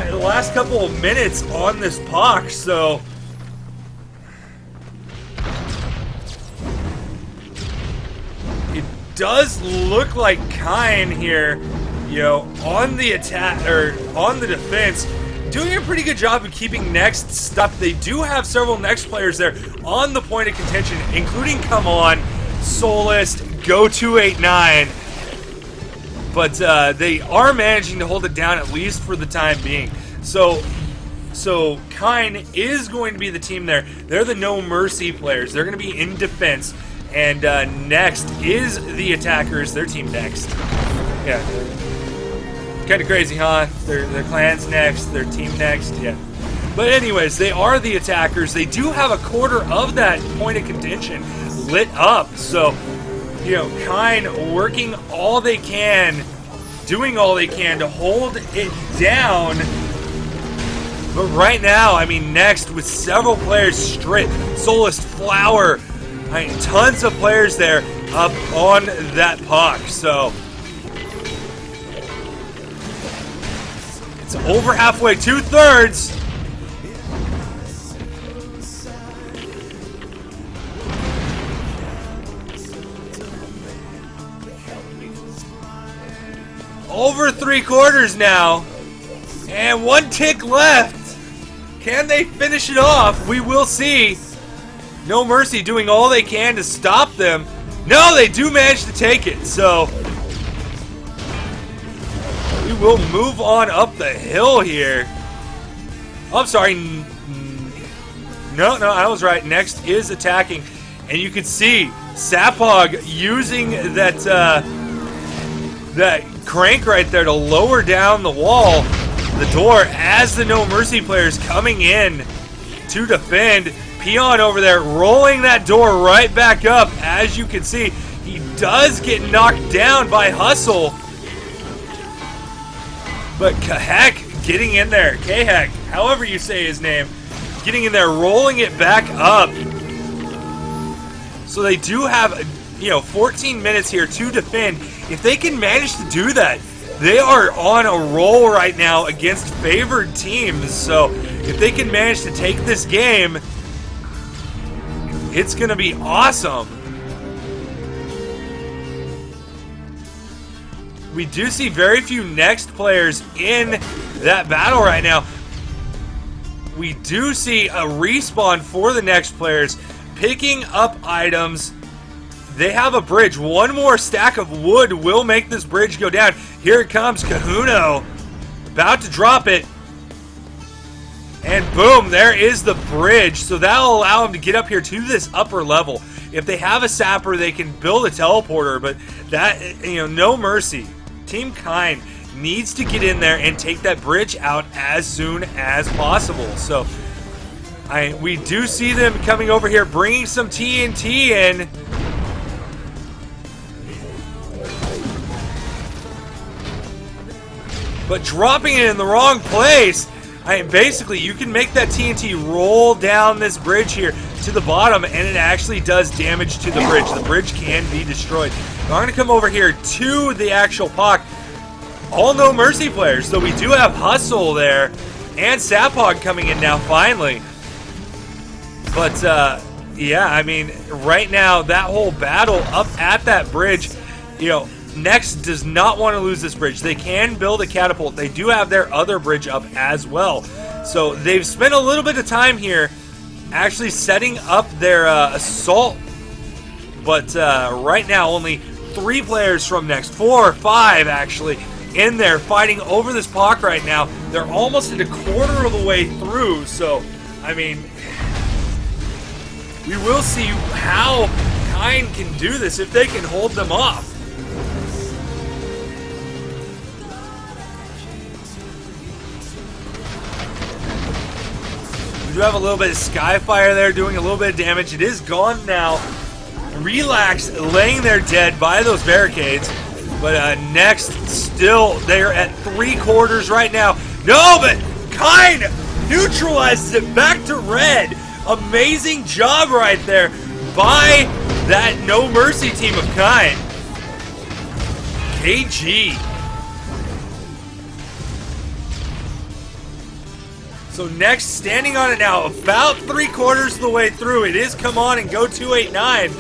the last couple of minutes on this POC, so it does look like Kine here, you know, on the attack, or on the defense, doing a pretty good job of keeping Next stuff. They do have several Next players there on the point of contention, including Come On, Solist, Go289. But they are managing to hold it down, at least for the time being. So Kine is going to be the team there. They're the No Mercy players. They're going to be in defense. And Next is the attackers. Their team Next. Yeah. Kind of crazy, huh? Their clan's Next. Their team Next. Yeah. But anyways, they are the attackers. They do have a quarter of that point of contention lit up. So, you know, Kine working all they can, doing all they can to hold it down. But right now, I mean, Next with several players straight, Solist, Flower, I mean, tons of players there up on that POC. So it's over halfway, 2/3. Over 3/4 now, and 1 tick left. Can they finish it off? We will see. No Mercy doing all they can to stop them. No, they do manage to take it, so we will move on up the hill here. Oh, I'm sorry. No, I was right. Next is attacking, and you can see Sapog using that that crank right there to lower down the wall, the door, as the No Mercy players coming in to defend. Peon over there rolling that door right back up. As you can see, he does get knocked down by Hustle, but Kahek getting in there, Kahek, however you say his name, getting in there, rolling it back up. So they do have, you know, 14 minutes here to defend. If they can manage to do that, they are on a roll right now against favored teams. So if they can manage to take this game, it's going to be awesome. We do see very few next players in that battle right now. We do see a respawn for the next players picking up items. They have a bridge. One more stack of wood will make this bridge go down. Here it comes, Kahuno. About to drop it. And boom, there is the bridge. So that'll allow them to get up here to this upper level. If they have a sapper, they can build a teleporter, but that, no mercy. Team Kind needs to get in there and take that bridge out as soon as possible. So we do see them coming over here, bringing some TNT in. But dropping it in the wrong place. Basically, you can make that TNT roll down this bridge here to the bottom, and it actually does damage to the bridge. The bridge can be destroyed. I'm going to come over here to the actual POC. All no mercy players, so we do have Hustle there, and Saphog coming in now finally. But, yeah, I mean, right now, that whole battle up at that bridge, Next does not want to lose this bridge. They can build a catapult. They do have their other bridge up as well. So they've spent a little bit of time here actually setting up their assault. But right now, only 3 players from Next. 4 or 5, actually, in there fighting over this POC right now. They're almost at a quarter of the way through. So, I mean, we will see how Kind can do this if they can hold them off. We do have a little bit of Skyfire there doing a little bit of damage. It is gone now. Relax, laying there dead by those barricades. But Next, still, they're at 3/4 right now. No, but Kind neutralizes it back to red. Amazing job right there by that No Mercy team of Kind. KG. So Next standing on it now, about 3/4 of the way through. It is come on and go 289,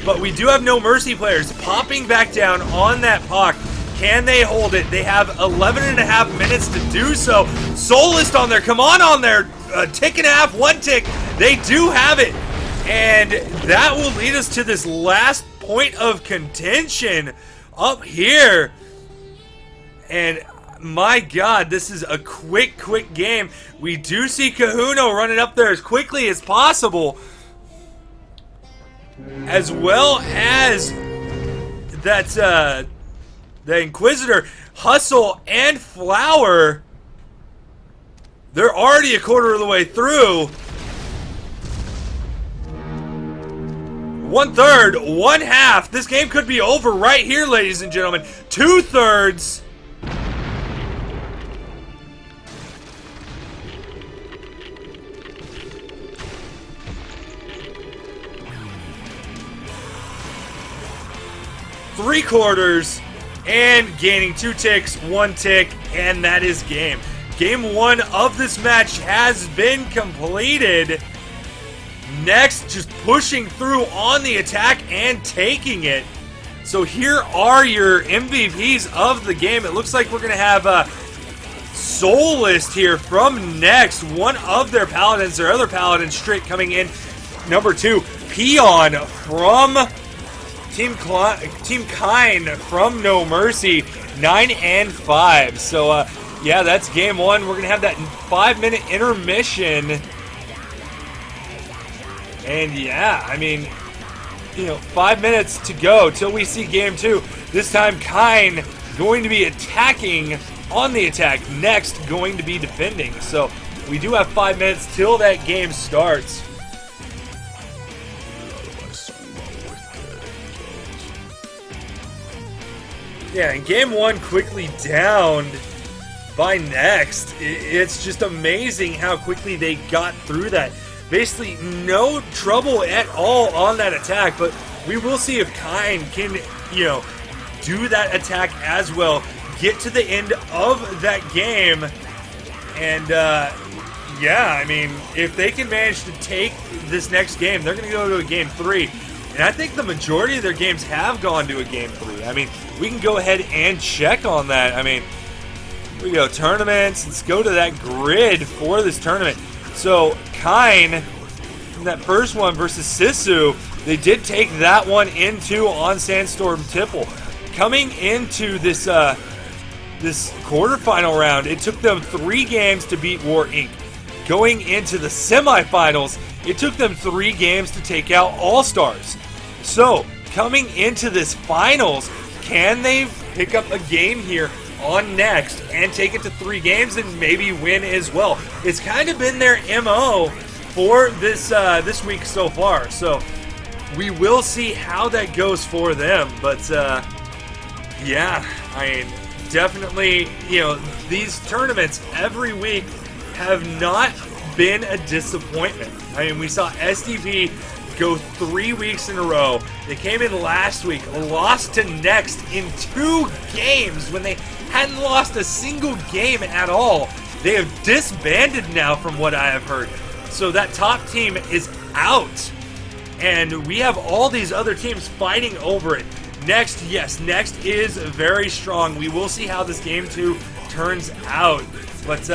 but we do have No Mercy players popping back down on that POC. Can they hold it? They have 11.5 minutes to do so. Soulist on there, come on there. A tick and a half, 1 tick. They do have it. And that will lead us to this last point of contention up here. And my God, this is a quick game. We do see Kahuno running up there as quickly as possible, as well as that the Inquisitor, Hustle, and Flower. They're already a quarter of the way through. 1/3, 1/2. This game could be over right here, ladies and gentlemen. 2/3. Three-quarters, and gaining 2 ticks, 1 tick, and that is game. Game 1 of this match has been completed. Next, just pushing through on the attack and taking it. So here are your MVPs of the game. It looks like we're going to have a Soulist here from Next. One of their Paladins, their other Paladin straight coming in. Number 2, Peon from Team Kind from No Mercy, 9 and 5. So, yeah, that's game 1. We're going to have that 5-minute intermission. And, yeah, I mean, 5 minutes to go till we see game 2. This time, Kind going to be attacking on the attack. Next, going to be defending. So, we do have 5 minutes till that game starts. Yeah, and game 1 quickly downed by Next. It's just amazing how quickly they got through that. Basically, no trouble at all on that attack, but we will see if Kind can, do that attack as well. get to the end of that game. And, yeah, I mean, if they can manage to take this next game, they're going to go to a game 3. And I think the majority of their games have gone to a game 3. I mean, we can go ahead and check on that. I mean, here we go, tournaments. Let's go to that grid for this tournament. So, Kine, in that first one versus Sisu, they did take that one into on Sandstorm Tipple. Coming into this this quarterfinal round, it took them 3 games to beat War Inc. Going into the semifinals, it took them 3 games to take out All-Stars. So, coming into this finals, can they pick up a game here on Next and take it to 3 games and maybe win as well? It's kind of been their MO for this this week so far. So, we will see how that goes for them. But, yeah, I mean, definitely, you know, these tournaments every week have not been a disappointment. I mean, we saw SDV go 3 weeks in a row. They came in last week, lost to Next in 2 games when they hadn't lost a single game at all. They have disbanded now from what I have heard. So that top team is out. And we have all these other teams fighting over it. Next, yes, Next is very strong. We will see how this game 2 turns out. But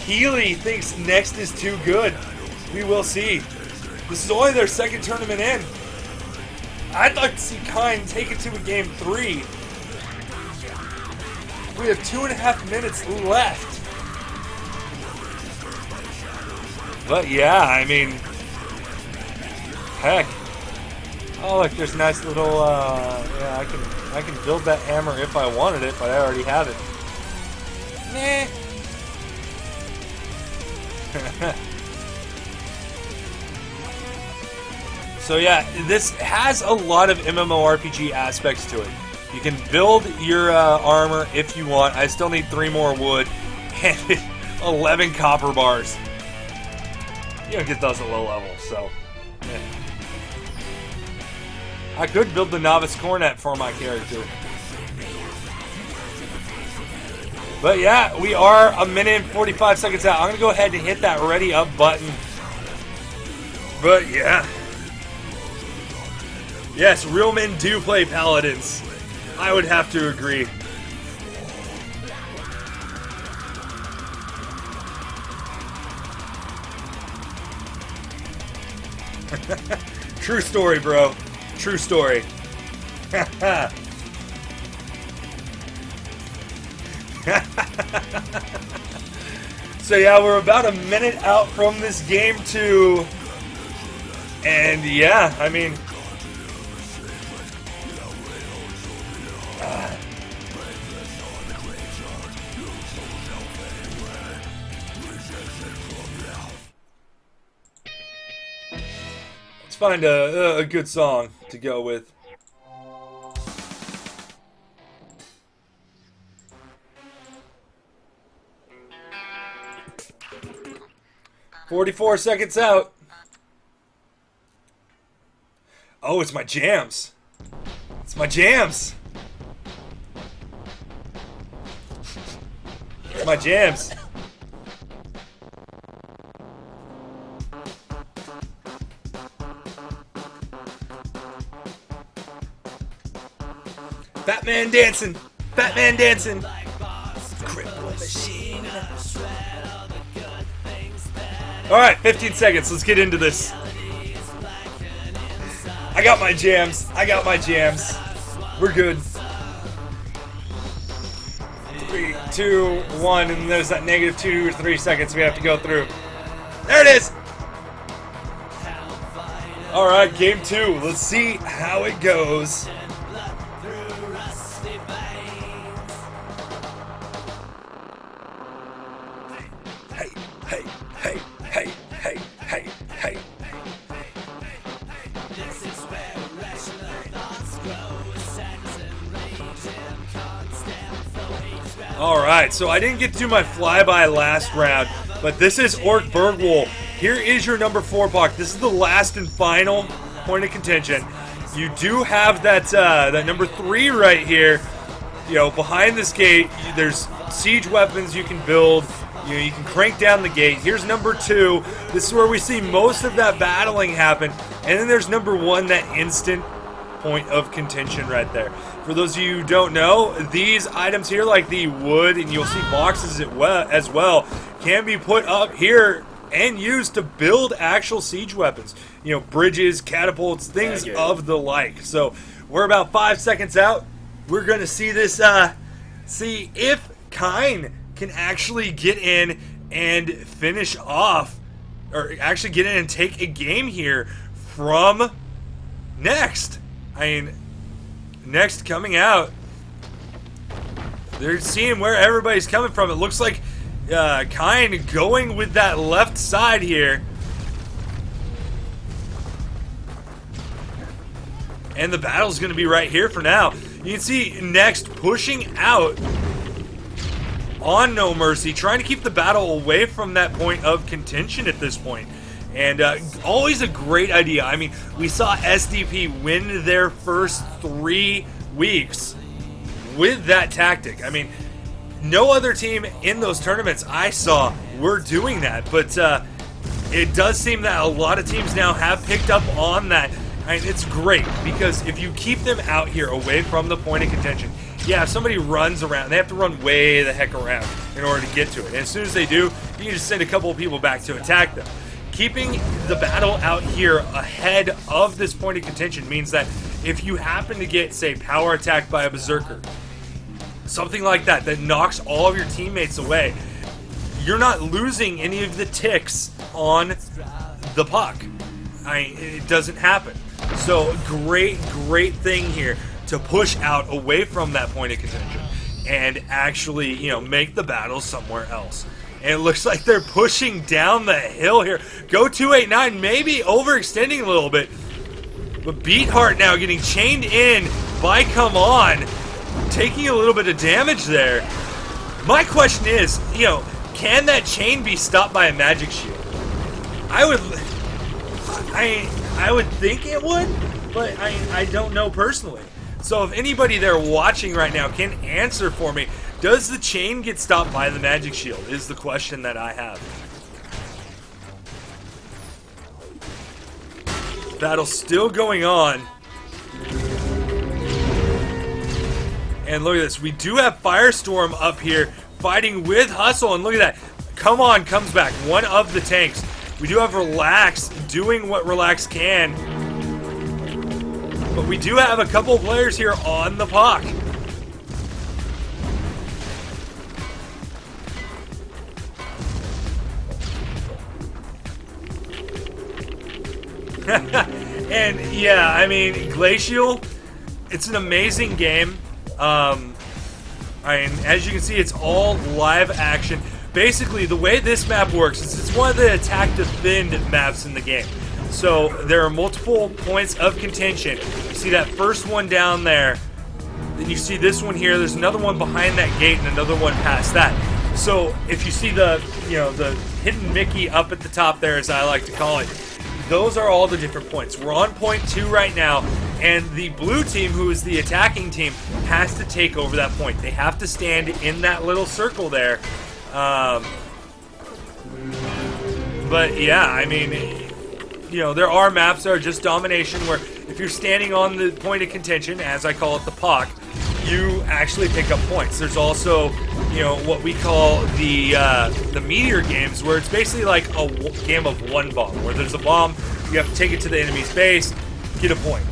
Healy thinks Next is too good. We will see. This is only their 2nd tournament in. I'd like to see Kine take it to a game 3. We have 2.5 minutes left. But yeah, I mean, heck. Oh look, there's a nice little, yeah, I can build that hammer if I wanted it, but I already have it. Meh. So yeah, this has a lot of MMORPG aspects to it. You can build your armor if you want. I still need 3 more wood and 11 copper bars. You don't get those at low level, so yeah. I could build the novice cornet for my character. But yeah, we are 1 minute and 45 seconds out. I'm going to go ahead and hit that ready up button. But yeah. Yes, real men do play paladins. I would have to agree. True story, bro. True story. So yeah, we're about 1 minute out from this game 2. And yeah, I mean, let's find a good song to go with. "44 seconds out." Oh, it's my jams. It's my jams. It's my jams. Batman dancing. Batman dancing. Cripple machine. Alright, 15 seconds. Let's get into this. I got my jams. I got my jams. We're good. 3, 2, 1, and there's that negative 2 or 3 seconds we have to go through. There it is! Alright, game 2. Let's see how it goes. Hey, hey, hey, hey, hey, hey, hey. Alright, so I didn't get to do my flyby last round, but this is Orc Bergwool. Here is your number 4 puck. This is the last and final point of contention. You do have that that number 3 right here. you know, behind this gate, there's siege weapons you can build. You know, you can crank down the gate. Here's number 2. This is where we see most of that battling happen. And then there's number 1, that instant point of contention right there. For those of you who don't know, these items here, like the wood, and you'll see boxes as well, can be put up here and used to build actual siege weapons. You know, bridges, catapults, things of the like. So we're about 5 seconds out. We're going to see this, see if Kine can actually get in and finish off, or actually get in and take a game here from Next. I mean, Next coming out. They're seeing where everybody's coming from. It looks like Kine going with that left side here. And the battle's going to be right here for now. You can see Next pushing out on No Mercy, trying to keep the battle away from that point of contention at this point. And always a great idea. I mean, we saw SDP win their first 3 weeks with that tactic. I mean, no other team in those tournaments I saw were doing that. But it does seem that a lot of teams now have picked up on that. I mean, it's great because if you keep them out here away from the point of contention, yeah, if somebody runs around, they have to run way the heck around in order to get to it. And as soon as they do, you can just send a couple of people back to attack them. Keeping the battle out here ahead of this point of contention means that if you happen to get, say, power attacked by a berserker, something like that, that knocks all of your teammates away, you're not losing any of the ticks on the puck. It doesn't happen. So great thing here to push out away from that point of contention and actually, you know, make the battle somewhere else. And it looks like they're pushing down the hill here. Go 289, maybe overextending a little bit. But Beatheart now getting chained in by Come On, taking a little bit of damage there. My question is, you know, can that chain be stopped by a magic shield? I would think it would, but I don't know personally. So if anybody there watching right now can answer for me, does the chain get stopped by the magic shield, is the question that I have. Battle's still going on. And look at this, we do have Firestorm up here fighting with Hustle, and look at that. Come On comes back, one of the tanks. We do have Relax doing what Relax can. But we do have a couple of players here on the puck. And yeah, I mean, Glacial, it's an amazing game. As you can see, it's all live action. Basically, the way this map works is it's one of the attack defend maps in the game. So there are multiple points of contention. You see that first one down there. Then you see this one here. There's another one behind that gate and another one past that. So if you see the, you know, the hidden Mickey up at the top there, as I like to call it, those are all the different points. We're on point 2 right now, and the blue team, who is the attacking team, has to take over that point. They have to stand in that little circle there. But yeah, I mean, you know, there are maps that are just domination where if you're standing on the point of contention, as I call it, the puck, you actually pick up points. There's also, you know, what we call the meteor games, where it's basically like a game of one bomb, where there's a bomb, you have to take it to the enemy's base, get a point.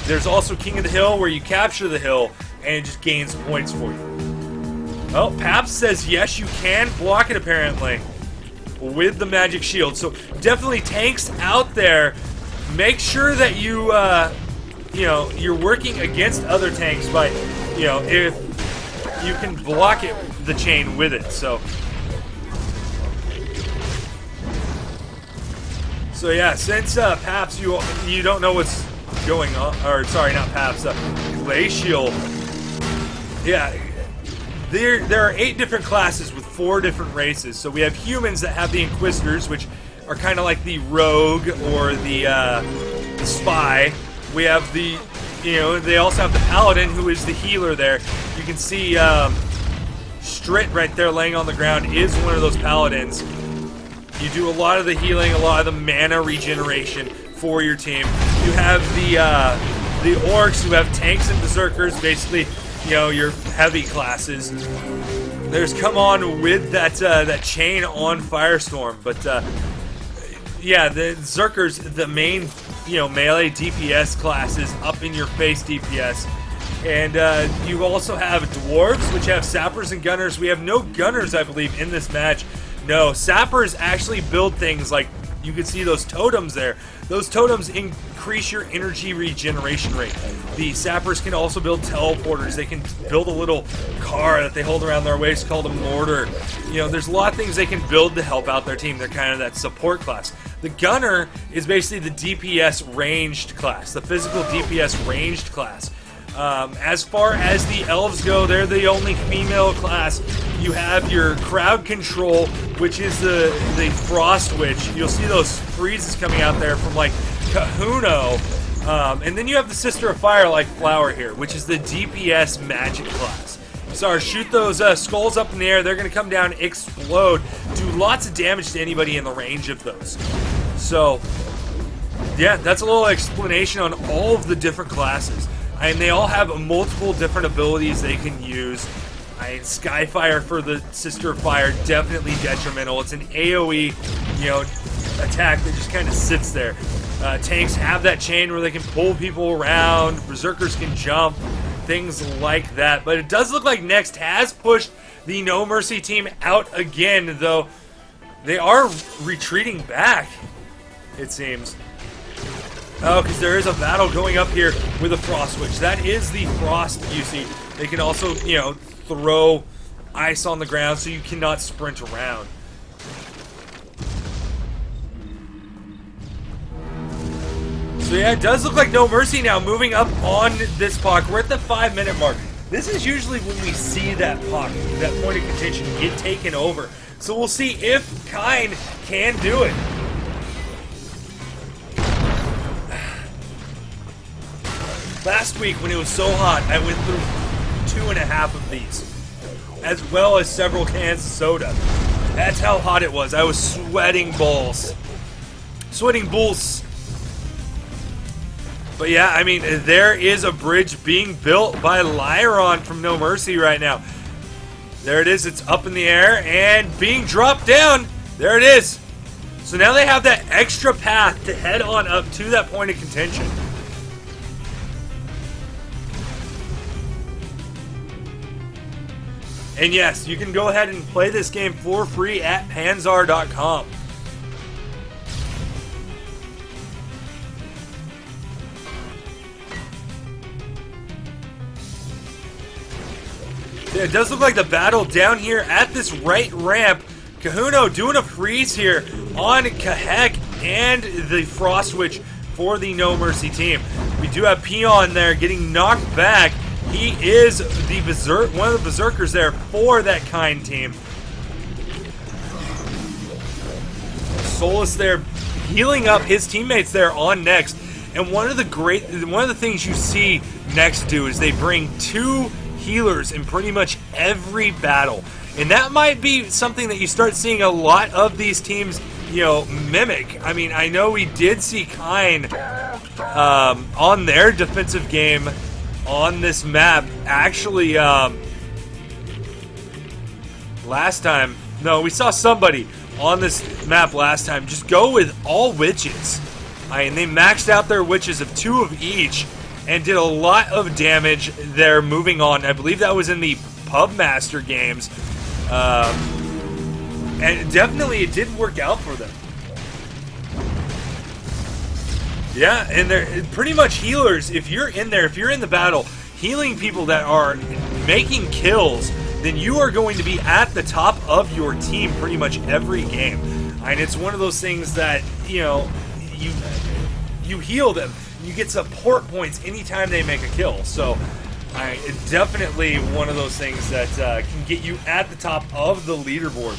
There's also King of the Hill, where you capture the hill and it just gains points for you. Oh, Paps says yes, you can block it apparently with the magic shield. So definitely tanks out there. Make sure that you, you know, you're working against other tanks by, you know, if you can block it, the chain with it. So yeah, since Paps, you don't know what's going on, or sorry, not Paps, Glacial. Yeah. There are 8 different classes with 4 different races. So we have humans that have the Inquisitors, which are kind of like the rogue or the spy. We have the you know, they also have the Paladin, who is the healer there. You can see Strit right there laying on the ground is one of those Paladins. You do a lot of the healing, a lot of the mana regeneration for your team. You have the Orcs, who have tanks and Berserkers, basically, you know, your heavy classes. There's come on with that chain on Firestorm, but yeah, the Berserkers, the main, you know, melee DPS classes, up in your face DPS. And you also have Dwarves, which have Sappers and Gunners. We have no Gunners, I believe, in this match. No, Sappers actually build things like, you can see those totems there. Those totems increase your energy regeneration rate. The Sappers can also build teleporters. They can build a little car that they hold around their waist called a mortar. You know, there's a lot of things they can build to help out their team. They're kind of that support class. The Gunner is basically the DPS ranged class, the physical DPS ranged class. As far as the elves go, they're the only female class. You have your crowd control, which is the frost witch. You'll see those freezes coming out there from like Kahuno. And then you have the Sister of Fire like Flower here, which is the DPS magic class. So shoot those skulls up in the air. They're going to come down, explode, do lots of damage to anybody in the range of those. So yeah, that's a little explanation on all of the different classes. And they all have multiple different abilities they can use. Skyfire for the Sister of Fire, definitely detrimental. It's an AoE, you know, attack that just kind of sits there. Tanks have that chain where they can pull people around. Berserkers can jump, things like that. But it does look like Next has pushed the No Mercy team out again, though they are retreating back, it seems. Oh, because there is a battle going up here with a Frost Witch. That is the Frost, you see. They can also, you know, throw ice on the ground so you cannot sprint around. So yeah, it does look like No Mercy now moving up on this puck. We're at the 5-minute mark. This is usually when we see that puck, that point of contention, get taken over. So we'll see if Kine can do it. Last week, when it was so hot, I went through 2.5 of these, as well as several cans of soda. That's how hot it was. I was sweating balls. Sweating bulls. But yeah, I mean, there is a bridge being built by Lyron from No Mercy right now. There it is. It's up in the air and being dropped down. There it is. So now they have that extra path to head on up to that point of contention. And yes, you can go ahead and play this game for free at Panzar.com. Yeah, it does look like the battle down here at this right ramp. Kahuno doing a freeze here on Kahek and the Frost Witch for the No Mercy team. We do have Peon there getting knocked back. He is the one of the Berserkers there for that Kind team. Solus there healing up his teammates there on Next. And one of the things you see Next do is they bring 2 healers in pretty much every battle. And that might be something that you start seeing a lot of these teams, you know, mimic. I mean, I know we did see Kind on their defensive game on this map, actually, last time. No, we saw somebody on this map last time just go with all witches. And they maxed out their witches of 2 of each and did a lot of damage there moving on. I believe that was in the Pubmaster games. And definitely it didn't work out for them. Yeah, and they're pretty much healers. If you're in there, if you're in the battle, healing people that are making kills, then you are going to be at the top of your team pretty much every game. And it's one of those things that, you know, you heal them. You get support points anytime they make a kill. So, it's definitely one of those things that can get you at the top of the leaderboard.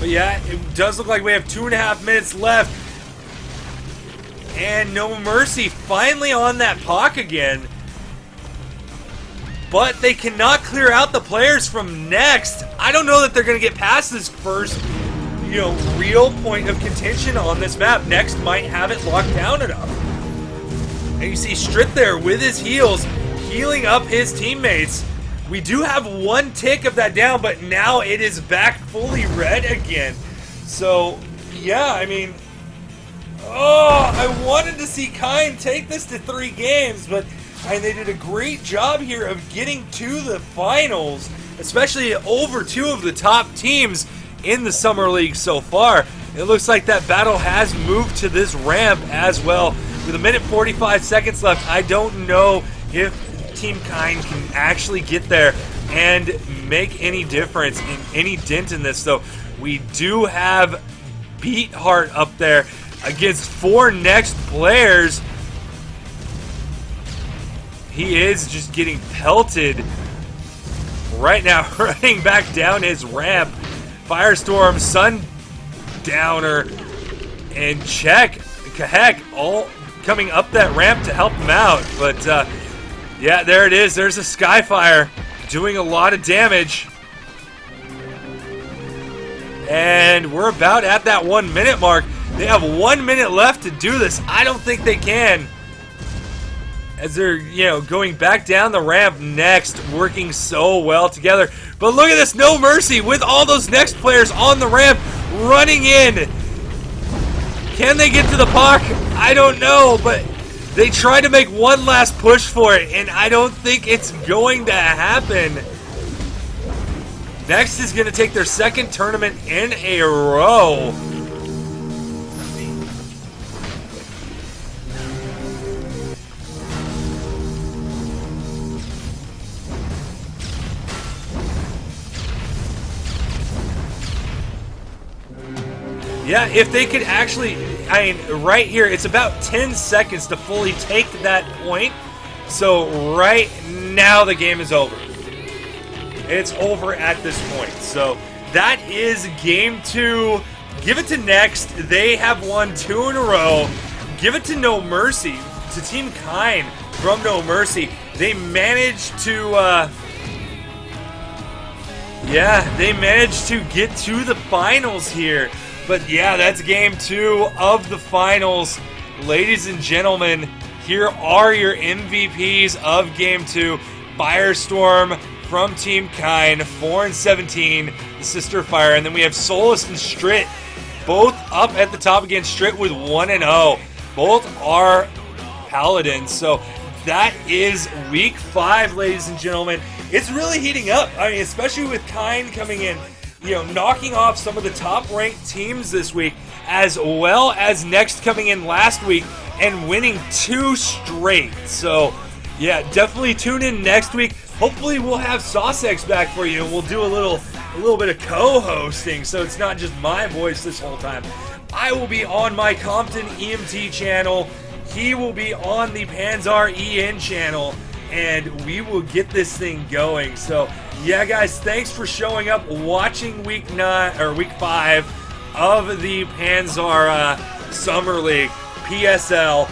yeah, it does look like we have 2.5 minutes left. And No Mercy finally on that puck again. But they cannot clear out the players from next. I don't know that they're going to get past this first, real point of contention on this map. Next might have it locked down enough. And you see Strit there with his heals, healing up his teammates. We do have one tick of that down, but now it is back fully red again. So, yeah, I mean, I wanted to see Kine take this to 3 games, but they did a great job here of getting to the finals, especially over 2 of the top teams in the Summer League so far. It looks like that battle has moved to this ramp as well. With 1 minute 45 seconds left, I don't know if Team Kine can actually get there and make any difference in any dent in this. So we do have Beatheart up there against 4 next players. He is just getting pelted right now, running back down his ramp. Firestorm, Sundowner, and Kahek all coming up that ramp to help him out. But, yeah, there it is. There's a Skyfire doing a lot of damage. And we're about at that 1 minute mark. They have 1 minute left to do this. I don't think they can. As they're, going back down the ramp next, working so well together. But look at this, No Mercy with all those next players on the ramp running in. Can they get to the puck? I don't know, but they try to make one last push for it, and I don't think it's going to happen. Next is going to take their 2nd tournament in a row. Yeah, if they could actually, right here, it's about 10 seconds to fully take that point. So right now the game is over. It's over at this point. So that is game 2. Give it to Next. They have won 2 in a row. Give it to No Mercy, to Team Kine from No Mercy. They managed to, they managed to get to the finals here. But yeah, that's game 2 of the finals. Ladies and gentlemen, here are your MVPs of game 2. Firestorm from Team Kine, 4-17, the Sister Fire. And then we have Solus and Strit, both up at the top against Strit with 1-0. Both are Paladins. So that is week 5, ladies and gentlemen. It's really heating up. Especially with Kine coming in, knocking off some of the top-ranked teams this week, as well as Next coming in last week and winning 2 straight. So, yeah, definitely tune in next week. Hopefully we'll have Saucex back for you, and we'll do a little bit of co-hosting, so it's not just my voice this whole time. I will be on my Compton EMT channel. He will be on the Panzar EN channel, and we will get this thing going. So, yeah, guys, thanks for showing up, watching week 5 of the Panzar Summer League PSL.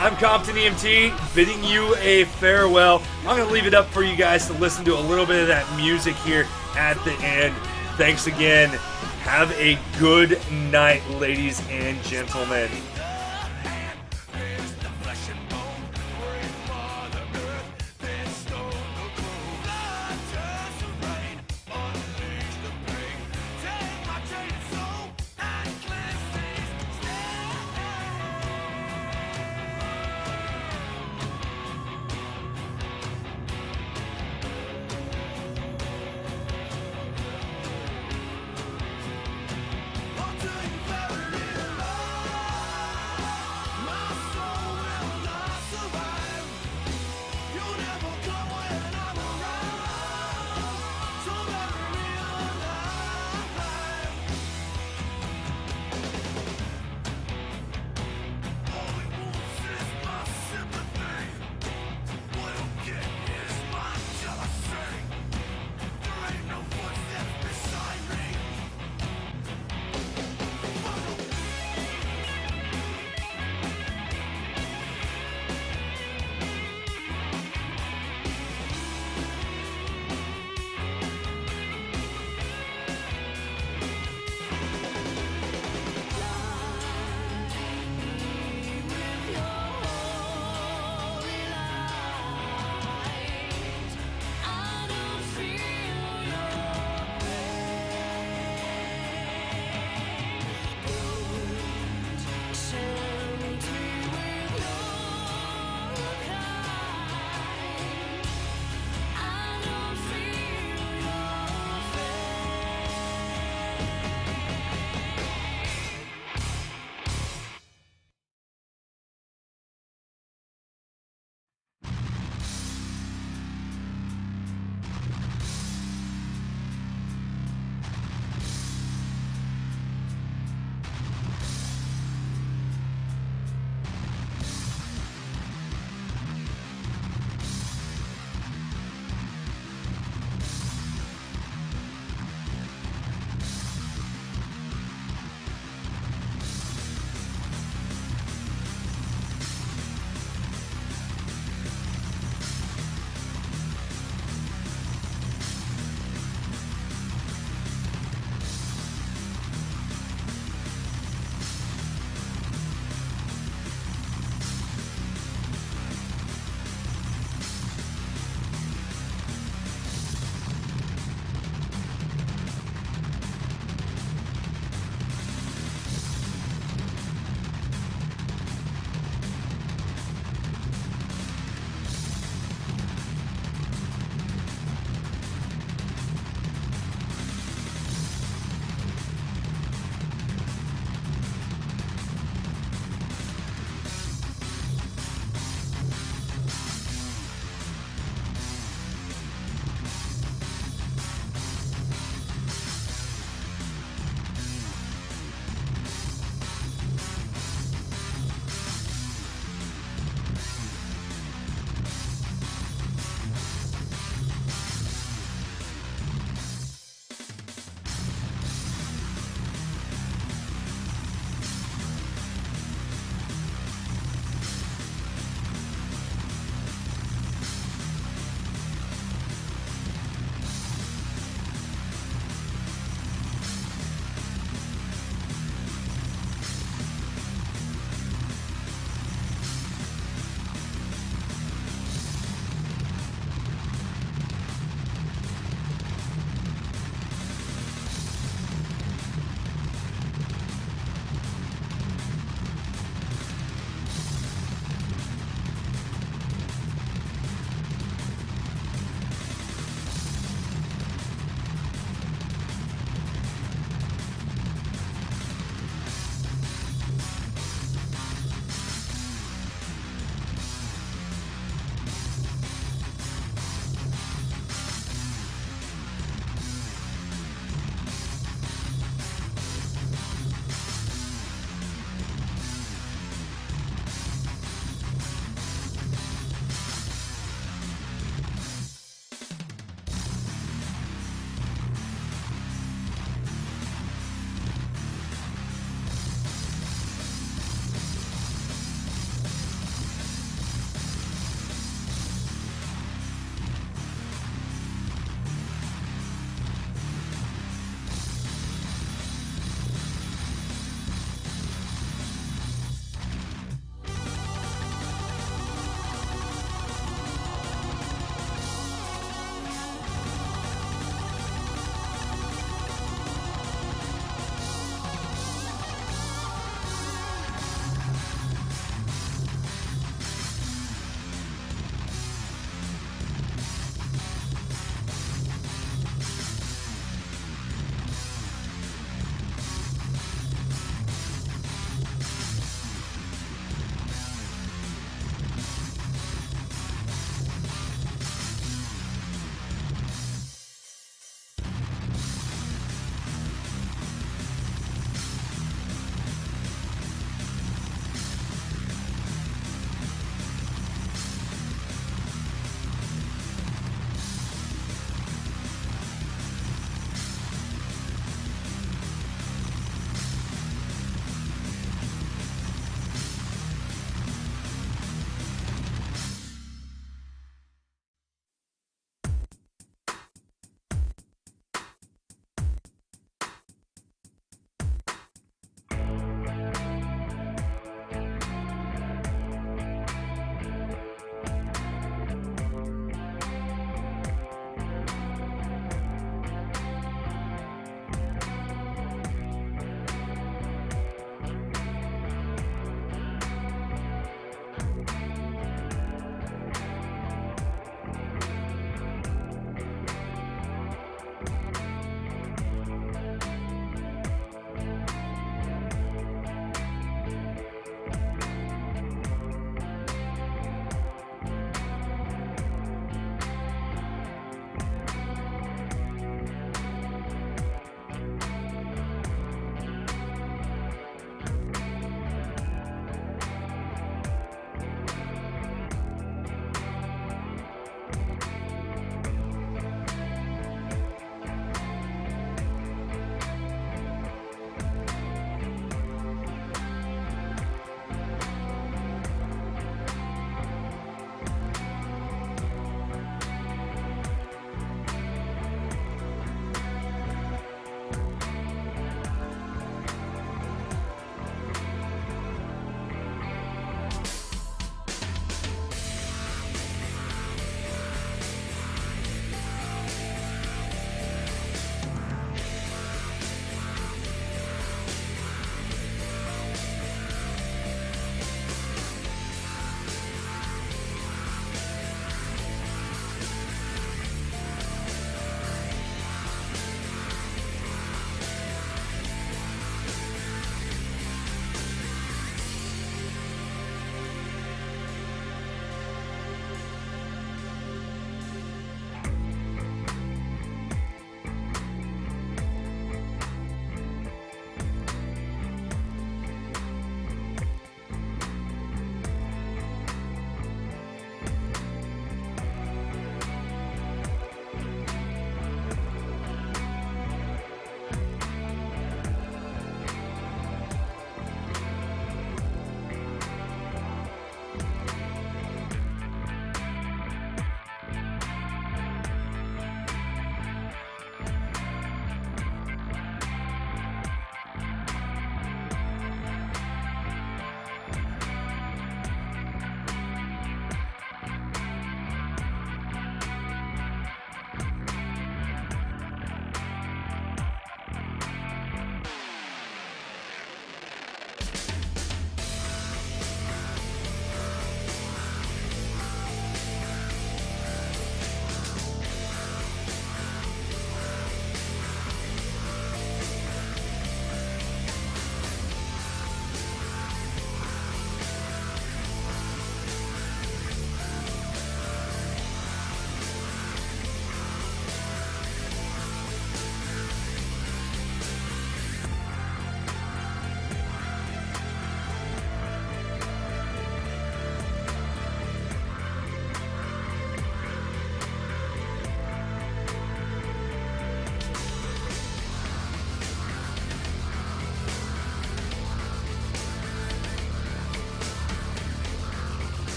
I'm Compton EMT, bidding you a farewell. I'm going to leave it up for you guys to listen to a little bit of that music here at the end. Thanks again. Have a good night, ladies and gentlemen.